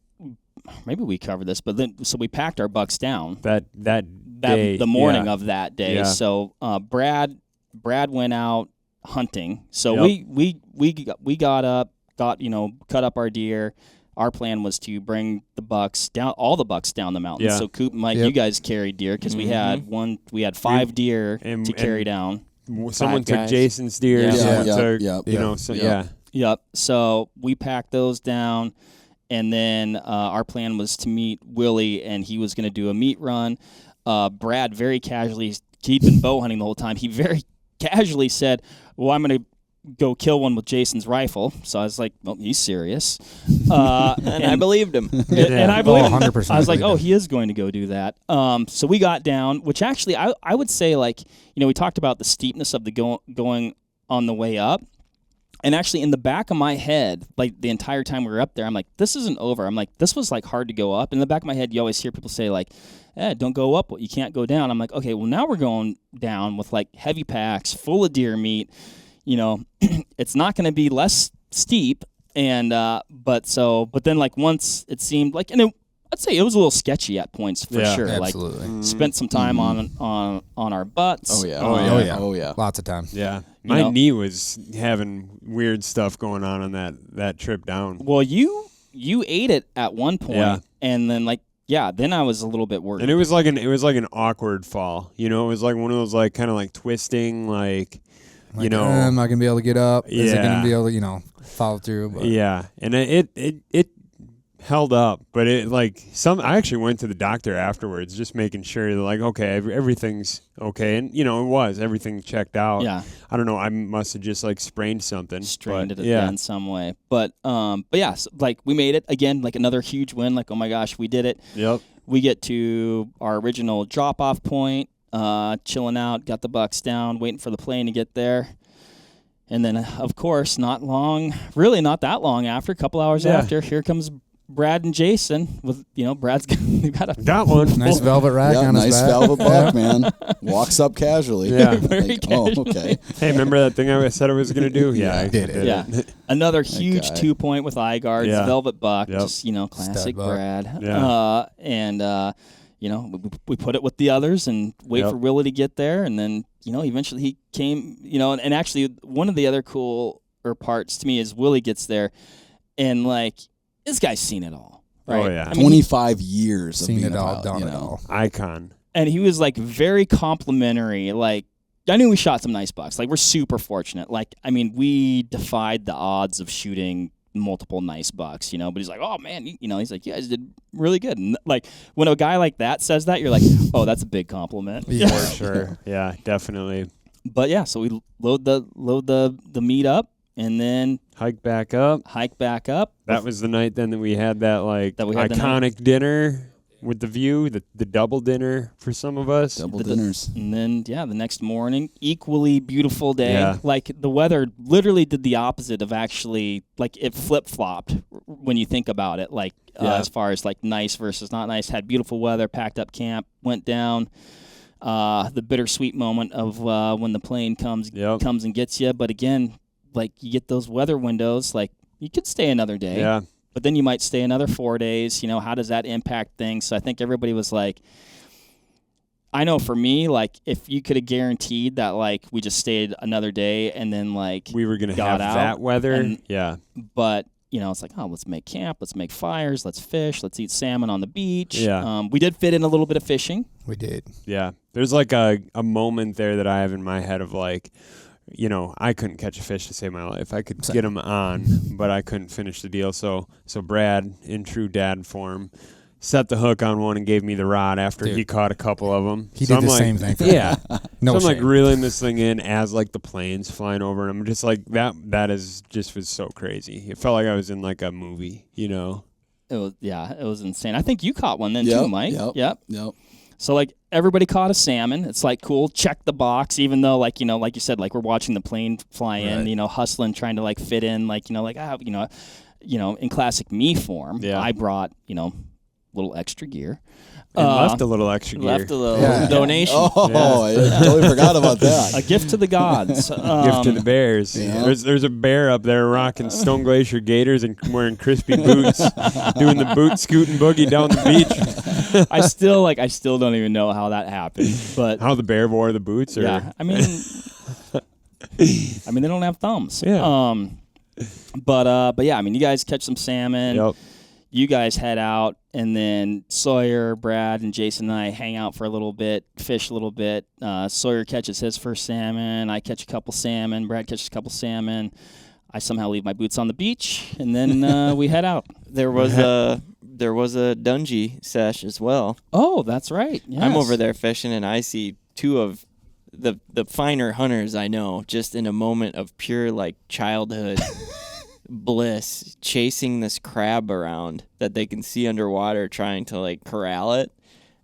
maybe we covered this, but then so we packed our bucks down that day, the morning of that day. Yeah. So Brad went out hunting. So we got up, cut up our deer. Our plan was to bring all the bucks down the mountain. Yeah. So Coop and Mike, you guys carried deer because we had 5 deer to carry down. Someone took Jason's deer. Yep. So we packed those down, and then our plan was to meet Willie, and he was going to do a meat run. Brad very casually, he'd been bow hunting the whole time. He very casually said, well, I'm going to go kill one with Jason's rifle. So I was like, well, he's serious. And I believed him. And I believed him. 100%. I was like, oh, he is going to go do that. So we got down, which actually I would say, like, we talked about the steepness of the going on the way up. And actually, in the back of my head, like the entire time we were up there, I'm like, this isn't over. I'm like, this was like hard to go up. In the back of my head, you always hear people say like, don't go up, you can't go down. I'm like, okay, well now we're going down with like heavy packs, full of deer meat. It's not going to be less steep. And but then like once it seemed like, and I'd say it was a little sketchy at points for sure. Absolutely. Like spent some time on our butts. Oh yeah. Oh yeah. Lots of time. Yeah. My knee was having weird stuff going on that trip down. Well, you ate it at one point, and then then I was a little bit worried. And it was like an awkward fall. It was like one of those like kind of like twisting I'm not gonna be able to get up. Is it gonna be able to follow through? But. Yeah, and it held up, but I actually went to the doctor afterwards, just making sure that like, okay, everything's okay, and everything checked out. Yeah, I don't know, I must have just like sprained it in some way, but yeah, so, like we made it again, like another huge win. Like, oh my gosh, we did it. Yep. We get to our original drop off point, chilling out, got the bucks down, waiting for the plane to get there. And then, of course, not that long after, a couple hours after, here comes Brad and Jason with, Brad's got one. Nice velvet rack on his nice back. velvet buck, man. Walks up casually. Yeah. Very casually. Oh, okay. Hey, remember that thing I said I was going to do? Yeah, I did it. Yeah. Another huge 2-point with eye guards, velvet buck, just, classic Stud buck. Brad. Yeah. We put it with the others and wait for Willie to get there. And then, eventually he came, and actually one of the other cooler parts to me is Willie gets there and like, this guy's seen it all, right? Oh, yeah. I mean, 25 years of seen being it all, a pilot, done it all. Icon. And he was like very complimentary. Like, I knew we shot some nice bucks. Like, we're super fortunate. Like, I mean, we defied the odds of shooting multiple nice bucks, but he's like, oh man, he's like, you guys did really good. And like, when a guy like that says that, you're like, oh, that's a big compliment. Yeah, for sure. Yeah, definitely. But yeah, so we load the meat up and then hike back up. That was the night then that we had that iconic dinner with the view, the double dinner for some of us. Double dinners. And then, the next morning, equally beautiful day. Yeah. Like, the weather literally did the opposite of actually, like, it flip-flopped when you think about it. Like, as far as, like, nice versus not nice. Had beautiful weather, packed up camp, went down. The bittersweet moment of when the plane comes and gets you. But again, like, you get those weather windows, like, you could stay another day. Yeah. But then you might stay another 4 days. How does that impact things? So I think everybody was like, I know for me, like, if you could have guaranteed that, like, we just stayed another day and then, like, we were going to have that weather. But, it's like, oh, let's make camp, let's make fires, let's fish, let's eat salmon on the beach. Yeah. We did fit in a little bit of fishing. We did. Yeah. There's, like, a moment there that I have in my head of, like, I couldn't catch a fish to save my life. I could get them on, but I couldn't finish the deal. So Brad, in true dad form, set the hook on one and gave me the rod after he caught a couple of them. He did the same thing for me. No so I'm shame. like reeling this thing in as like the plane's flying over, and I'm just like that is just was so crazy. It felt like I was in like a movie, it was insane. I think you caught one then too, Mike. Yep. So like everybody caught a salmon. It's like cool, check the box. Even though like like you said, like we're watching the plane fly in, hustling, trying to like fit in, like in classic me form. Yeah. I brought little extra gear. And left a little extra gear. Left a little donation. I totally forgot about that. A gift to the gods. Gift to the bears. Yeah. There's a bear up there rocking Stone Glacier gaiters and wearing crispy boots, doing the boot scooting boogie down the beach. I still don't even know how that happened. But how the bear wore the boots? Or? Yeah, I mean they don't have thumbs. Yeah. But yeah, I mean you guys catch some salmon. Yep. You guys head out, and then Sawyer, Brad, and Jason and I hang out for a little bit, fish a little bit. Sawyer catches his first salmon. I catch a couple salmon. Brad catches a couple salmon. I somehow leave my boots on the beach, and then we head out. There was a dungey sesh as well. Oh, that's right. Yes. I'm over there fishing, and I see two of the finer hunters I know, just in a moment of pure like childhood bliss, chasing this crab around that they can see underwater, trying to like corral it.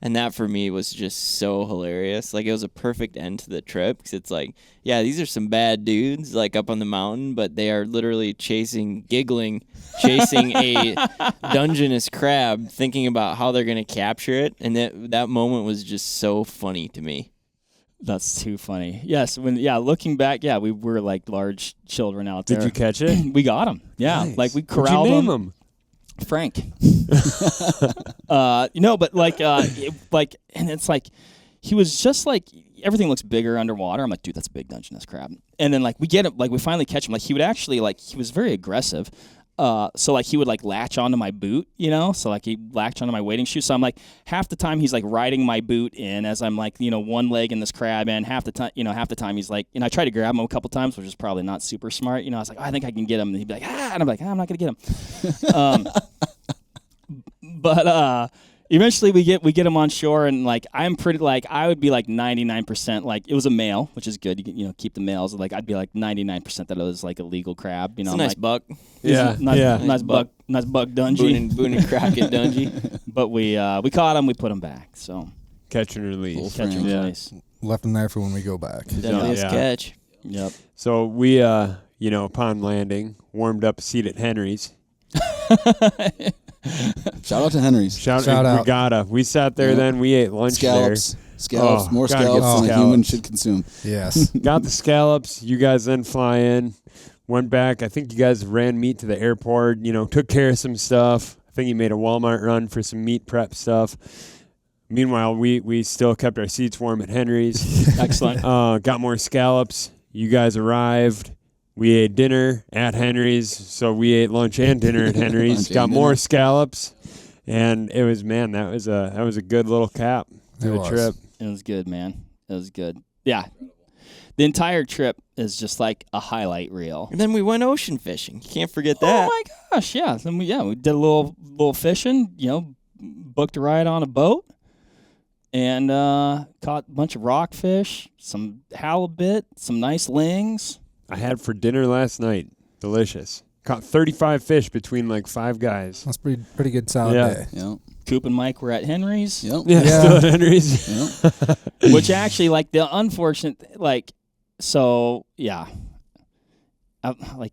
And that for me was just so hilarious. Like it was a perfect end to the trip because it's like, yeah, these are some bad dudes like up on the mountain, but they are literally chasing a Dungeness crab, thinking about how they're going to capture it. And that moment was just so funny to me. That's too funny. Yes, looking back, we were like large children out there. Did you catch it? We got him. Yeah, nice. Like we corralled What'd you name him. Frank. But like, and it's like, he was just like, everything looks bigger underwater. I'm like, dude, that's a big Dungeness crab. And then like we get him, like we finally catch him. Like he would actually he was very aggressive. So like he would like latch onto my boot, so like he latched onto my wading shoe. So I'm like half the time he's like riding my boot in as I'm like, one leg in this crab and half the time he's like, I tried to grab him a couple times, which is probably not super smart. I was like, I think I can get him. And he'd be like, and I'm like, I'm not going to get him. But eventually we get him on shore, and like I'm pretty like I would be like 99% like it was a male, which is good. You can keep the males. Like I'd be like 99% that it was like a legal crab. It's a nice buck. Yeah, nice buck dungey. Boone and Crockett dungey. But we caught him. We put him back. So catch and release. Catch and release. Left him there for when we go back. Deadliest catch. Yep. So we upon landing warmed up a seat at Henry's. Shout out to Henry's. Shout out. Regatta. We sat there then. We ate lunch there. Scallops. More scallops than a human should consume. Yes. Got the scallops. You guys then fly in. Went back. I think you guys ran meat to the airport. Took care of some stuff. I think you made a Walmart run for some meat prep stuff. Meanwhile, we still kept our seats warm at Henry's. Excellent. Got more scallops. You guys arrived. We ate dinner at Henry's, so we ate lunch and dinner at Henry's. Got more scallops, and it was that was a good little cap to the trip. It was good, man. It was good. Yeah, the entire trip is just like a highlight reel. And then we went ocean fishing. You can't forget that. Oh my gosh, yeah. Then we did a little fishing. Booked a ride on a boat, and caught a bunch of rockfish, some halibut, some nice lings. I had for dinner last night. Delicious. Caught 35 fish between like 5 guys. That's pretty good solid day. Yep. Coop and Mike were at Henry's. Yep. Yeah, still at Henry's. Yep. Which actually, like the unfortunate, I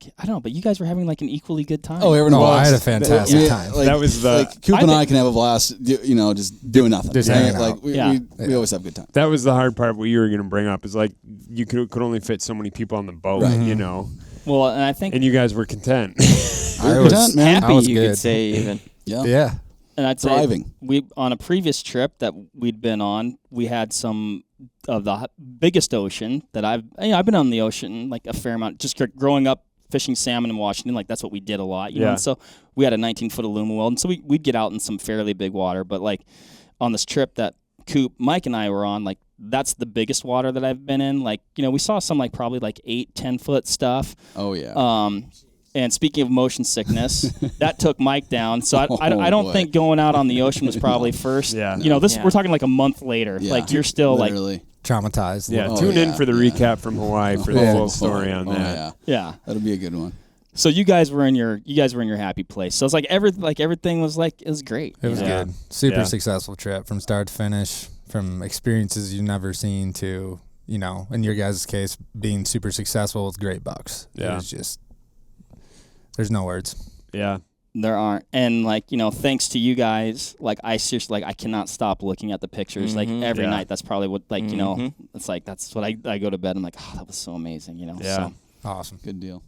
don't know, but you guys were having like an equally good time. Oh, I had a fantastic time. That was Coop and I can have a blast, just doing nothing. Just hanging out. We always have a good time. That was the hard part. What you were going to bring up is like you could only fit so many people on the boat, right. Well, and I think, and you guys were content. I was content, man. Happy, I was you good. could say even. Yeah. And I'd say thriving. We on a previous trip that we'd been on, we had some of the biggest ocean that I've been on the ocean like a fair amount. Just growing up fishing salmon in Washington, like that's what we did a lot. You know? And so we had a 19-foot Alumaweld, and so we'd get out in some fairly big water. But like on this trip that Coop, Mike, and I were on, like that's the biggest water that I've been in. Like we saw some like probably like 8-10 foot stuff. Oh yeah. And speaking of motion sickness, that took Mike down. So I don't think going out on the ocean was probably first. Yeah. We're talking like a month later. Yeah. Like you're still literally traumatized. Yeah. Tune in for the recap from Hawaii for the full story on that. Yeah. That'll be a good one. So you guys were in your happy place. So it's like everything was like, it was great. It was good. Super successful trip from start to finish, from experiences you've never seen to, you know, in your guys' case, being super successful with great bucks. Yeah. It was just, there's no words. Yeah. There aren't. And like, you know, thanks to you guys, like I seriously, like I cannot stop looking at the pictures. Like every night, that's probably what, like, you know, it's like, that's what I go to bed. I'm like, oh, that was so amazing, you know? Yeah. So. Awesome. Good deal.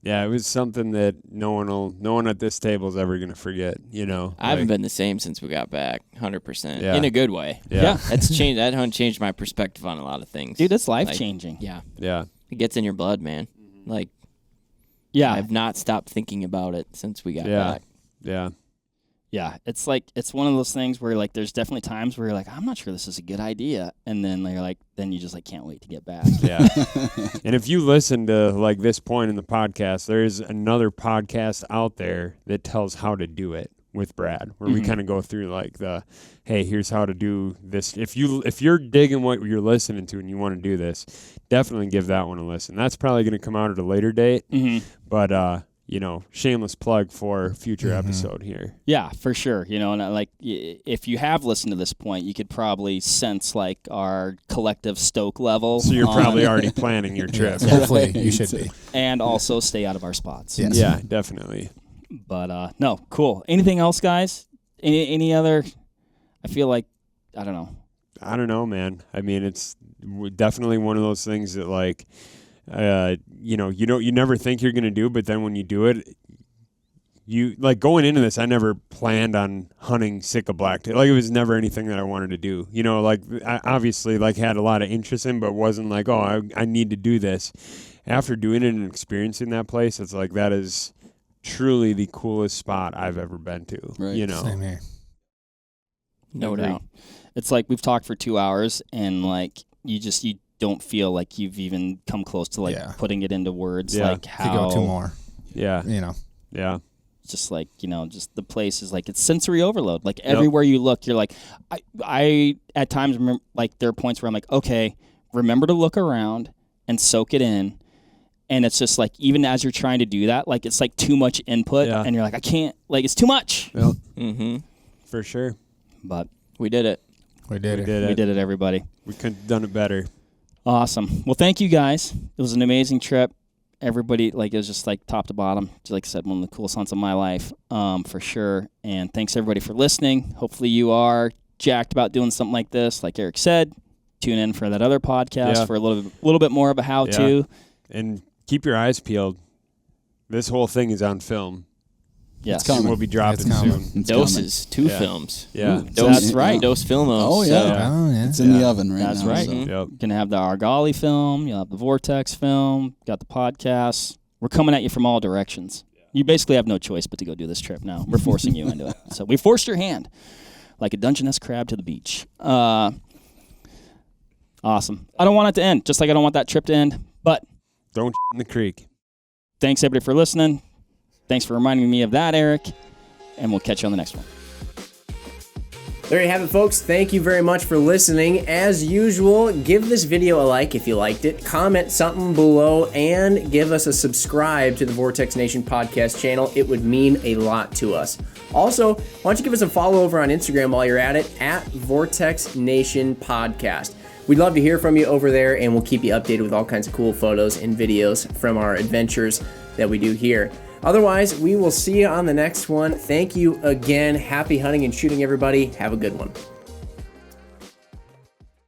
Yeah, it was something that no one at this table is ever gonna forget. You know, I haven't been the same since we got back, 100%, Yeah. in a good way. Yeah. That's changed. That hunt changed my perspective on a lot of things, Dude, it's life changing. Yeah, Yeah. it gets in your blood, man. Like, Yeah, I've not stopped thinking about it since we got Yeah. back. Yeah. yeah. It's like, it's one of those things where like, there's definitely times where you're like, I'm not sure this is a good idea, and then you're like, then you just like can't wait to get back. Yeah. And if you listen to like this point in the podcast, there is another podcast out there that tells how to do it with Brad, where we kind of go through like hey, here's how to do this. If you're digging what you're listening to and you want to do this, definitely give that one a listen. That's probably going to come out at a later date, but you know, shameless plug for future episode here. Yeah, for sure. You know, and like if you have listened to this point, you could probably sense like our collective stoke level. So you're probably already planning your trip. Hopefully you should be. And also stay out of our spots. Yes. Yeah, definitely. But no, cool. Anything else, guys? Any other? I feel like I don't know, man. I mean, it's definitely one of those things that like. You know, you never think you're going to do, but then when you do it, you like going into this, I never planned on hunting Sitka blacktail. Like it was never anything that I wanted to do, you know, like I obviously like had a lot of interest in, but wasn't like, oh, I need to do this. After doing it and experiencing that place, it's like, that is truly the coolest spot I've ever been to, Right. you know? Same here. No doubt. It's like we've talked for 2 hours, and like you don't feel like you've even come close to like putting it into words. Yeah. Like how If you go 2 more. Yeah. You know. Yeah. just like, you know, just the place is like, it's sensory overload. Like everywhere you look, you're like, I at times remember, like there are points where I'm like, okay, remember to look around and soak it in. And it's just like, even as you're trying to do that, like it's like too much input and you're like, I can't, like it's too much. Yep. Mm-hmm. For sure. But we did it. We did it, everybody. We couldn't have done it better. Awesome. Well, thank you guys. It was an amazing trip. Everybody, like, it was just like top to bottom. Just like I said, one of the coolest hunts of my life, for sure. And thanks everybody for listening. Hopefully you are jacked about doing something like this. Like Eric said, tune in for that other podcast for a little bit more of a how-to. And keep your eyes peeled. This whole thing is on film. Yes. It's coming. We'll be dropping soon. Doses, 2 films. Yeah. That's right. Dose filmos. Oh, yeah. It's in the oven right now. That's right. So. Yep. Gonna have the Argali film. You'll have the Vortex film. Got the podcast. We're coming at you from all directions. You basically have no choice but to go do this trip now. We're forcing you into it. So we forced your hand like a Dungeness crab to the beach. Awesome. I don't want it to end, just like I don't want that trip to end. But don't in the creek. Thanks everybody for listening. Thanks for reminding me of that, Eric. And we'll catch you on the next one. There you have it, folks. Thank you very much for listening. As usual, give this video a like if you liked it, comment something below, and give us a subscribe to the Vortex Nation podcast channel. It would mean a lot to us. Also, why don't you give us a follow over on Instagram while you're at it, at Vortex Nation Podcast. We'd love to hear from you over there, and we'll keep you updated with all kinds of cool photos and videos from our adventures that we do here. Otherwise, we will see you on the next one. Thank you again. Happy hunting and shooting, everybody. Have a good one.